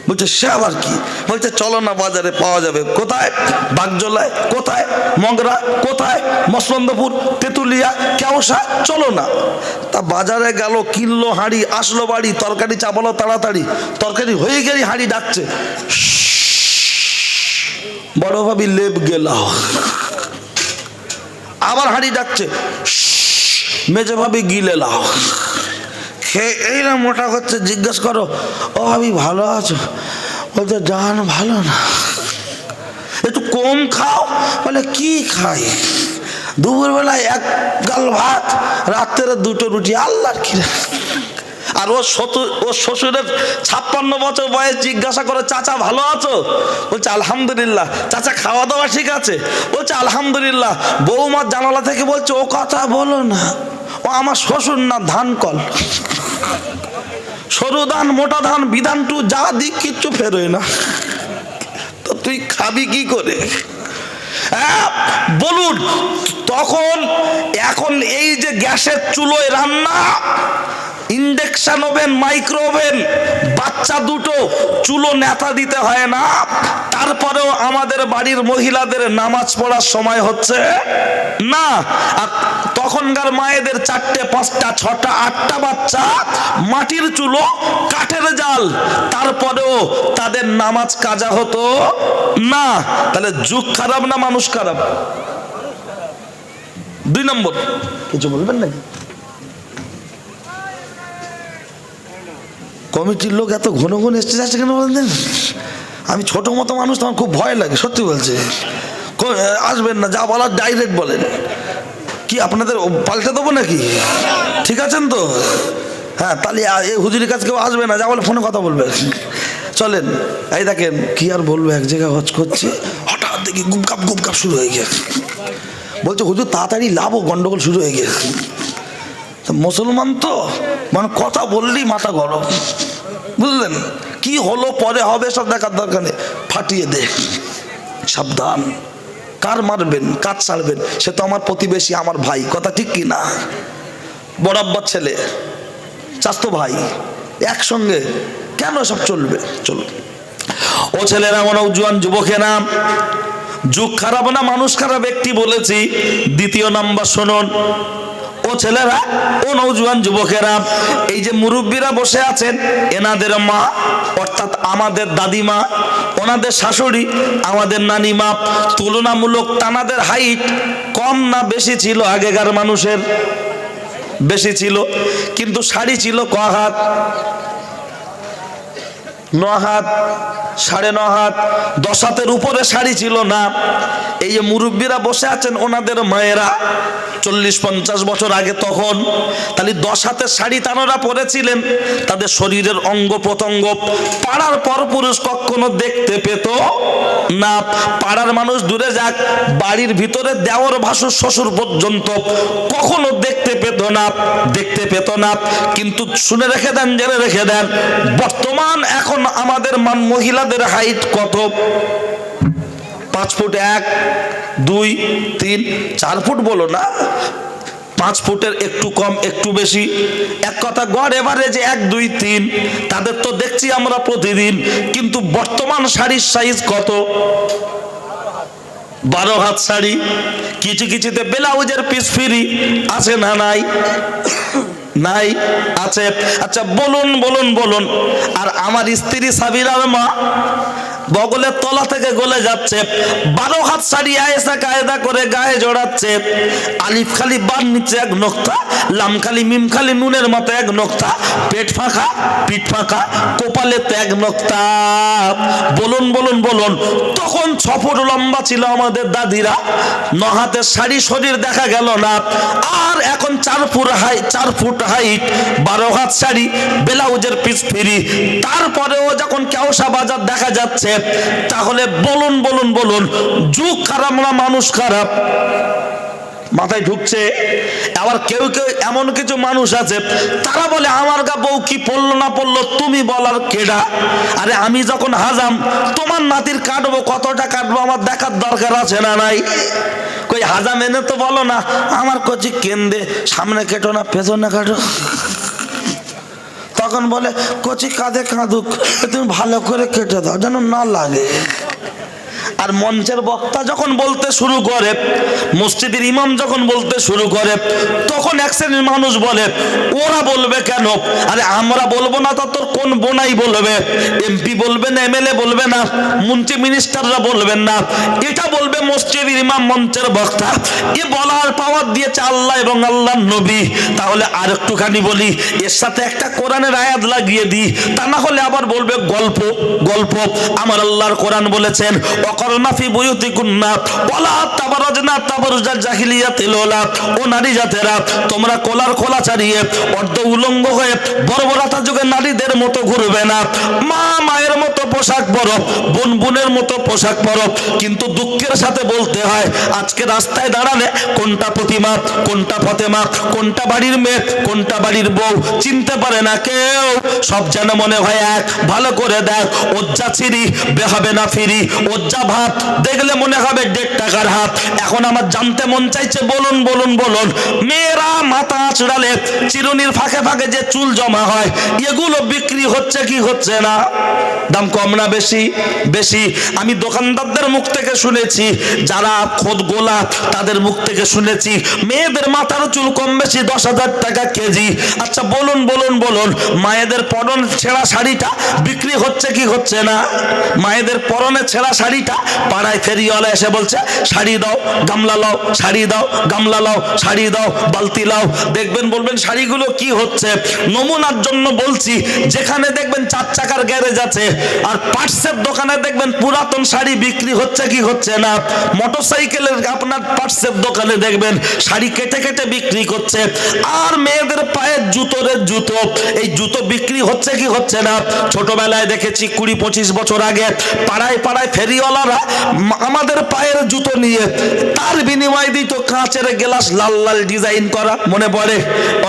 বলছে সে আবার কি? বলছে চলো না বাজারে পাওয়া যাবে। কোথায়? বাগজোলায়। কোথায়? মগরা। কোথায়? মসলন্দপুর, তেঁতুলিয়া, কেওসা। চলো না। তা বাজারে গেল, কিনলো হাঁড়ি, আসলো বাড়ি, তরকারি চাপালো তাড়াতাড়ি, তরকারি হয়ে গেলেই হাঁড়ি ডাকছে, বড় ভাবি লেপ গেলাও। আবার হাঁড়ি ডাকছে, মেজে ভাবি গিলে লাও। খেয়ে এই না মোটা করছে, জিজ্ঞেস করো ও ভাবি ভালো আছো? বলছে জান ভালো না, একটু কম খাও। বলে কি খাই? দুপুরবেলায় এক গাল ভাত, রাত্রে দুটো রুটি। আল্লাহর কি! আর ওর শ্বশুরের 56 বছর বয়স, জিজ্ঞাসা করে চাচা ভালো আছো? বলছে আলহামদুলিল্লাহ। চাচা খাওয়া দাওয়া ঠিক আছে? বলছে আলহামদুলিল্লাহ। বৌমার জানালা থেকে বলছে, ও কথা বলো না, ও আমার শ্বশুর না, ধান কল। সরু ধান, মোটা ধান, বিধান টু যা দিক কিচ্ছু ফেরোয় না। তো তুই খাবি কি করে? বলুন তখন। এখন এই যে গ্যাসের চুলোয় রান্না, ইন্ডাকশন ওভেন, মাইক্রো ওভেন, বাচ্চা দুটো, চুলো নেতা দিতে হয় না। তারপরেও আমাদের বাড়ির মহিলাদের নামাজ পড়ার সময় হচ্ছে না। আর তখনকার মায়েদের 4টে 5টা 6টা 8টা বাচ্চা, মাটির চুলো, কাঠের জাল, তারপরেও তাদের নামাজ কাজা হতো না। তাহলে যুগ খারাপ না মানুষ খারাপ? 2 নম্বর। কিছু বলবেন নাকি? কমিটির লোক এত ঘন ঘন এসতে যাচ্ছে কেন বলেন? আমি ছোট মতো মানুষ, আমার খুব ভয় লাগে, সত্যি বলছে। আসবেন না, যা বলার ডাইরেক্ট বলেন। কি আপনাদের পাল্টে দেবো নাকি? ঠিক আছেন তো? হ্যাঁ, তাহলে এই হুজুরির কাছে কেউ আসবে না, যা বলে ফোনে কথা বলবে। চলেন। এই দেখেন কি আর বলবো, এক জায়গায় হজ করছে, হঠাৎ দেখি গুপকাপ গুপকাপ শুরু হয়ে গেছে। বলছে হুজুর তাড়াতাড়ি লাভ, গন্ডগোল শুরু হয়ে গেছে। মুসলমান তো মানে কথা বললেই মাথা গরম, বুঝলেন? কি হলো পরে হবে সব দেখার দরকার নেই, ফাটিয়ে দে। সাবধান, কার মারবেন, কার ছাড়বেন, সে তো আমার প্রতিবেশী, আমার ভাই। কথা ঠিক কি না? বড় আব্বার ছেলে, চাস্তো ভাই, একসঙ্গে কেন সব চলবে? চলো ও ছেলেরা, ও নওজোয়ান যুবকেরা, যুগ খারাপ না মানুষ খারাপ একটি বলেছি। 2 নাম্বার শুনুন, ও ছেলেরা, ও নওজোয়ান যুবকেরা, এই যে মুরব্বীরা বসে আছেন, এনাদের মা অর্থাৎ আমাদের দাদিমা, ওনাদের শাশুড়ি আমাদের নানিমা, তুলনামূলক তানাদের হাইট কম না বেশি ছিল? আগেকার মানুষের বেশি ছিল, কিন্তু শাড়ি ছিল ক হাত? 9 হাত, 9.5 হাত, 10 হাতের উপরে শাড়ি ছিল না। এই যে মুরব্বীরা বসে আছেন, ওনাদের মায়েরা 40-50 বছর আগে তখন, তাহলে 10 হাতের শাড়ি তানারা পরেছিলেন। তাদের শরীরের অঙ্গ প্রত্যঙ্গ পাড়ার পরপুরুষ কখনো দেখতে পেত না। পাড়ার মানুষ দূরে যাক, বাড়ির ভিতরে দেওর ভাসুর শ্বশুর পর্যন্ত কখনো দেখতে পেত না। কিন্তু শুনে রেখে দেন, জেনে রেখে দেন, বর্তমান এখন আমাদের মহিলাদের হাইট কত? 5 ফুট 1, 2, 3, 4 ফুট বলো না, 5 ফুটের একটু কম একটু বেশি, এক কথা গড় এভারেজ 1, 2, 3। তাদের তো দেখছি আমরা প্রতিদিন, কিন্তু বর্তমান শাড়ির সাইজ কত? 12 হাত শাড়ি। কিছু কিছুতে ব্লাউজের পিস ফ্রি আছে না নাই? নাই, আছে। আচ্ছা বলুন। আর আমার স্ত্রী সাবিরার মা বগলের তলা থেকে গলে যাচ্ছে, 12 হাত শাড়ি আয়েশা কায়দা করে গায়ে জড়াচ্ছে। আলিফ খালি বার নিচে 1 নোক্তা, লাম খালি মিম খালি নুনের মতো 1 নোক্তা, পেট ফাঁকা, পিঠ ফাঁকা, কপালে 1 নোক্তা। বলুন। তখন 6 ফুট লম্বা ছিল আমাদের দাদিরা, 9 হাতের শাড়ি, শরীর দেখা গেল না। আর এখন 4 ফুট হাইট, 12 হাত শাড়ি, ব্লাউজের পিস ফ্রি। তারপরেও যখন কেওসা বাজার দেখা যাচ্ছে, তাহলে বলুন, যুগ খারাপ না মানুষ খারাপ? মাথায় ঢুকছে। আবার কেউ কেউ এমন কিছু মানুষ আছে তারা বলে আমার গা বউ কি পড়লো না পড়লো তুমি বলার কেডা? আরে আমি যখন হাজাম তোমার নাতির কাটবো, কতটা কাটবো আমার দেখার দরকার আছে না নাই? কই হাজাম এনে তো বলো না, আমার কচি কেন্দ্রে সামনে কেটো না পেছনে কাটো। তখন বলে কচি কাঁধে কাঁদুক, তুমি ভালো করে কেটে দাও যেন না লাগে। আর মঞ্চের বক্তা যখন বলতে শুরু করে, মসজিদের ইমাম যখন বলতে শুরু করে, তখন এক শ্রেণীর মানুষ বলে ওরা বলবে কেন? আরে আমরা বলবো না তো তোর কোন বোনাই বলবে? এমপি বলবে না, এমএলএ বলবে না, মন্ত্রী মিনিস্টাররা বলবেন না, এটা বলবে মসজিদের ইমাম মঞ্চের বক্তা। এ বলার পাওয়ার দিয়েছে আল্লাহ এবং আল্লাহর নবী। তাহলে আর একটুখানি বলি, এর সাথে একটা কোরআনের আয়াত লাগিয়ে দিই, তা না হলে আবার বলবে গল্প গল্প। আমার আল্লাহর কোরআন বলেছেন ওয়াকরনা ফি বুয়ুতিকুন্না ওয়ালা তাবারাজনা তাবারুজাল জাহিলিয়াতিল উলা, ও নারী জাতেরা তোমরা কোলার খোলা ছাড়িয়ে অর্ধ উলঙ্গ হয়ে বর্বরতা যুগে নারীদের মতো ঘুরবে না। মা মায়ের মতো পোশাক পরো, বোন বোনের মতো পোশাক পরো। কিন্তু দুঃখের সাথে বলতে হয় আজকে রাস্তায় দাঁড়ালে কোনটা প্রতিমা, কোনটা ফতেমা, কোনটা বাড়ির মেয়ে, কোনটা বাড়ির বউ চিনতে পারে না কেউ। সব যেন মনে হয় এক। ভালো করে দেখ, ওজ্জা ছিরি বেহাবে না ফিরি, ওজ্জা ভাত দেখলে মনে হবে 1.5 টাকার হাত। এখন আমার জানতে মন চাইছে, বলুন বলুন বলুন, মেয়েরা মাথা আঁচড়ালে চিরুনির ফাঁকে ফাঁকে যে চুল জমা হয়, এগুলো বিক্রি হচ্ছে কি হচ্ছে না? দাম কম না বেশি? বেশি। আমি দোকানদারদের মুখ থেকে শুনেছি, যারা খোদ গোলা তাদের মুখ থেকে শুনেছি মেয়েদের মাথার চুল কম বেশি 10,000 টাকা কেজি। আচ্ছা বলুন বলুন বলুন, মায়েদের পরন ছেঁড়া শাড়িটা বিক্রি হচ্ছে কি হচ্ছে না? মায়েদের পরনে ছেঁড়া শাড়িটা পাড়ায় ফেরিওয়ালা এসে বলছে শাড়ি দাও গামলা লাও, শাড়ি দাও গামলা লাও, শাড়ি দাও বালতি লাও। দেখবেন বলবেন শাড়িগুলো কি হচ্ছে? নমুনার জন্য বলছি, যেখানে দেখবেন 4 চাকার গ্যারেজ আছে আর পার্টসের দোকানে দেখবেন পুরাতন শাড়ি বিক্রি হচ্ছে কি হচ্ছে না? মোটরসাইকেলের আপনার পার্টসের দোকানে দেখবেন শাড়ি কেটে কেটে বিক্রি করছে। আর মেয়েদের পায়ের জুতোরের জুতো, এই জুতো বিক্রি হচ্ছে কি হচ্ছে না? ছোটবেলায় দেখেছি 20-25 বছর আগে পাড়ায় পাড়ায় ফেরিওয়ালারা আমাদের পায়ের জুতো নিয়ে তার বিনিময় দিত কাঁচের গ্লাস লাল লাল ডিজাইন করা, মনে পড়ে?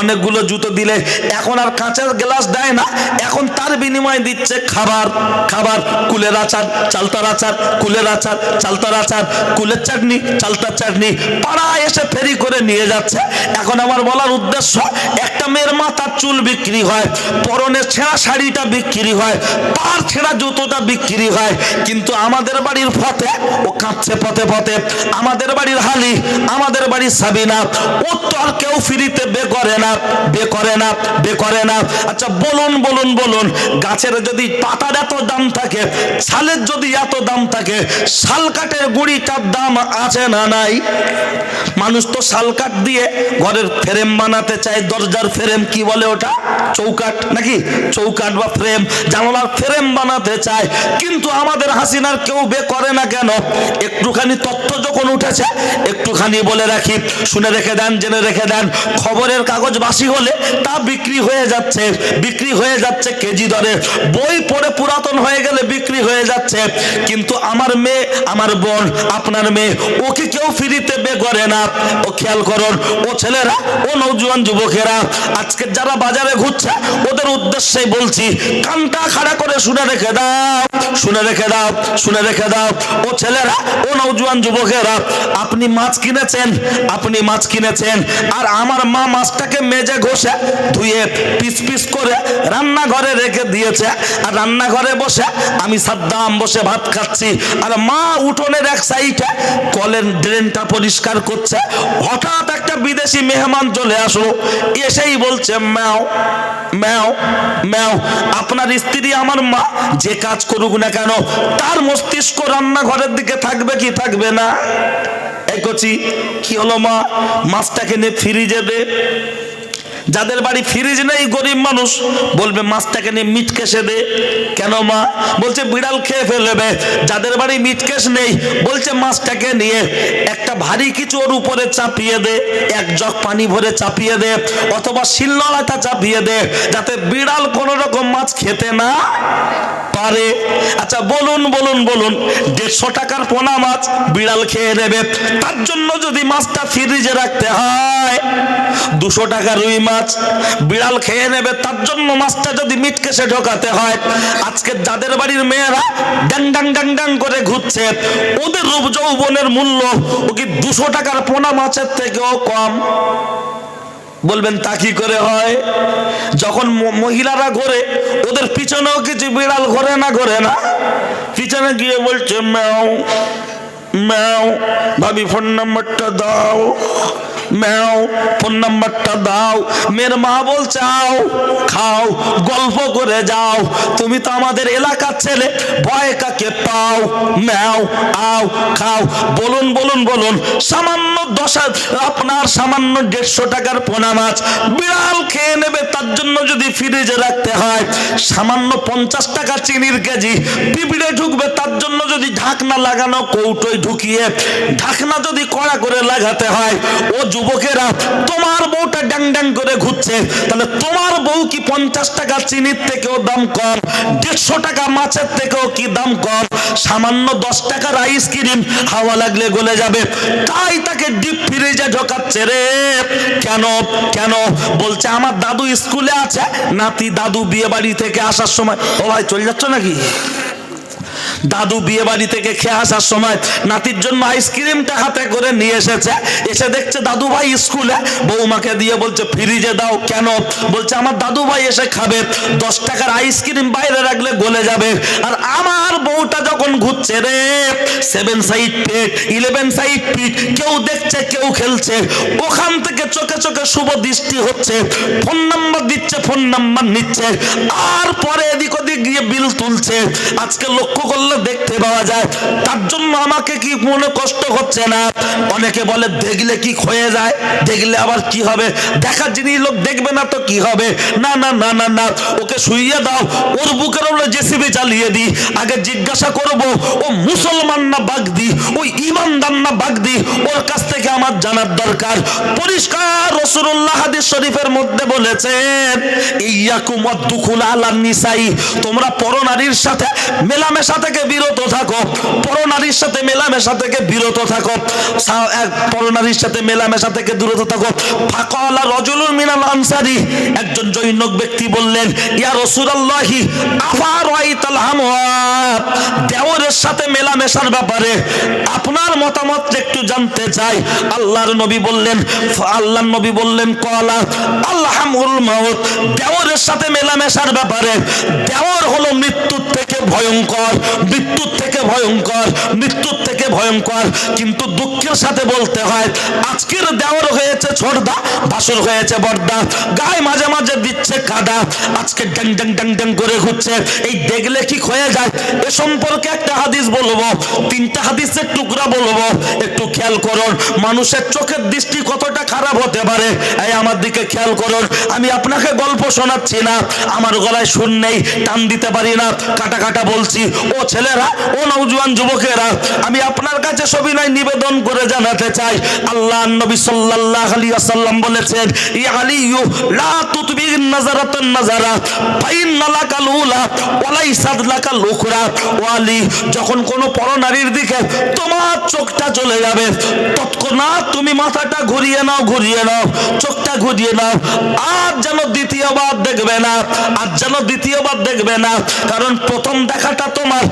অনেকগুলো জুতো দিলে এখন আর কাঁচের গ্লাস দেয় না, এখন তার বিনিময় দিচ্ছে খাবার। খাবার কুলের আচার চালতার আচার, কুলের আচার চালতার আচার, কুলের চাটনি চালতার চাটনি, পাড়ায় এসে ফেরি করে নিয়ে যাচ্ছে। এখন আমার বলার উদ্দেশ্য, একটা মেয়ের মাথার চুল বিক্রি হয়, পরনের ছেঁড়া শাড়িটা বিক্রি হয়, পার ছেঁড়া জুতোটা বিক্রি হয়। কিন্তু আমাদের বাড়ির ফতে ও কাঁদছে পথে পথে, আমাদের বাড়ির হালি, আমাদের বাড়ির সাবিনা, ও তো আর কেউ ফ্রিতে বে করে না, বে করে না, বে করে না। আচ্ছা বলুন বলুন বলুন, গাছের যদি পাতার এত দাম থাকে, শালের যদি এত দাম থাকে, শাল কাঠের গুঁড়িটার দাম আছে না নাই? মানুষ তো শাল কাঠ দিয়ে ঘরের ফ্রেম বানাতে চায়, দরজার ফ্রেম, কি বলে ওটা, চৌকাঠ নাকি? চৌকাঠ বা ফ্রেম, জানালার ফ্রেম বানাতে চায়। কিন্তু আমাদের হাসিনার কেউ বে করে না কেন? একটুখানি তথ্য যখন উঠেছে একটুখানি বলে রাখি, শুনে রেখে দেন, জেনে রেখে দেন। খবরের কাগজ বাসি হলে তা বিক্রি হয়ে যাচ্ছে, বিক্রি হয়ে যাচ্ছে কেজি দরে। বই পড়ে পুরাতন হয়ে গেলে বিক্রি হয়ে যাচ্ছে। কিন্তু আমার মেয়ে, আমার বোন, আপনার মেয়ে, ওকে কেউ ফ্রিতে বে করে না। ও খেয়াল করুন, ও ছেলেরা, ও নওজোয়ান যুবকেরা, আজকে যারা বাজারে ঘুরছে ওদের উদ্দেশ্যে বলছি, কানটা খাড়া করে শুনে রেখে দাও, শুনে রেখে দাও, শুনে রেখে দাও। ও ছেলেরা, ও নওজোয়ান যুবকেরা, আপনি মাছ কিনেছেন, আপনি মাছ কিনেছেন, আর আমার মা মাছটাকে মেজে ঘষে ধুয়ে পিস পিস করে রান্নাঘরে রেখে দিয়েছে। আর রান্নাঘরে বসে আমি সাদ্দাম বসে ভাত খাচ্ছি, আর মা উঠোনের এক সাইডে কলের ড্রেনটা পরিষ্কার করছে। হঠাৎ একটা বিদেশি মেহমান চলে আসলো, এসেই বলছে ম্যাও ম্যাও ম্যাও। আপনার স্ত্রী, আমার মা যে কাজ করুক না কেন, তার মস্তিষ্ক রান্নাঘরের দিকে থাকবে কি থাকবে না? এই কচি কি হলো মা, মাছটাকে নিয়ে ফ্রিজে দে, যাদের বাড়ি ফ্রিজ নেই গরিব মানুষ বলবে মাছটাকে নিয়ে মিট কেসে দে। কেন মা? বলছে বিড়াল খেয়ে ফেলবে। যাদের বাড়ি মিট কেস নেই বলছে মাছটাকে নিয়ে একটা ভারী কিছু ওর উপরে চাপিয়ে দে, এক জগ পানি ভরে চাপিয়ে দে, অথবা শিলনোড়াটা চাপিয়ে দে, যাতে বিড়াল কোনো রকম মাছ খেতে না পারে। আচ্ছা বলুন বলুন বলুন, 150 টাকার পোনা মাছ বিড়াল খেয়ে নেবে, তার জন্য যদি মাছটা ফ্রিজে রাখতে হয়, 200 টাকা রুই মাছ বিড়াল খেয়ে নেবে, তার জন্য মাছটা যদি মিট কেসে ঢোকাতে হয়, আজকে যাদের বাড়ির মেয়েরা ডাং ডাং ডাং ডাং করে ঘুরছে, ওদের রূপ যৌবনের মূল্য ও কি 200 টাকার পোনা মাছের থেকেও কম? বলবেন তা কি করে হয়? যখন মহিলারা ঘোরে ওদের পিছনেও কিছু বিড়াল ঘোরে না, ঘোরে না? পিছনে গিয়ে বলছে ম্যাও ম্যাও, ভাবি ফোন নাম্বারটা দাও, ম্যাও ফোন নাম্বারটা দাও। মেয়ের মা বলছে আও খাও, গল্প করে যাও, তুমি তো আমাদের এলাকার ছেলে, ভয় কাকে পাও, ম্যাও আও খাও। বলুন বলুন বলুন, সামান্য আপনার সামান্য 150 টাকার পোনা মাছ বিড়াল খেয়ে নেবে, তার জন্য যদি ফ্রিজে রাখতে হয়, সামান্য 50 টাকা চিনির কেজি পিঁপড়ে ঢুকবে, তার জন্য যদি ঢাকনা লাগানো কৌটোয় ঢুকিয়ে ঢাকনা যদি কড়া করে লাগাতে হয়, ও যুবকেরা তোমার বউটা ড্যাং ড্যাং করে ঘুরছে, তাহলে তোমার বউ কি 50 টাকা চিনির থেকেও দাম কম? 150 টাকা মাছের থেকেও কি দাম কম? সামান্য 10 টাকার আইসক্রিম হাওয়া লাগলে গলে যাবে, তাই তাকে ডিপ ফ্রিজে ঢোকাচ্ছে রে। কেন কেন? বলছে আমার দাদু স্কুলে আছে, নাতি দাদু বিয়ে বাড়ি থেকে আসার সময়, ও ভাই চলে যাচ্ছ নাকি? দাদু বিয়ে বাড়ি থেকে খেয়ে আসার সময় নাতির জন্য আইসক্রিমটা হাতে করে নিয়ে এসেছে, এসে দেখছে দাদু ভাই স্কুলে, বৌমাকে দিয়ে বলছে ফ্রিজে দাও। কেন? বলছে আমার দাদু ভাই এসে খাবে, 10 টাকার আইসক্রিম বাইরে রাখলে গলে যাবে। আর আমার বউটা যখন ঘুরছে রে, 7 সাইড পেট 11 সাইড পিট, কেউ দেখছে কেউ খেলছে, ওখান থেকে চোখে চোখে শুভ দৃষ্টি হচ্ছে, ফোন নাম্বার দিচ্ছে, ফোন নাম্বার নিচ্ছে, আর পরে এদিক ওদিক গিয়ে বিল তুলছে। আজকে লক্ষ্য করলে দেখতে পাওয়া যায়। তার জন্য আমাকে কি মনে কষ্ট হচ্ছে না? অনেকে বলে দেখলে কি ক্ষয়ে যায়, দেখলে আবার কি হবে? দেখার জিনিস লোক দেখবে না তো কি হবে? না না না না না, ওকে শুইয়ে দাও, ওর বুকের উপরে জেসিবি চালিয়ে দি, আগে জিজ্ঞাসা করব ও মুসলমান না বাগদি, ওই ইমানদার না বাগদি, ওর কাছ থেকে আমার জানার দরকার। পরিষ্কার রাসূলুল্লাহ হাদিস শরীফের মধ্যে বলেছেন, ইয়াকুম আদ-দুখুল আলান নিসাই, তোমরা পরনারীর সাথে মেলামেশা থেকে বিরত থাকো, পরনারীর সাথে মেলামেশা থেকে বিরত থাকো, পরনারীর সাথে মেলামেশা থেকে দূরত থাকো। ফাকালা রাজুলুন মিনাল আনসারি, একজন জৈনক ব্যক্তি বললেন, ইয়া রাসূলুল্লাহি আফা রাআইতাল হামওয়াত, দেওরের সাথে মেলামেশার ব্যাপারে আপনার মতামত একটু জানতে চাই। আল্লাহর নবী বললেন ক্বালা আলহামুল মাউত, দেওরের সাথে মেলামেশার ব্যাপারে, দেওর হলো মৃত্যুর থেকে ভয়ঙ্কর, মৃত্যুর থেকে ভয়ঙ্কর, মৃত্যুর থেকে ভয়ঙ্কর। কিন্তু দুঃখের সাথে বলতে হয়, আজকের দেওর হয়েছে ছোটদা, ভাসুর হয়েছে বড়দা, গায়ে মাঝে মাঝে দিচ্ছে কাদা, আজকে ড্যাং ড্যাং ড্যাং ড্যাং করে ঘুরছে, এই দেখলে কি হয়ে যায়? এ সম্পর্কে একটা হাদিস বলবো, 3টা হাদিসের টুকরা বলবো, একটু খেয়াল করুন। মানুষের চোখের দৃষ্টি কতটা খারাপ হতে পারে, এই আমার দিকে খেয়াল করুন। আমি আপনাকে গল্প শোনাচ্ছি না, আমার গলায় সুর নেই, টান দিতে পারি না, কাটা কাটা বলছি। ও ছেলেরা, ও নওজোয়ান যুবকেরা, আমি আপনার কাছে সবিনয় নিবেদন করে জানাতে চাই, আল্লাহর নবী সাল্লাল্লাহু আলাইহি ওয়াসাল্লাম বলেছেন, ইয়া আলিয়ু লা তুতবিন নাজারাতান নাজারা ফাইন্না লাকাল উলা ওয়া লাইসা লাকাল উখরা। ও আলী, যখন কোনো পরনারীর দিকে তোমার চোখটা চলে যাবে, তৎক্ষণাৎ তুমি মাথাটা ঘুরিয়ে নাও, ঘুরিয়ে নাও, চোখটা ঘুরিয়ে নাও, আর যেন দ্বিতীয়বার দেখবে না, আর যেন দ্বিতীয়বার দেখবে না, কারণ প্রথম দেখাটা তোমার,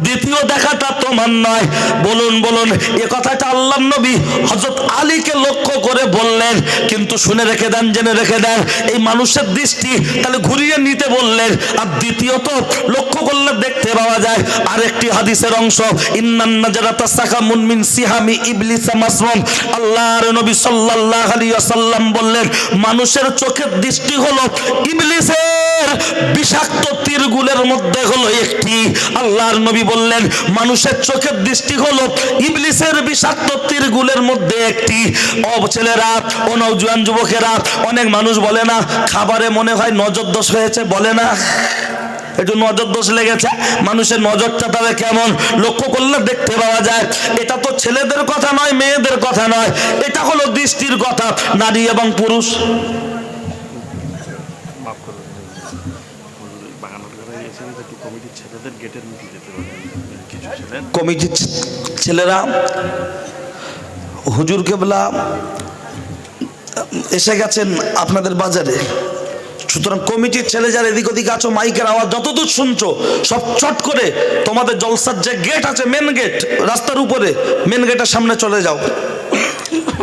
দ্বিতীয় দেখাটা তোমার নয়। বলুন বলুন, এ কথাটা আল্লাহর নবী হযরত আলীকে লক্ষ্য করে বললেন, কিন্তু শুনে রেখে দেন, জেনে রেখে দেন, এই মানুষের দৃষ্টি তাহলে ঘুরিয়ে নিতে বললেন। আর দ্বিতীয়ত লক্ষ্য করলে দেখতে পাওয়া যায় আরেকটি হাদিসের অংশ, ইন্নান নাজারাতা সাকামুন মিন সিহামি ইবলিস মাসরুম, আল্লাহর নবী সাল্লাল্লাহু আলাইহি ওয়াসাল্লাম বললেন মানুষের চোখের দৃষ্টি হলো ইবলিসের বিষাক্ত তীরগুলের মধ্যে হলো একটি। আল্লাহর নবী বললেন মানুষের চোখের দৃষ্টি হলো ইবলিসের বিষাক্ত তীরগুলের মধ্যে একটি। ও ছেলেরা, ও নওজোয়ান যুবকেরা, অনেক মানুষ বলে না খাবারে মনে হয় নজর দোষ হয়েছে, বলে না একটু নজর দোষ লেগেছে। মানুষের নজরটা তবে কেমন লক্ষ্য করলে দেখতে পাওয়া যায়। এটা তো ছেলেদের কথা নয়, মেয়েদের কথা নয়, এটা হলো দৃষ্টির কথা, নারী এবং পুরুষ। কমিটির ছেলেরা হুজুর কেবলা এসে গেছেন আপনাদের বাজারে, সুতরাং কমিটির ছেলে যারা এদিক ওদিক আছো, মাইকের আওয়াজ যতদূর শুনছো সব চট করে তোমাদের জলসার যে গেট আছে, মেন গেট রাস্তার উপরে, মেন গেটের সামনে চলে যাও।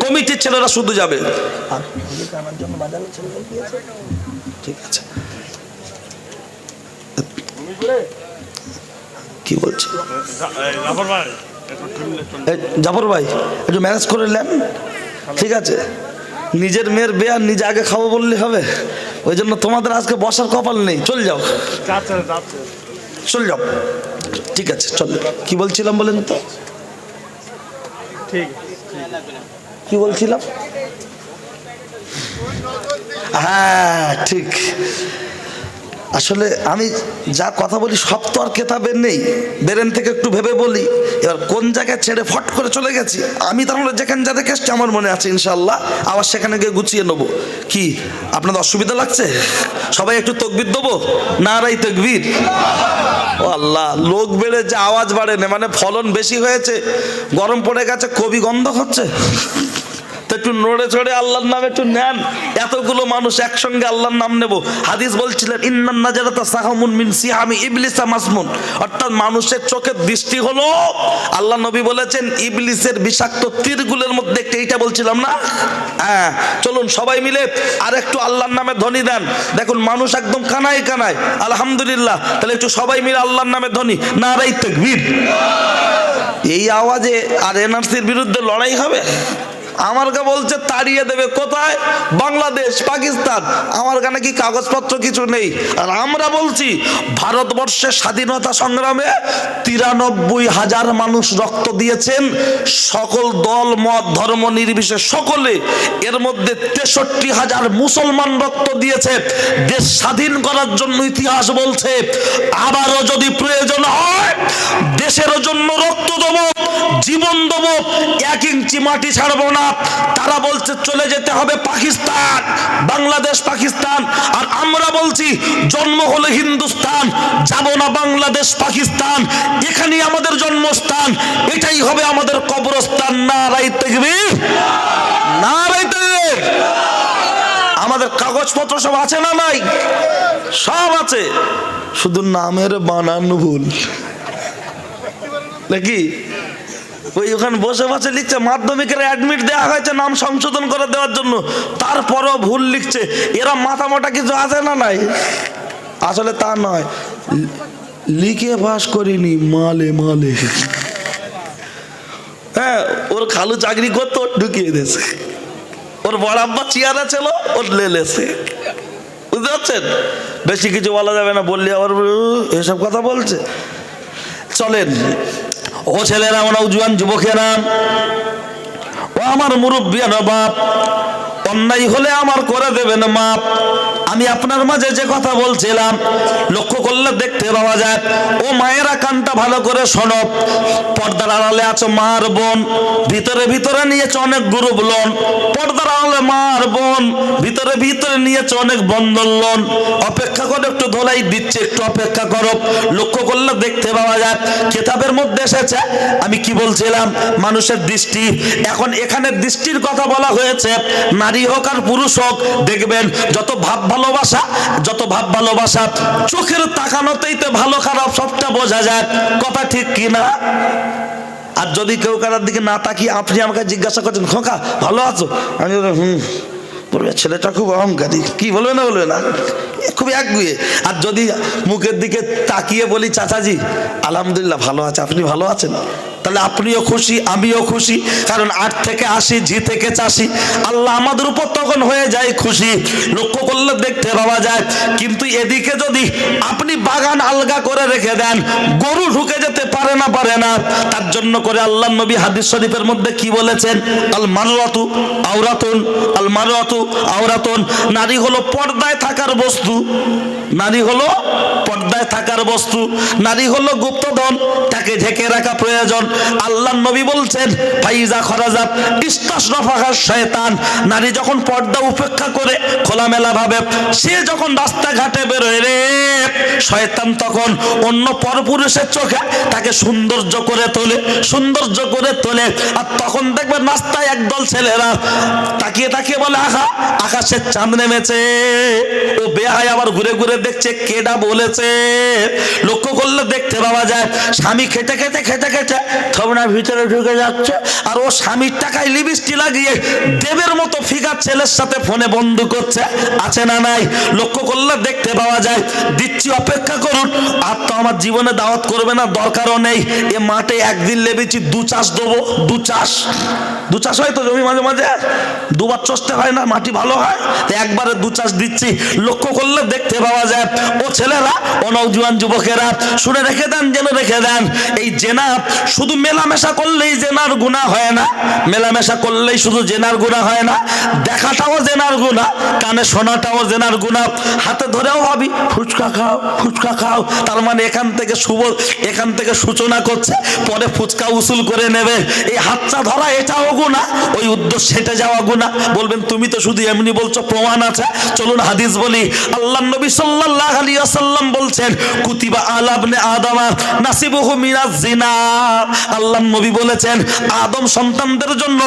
কমিটির ছেলেরা শুধু যাবে। ঠিক আছে, কি বলছি জাফর ভাই একটু ম্যানেজ করে নেন। ঠিক আছে, নিজের মেয়ের বিয়ে আর নিজে আগে খাবো বললে হবে? ওই জন্য তোমাদের আজকে বসার কপাল নেই, চল যাও, চল যাও। ঠিক আছে, চল। কি বলছিলাম বলেন তো? কি বলছিলাম? হ্যাঁ ঠিক। আসলে আমি যা কথা বলি সব তো আর কেতাবে নেই, বেরেন থেকে একটু ভেবে বলি। এবার কোন জায়গায় ছেড়ে ফট করে চলে গেছি আমি, তাহলে যেখানে যা দেখে এসছি আমার মনে আছে ইনশাল্লাহ, আবার সেখানে গিয়ে গুছিয়ে নেবো। কি আপনাদের অসুবিধা লাগছে? সবাই একটু তকবীর দেবো, নারাই তকবীর। ও আল্লাহ, লোক বেড়ে যে আওয়াজ বাড়ে না, মানে ফলন বেশি হয়েছে, গরম পড়ে গেছে, কবি গন্ধ হচ্ছে, তো একটু নড়ে চড়ে আল্লাহর নাম একটু নেন। এতগুলো মানুষ একসঙ্গে আল্লাহর নাম নেব। হাদিস বলছিলেন ইন্নান নাজারাতা সাহামুন মিন সিহামি ইবলিসা মাসমুন, অর্থাৎ মানুষের চোখের দৃষ্টি হলো, আল্লাহ নবী বলেছেন ইবলিসের বিষাক্ত তীরগুলোর মধ্যে একটা। এইটা বলছিলাম না? হ্যাঁ, চলুন সবাই মিলে আর একটু আল্লাহর নামে ধ্বনি দেন। দেখুন মানুষ একদম কানায় কানায়, আলহামদুলিল্লাহ। তাহলে একটু সবাই মিলে আল্লাহর নামে ধ্বনি, নারাই তাকবীর। এই আওয়াজে আর এনআরসির বিরুদ্ধে লড়াই হবে? আমার কা বলছে তাড়িয়ে দেবে। কোথায়? বাংলাদেশ, পাকিস্তান। আমার কানে কি কাগজপত্র কিছু নেই। আর আমরা বলছি ভারতবর্ষের স্বাধীনতা সংগ্রামে 93,000 মানুষ রক্ত দিয়েছেন, সকল দল মত ধর্ম নির্বিশেষে সকলে। এর মধ্যে 63,000 মুসলমান রক্ত দিয়েছে দেশ স্বাধীন করার জন্য। ইতিহাস বলছে আবারও যদি প্রয়োজন হয় দেশের জন্য রক্ত দেবো, জীবন দেবো, 1 ইঞ্চি মাটি ছাড়বো না। তারা বলছে চলে যেতে হবে পাকিস্তান, বাংলাদেশ পাকিস্তান। আর আমরা বলছি জন্ম হলো হিন্দুস্তান, যাব না বাংলাদেশ পাকিস্তান, এখানেই আমাদের জন্মস্থান, এটাই হবে আমাদের কবরস্থান। নারায়ে তাকবীর, নারায়ে তাকবীর। আমাদের কাগজপত্র সব আছে না নাই? সব আছে, শুধু নামের বানান ভুল নাকি? ওই ওখানে বসে বসে লিখছে মাধ্যমিকের অ্যাডমিট দেওয়া হয়েছে নাম সংশোধন করে দেওয়ার জন্য, তারপরও ভুল লিখছে। এরা মাথা মোটা কিছু আছে না নাই? আসলে তা নয়, লিখে পাস করিনি, মালে মালে। হ্যাঁ, ওর খালু চাকরি করতো, ঢুকিয়ে দিয়েছে। ওর বড় আব্বা চেয়ারে ছিল, ওর লেলেছে। বুঝতে পারছেন? বেশি কিছু বলা যাবে না, বললে আবার এসব কথা বলছে। চলেন ও ছেলেরা, ও নওজোয়ান যুবকেরা, ও আমার মুরব্বিয়ানা বাপ, অন্যায় হলে আমার করে দেবেন মাপ। আমি আপনার মাঝে যে কথা বলছিলাম লক্ষ্য করলে দেখতে পাওয়া যায়। ও মায়েরা কানটা ভালো করে শোনো, পর্দার আড়ালে আছো মার বোন, ভিতরে ভিতরে নিয়েছে অনেক গ্রুপ লোন। পর্দার আড়ালে মার বোন, ভিতরে ভিতরে নিয়েছে অনেক বন্ধন লোন। অপেক্ষা করে একটু ধোলাই দিচ্ছে, একটু অপেক্ষা করো। লক্ষ্য করলে দেখতে পাওয়া যায় কিতাবের মধ্যে এসেছে। আমি কি বলছিলাম? মানুষের দৃষ্টি। এখন এখানে দৃষ্টির কথা বলা হয়েছে, নারী হোক আর পুরুষ হোক, দেখবেন যত ভাব ভালোবাসা, যত ভাব ভালোবাসা, চোখের তাকানোতেই তো ভালো খারাপ সবটা বোঝা যায়। কথা ঠিক কি না? আর যদি কেউ কারোর দিকে না তাকিয়ে আপনি আমাকে জিজ্ঞাসা করছেন খোকা ভালো আছো, আমি বলবে ছেলেটা খুব অহংকারী, কি বলবে না বলবে না, খুব একগুয়ে। আর যদি মুখের দিকে তাকিয়ে বলি চাচাজি আলহামদুলিল্লাহ ভালো আছে, আপনি ভালো আছেন, তাহলে আপনিও খুশি, আমিও খুশি, কারণ 8 থেকে 80, ঝি থেকে 80, আল্লাহ আমাদের উপর তখন হয়ে যায় খুশি। লক্ষ্য করলে দেখতে পাওয়া যায়। কিন্তু এদিকে যদি আপনি বাগান আলগা করে রেখে দেন, গরু ঢুকে যেতে পারে না। তার জন্য করে আল্লাহ নবী হাদিস শরীফের মধ্যে কি বলেছেন? আল মারওয়াতু আওরাতুন, আল মারওয়াতু আওরাতুন। নারী হলো পর্দায় থাকার বস্তু, নারী হলো পর্দায় থাকার বস্তু, নারী হলো গুপ্তধন, তাকে ঢেকে রাখা প্রয়োজন। আল্লাহ নবী বলছেন ফাইজা খরাজাত ইস্তাশরাফাহা শয়তান, নারী যখন পর্দা উপেক্ষা করে খোলামেলা ভাবে সে যখন রাস্তাঘাটে বেরোয় রে, শয়তান তখন অন্য পরপুরুষের চোখে তাকে সৌন্দর্য করে তোলে। আর তখন দেখবেন রাস্তায় একদল ছেলেরা তাকিয়ে বলে আকাশের চাঁদ নেমেছে। ও বেহায় আবার ঘুরে ঘুরে দেখছে কেডা বলেছে। লক্ষ্য করলে দেখতে পাওয়া যায় স্বামী খেটে থবনার ভিতরে ঢুকে যাচ্ছে, আর ও স্বামীর টাকায় লিপস্টিক লাগিয়ে দেবের মতো ফিগার ছেলের সাথে ফোনে বন্ধু করছে, আছে না নাই? লক্ষ্য করলে দেখতে পাওয়া যায়। দিচ্ছি, অপেক্ষা করুন। আর তো আমার জীবনে দাওয়াত করবে না, দরকারও নেই। এ মাঠে একদিন লেবেছি 2 চাষ দেবো, 2 চাষ হয় তো জমি মাঝে মাঝে 2বার চষতে হয় না, মাটি ভালো হয়, তো একবারে 2 চাষ দিচ্ছি। লক্ষ্য করলে দেখতে পাওয়া যায় ও ছেলেরা, ও নওজোয়ান যুবকেরা, শুনে রেখে দেন, জেনে রেখে দেন, এই জেনা শুধু মেলামেশা করলেই জেনার গুনাহ হয় না, মেলামেশা করলেই শুধু জেনার গুনাহ হয় না, দেখাটাও জেনার গুনাহ, কানে শোনাটাও জেনার গুনাহ। হাতে ধরেও ভাবি ফুচকা খাও, তার মানে এখান থেকে সূচনা করছে, পরে ফুচকা উসুল করে নেবে। এই হাতটা ধরা এটাও গুনাহ, ওই উদ্দেশ্য সেটে যাওয়া গুনাহ। বলবেন তুমি তো শুধু এমনি বলছো, প্রমাণ আছে। চলুন হাদিস বলি। আল্লাহ নবী সাল্লাল্লাহু আলাইহি ওয়াসাল্লাম বলছেন কুতিবা আলা ইবনে আদম নাসিবুহু মিনাজ জিনা। আল্লাহ নবী বলেছেন আদম সন্তানদের জন্য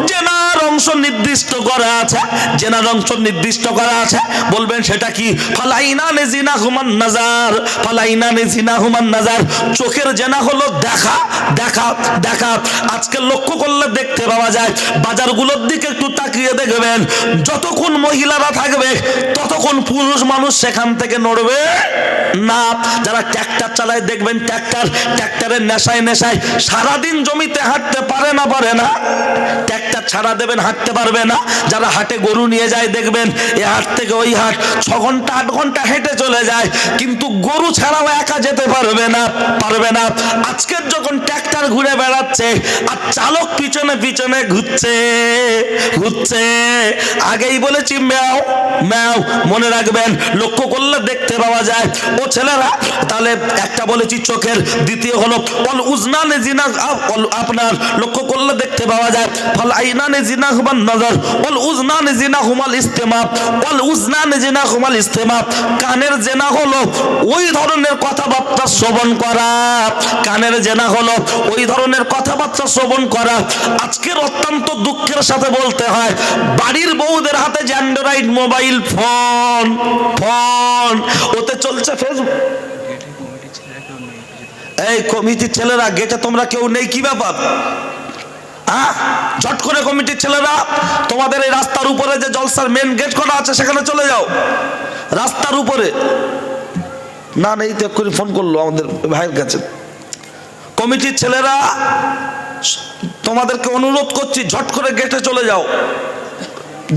জেনার অংশ নির্দিষ্ট করা আছে। বলবেন সেটা কি? ফালাইনানে জিনাহুমান নাজার, চোখের জেনা হলো দেখা। আজকে লক্ষ্য করলে দেখতে পাওয়া যায় বাজারগুলোর দিকে একটু তাকিয়ে দেখবেন, যতক্ষণ মহিলারা থাকবে ততক্ষণ পুরুষ মানুষ সেখান থেকে নড়বে না। যারা ট্র্যাক্টর চালায় দেখবেন, ট্র্যাক্টরের নেশায় সারাদিন জমিতে হাঁটতে পারে না, ট্র্যাক্টর ছাড়া দেবেন হাঁটতে পারবে না। যারা হাটে গরু নিয়ে যায় দেখবেন, এ হাট থেকে ওই হাট 6 ঘন্টা 8 ঘন্টা হেঁটে চলে যায়, কিন্তু গরু ছাড়াও একা যেতে পারবে না। আজকের যখন ট্র্যাক্টর ঘুরে বেড়াচ্ছে আর চালক পিছনে ঘুরছে, আগেই বলেছি ম্যাও, মনে রাখবেন। লক্ষ্য করলে দেখতে পাওয়া যায় ও ছেলেরা, তাহলে একটা বলেছি চোখের, দ্বিতীয় হলো অল উজনানে জিনা, আপনার লক্ষ্য করলে দেখতে পাওয়া যায় ফল আইনানে জিনা হুমান নজর, অল উজনানে জিনা হুমাল ইস্তেমা, কানের জেনা হলো ওই ধরনের কথাবার্তা শ্রবণ করা, আজকের অত্যন্ত দুঃখের সাথে বলতে হয় বাড়ির বউদের হাতে অ্যান্ড্রয়েড মোবাইল ফোন, ওতে চলছে ফেসবুক। এই কমিটির ছেলেরা গেটে তোমরা কেউ নেই, কি ব্যাপার? ঝট করে কমিটির ছেলেরা তোমাদের এই রাস্তার উপরে যে জলসার মেন গেট করা আছে সেখানে চলে যাও, রাস্তার উপরে। না নেই তো এক্ষুনি ফোন করলো আমাদের ভাইয়ের কাছে। কমিটির ছেলেরা তোমাদেরকে অনুরোধ করছি, ঝট করে গেটে চলে যাও।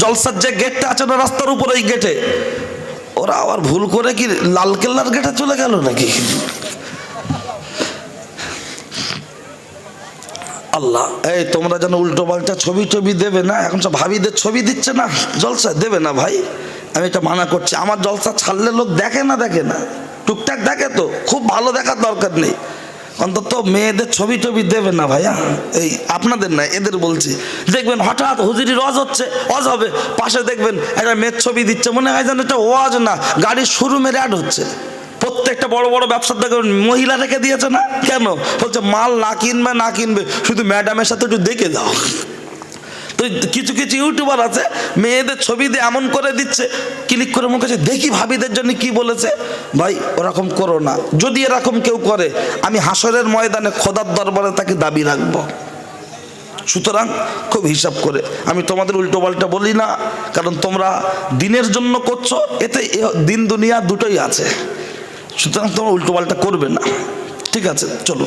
জলসার যে গেটটা আছে না রাস্তার উপরে, এই গেটে। ওরা আবার ভুল করে কি লালকেল্লার গেটে চলে গেল নাকি? আল্লাহ, এই তোমরা যেন উল্টো পাল্টা ছবি দেবে না। এখন সব ভাবিদের ছবি দিচ্ছে না জলসা, দেবে না ভাই, আমি এটা মানা করছি। আমার জলসা ছাড়লে লোক দেখে না, টুকটাক দেখে তো, খুব ভালো দেখার দরকার নেই। অন্তত মেয়েদের ছবি দেবে না ভাইয়া, এই আপনাদের না, এদের বলছি। দেখবেন হঠাৎ হুজুরির ওয়াজ হচ্ছে, ওয়াজ হবে, পাশে দেখবেন একটা মেয়ের ছবি দিচ্ছে, মনে হয় যেন এটা ওয়াজ না, গাড়ির শোরুমের অ্যাড হচ্ছে। প্রত্যেকটা বড় ব্যবসার দেখবেন মহিলা রেখে দিয়েছে না, কেন? বলছে মাল না কিনবে শুধু ম্যাডামের সাথে একটু দেখে দাও। তো কিছু ইউটিউবার আছে মেয়েদের ছবি দিয়ে এমন করে দিচ্ছে, ক্লিক করে মনে করছে দেখি ভাবিদের জন্য কি বলেছে। ভাই ওরকম করো না, যদি এরকম কেউ করে আমি হাসরের ময়দানে খোদার দরবারে তাকে দাবি রাখবো। সুতরাং খুব হিসাব করে, আমি তোমাদের উল্টো পাল্টা বলি না, কারণ তোমরা দিনের জন্য করছো, এতে দিন দুনিয়া দুটোই আছে। সুতরাং তোমরা উল্টো পাল্টা করবে না, ঠিক আছে? চলো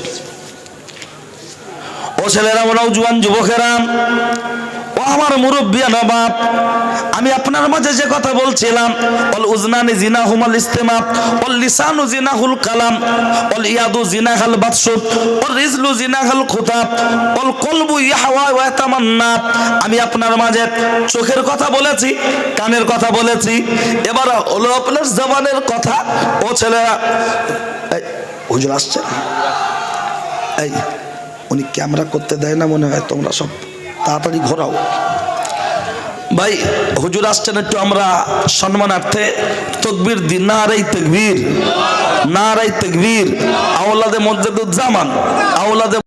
ছেলেরা, ও নওজোয়ান যুবকেরা, ও আমার মুরব্বিয়ানা বাপ, আমি আপনার মাঝে যে কথা বলছিলাম, অল উজনানি জিনাহুমাল ইস্তেমা, অল লিসানু জিনাহুল কালাম, অল ইয়াদু জিনাহাল বাতশু, অল রিজলু জিনাহাল খুতা, অল কলবু ইয়াহওয়া ওয়া ইয়াতামান্না। আমি আপনার মাঝে চোখের কথা বলেছি, কানের কথা বলেছি, এবার হলো আপনার জবানের কথা। ও ছেলেরা, এই হুজুর আসছে, এই উনি ক্যামেরা করতে দেয় না মনে হয়, তোমরা সব তাড়াতাড়ি ঘোরাও। ভাই হুজুর আসছেন, একটু আমরা সম্মানার্থে তাকবীর দিন। নারায়ে তাকবীর, নারায়ে তাকবীর। আওলাদে মসজিদুজ্জামান, আওলাদে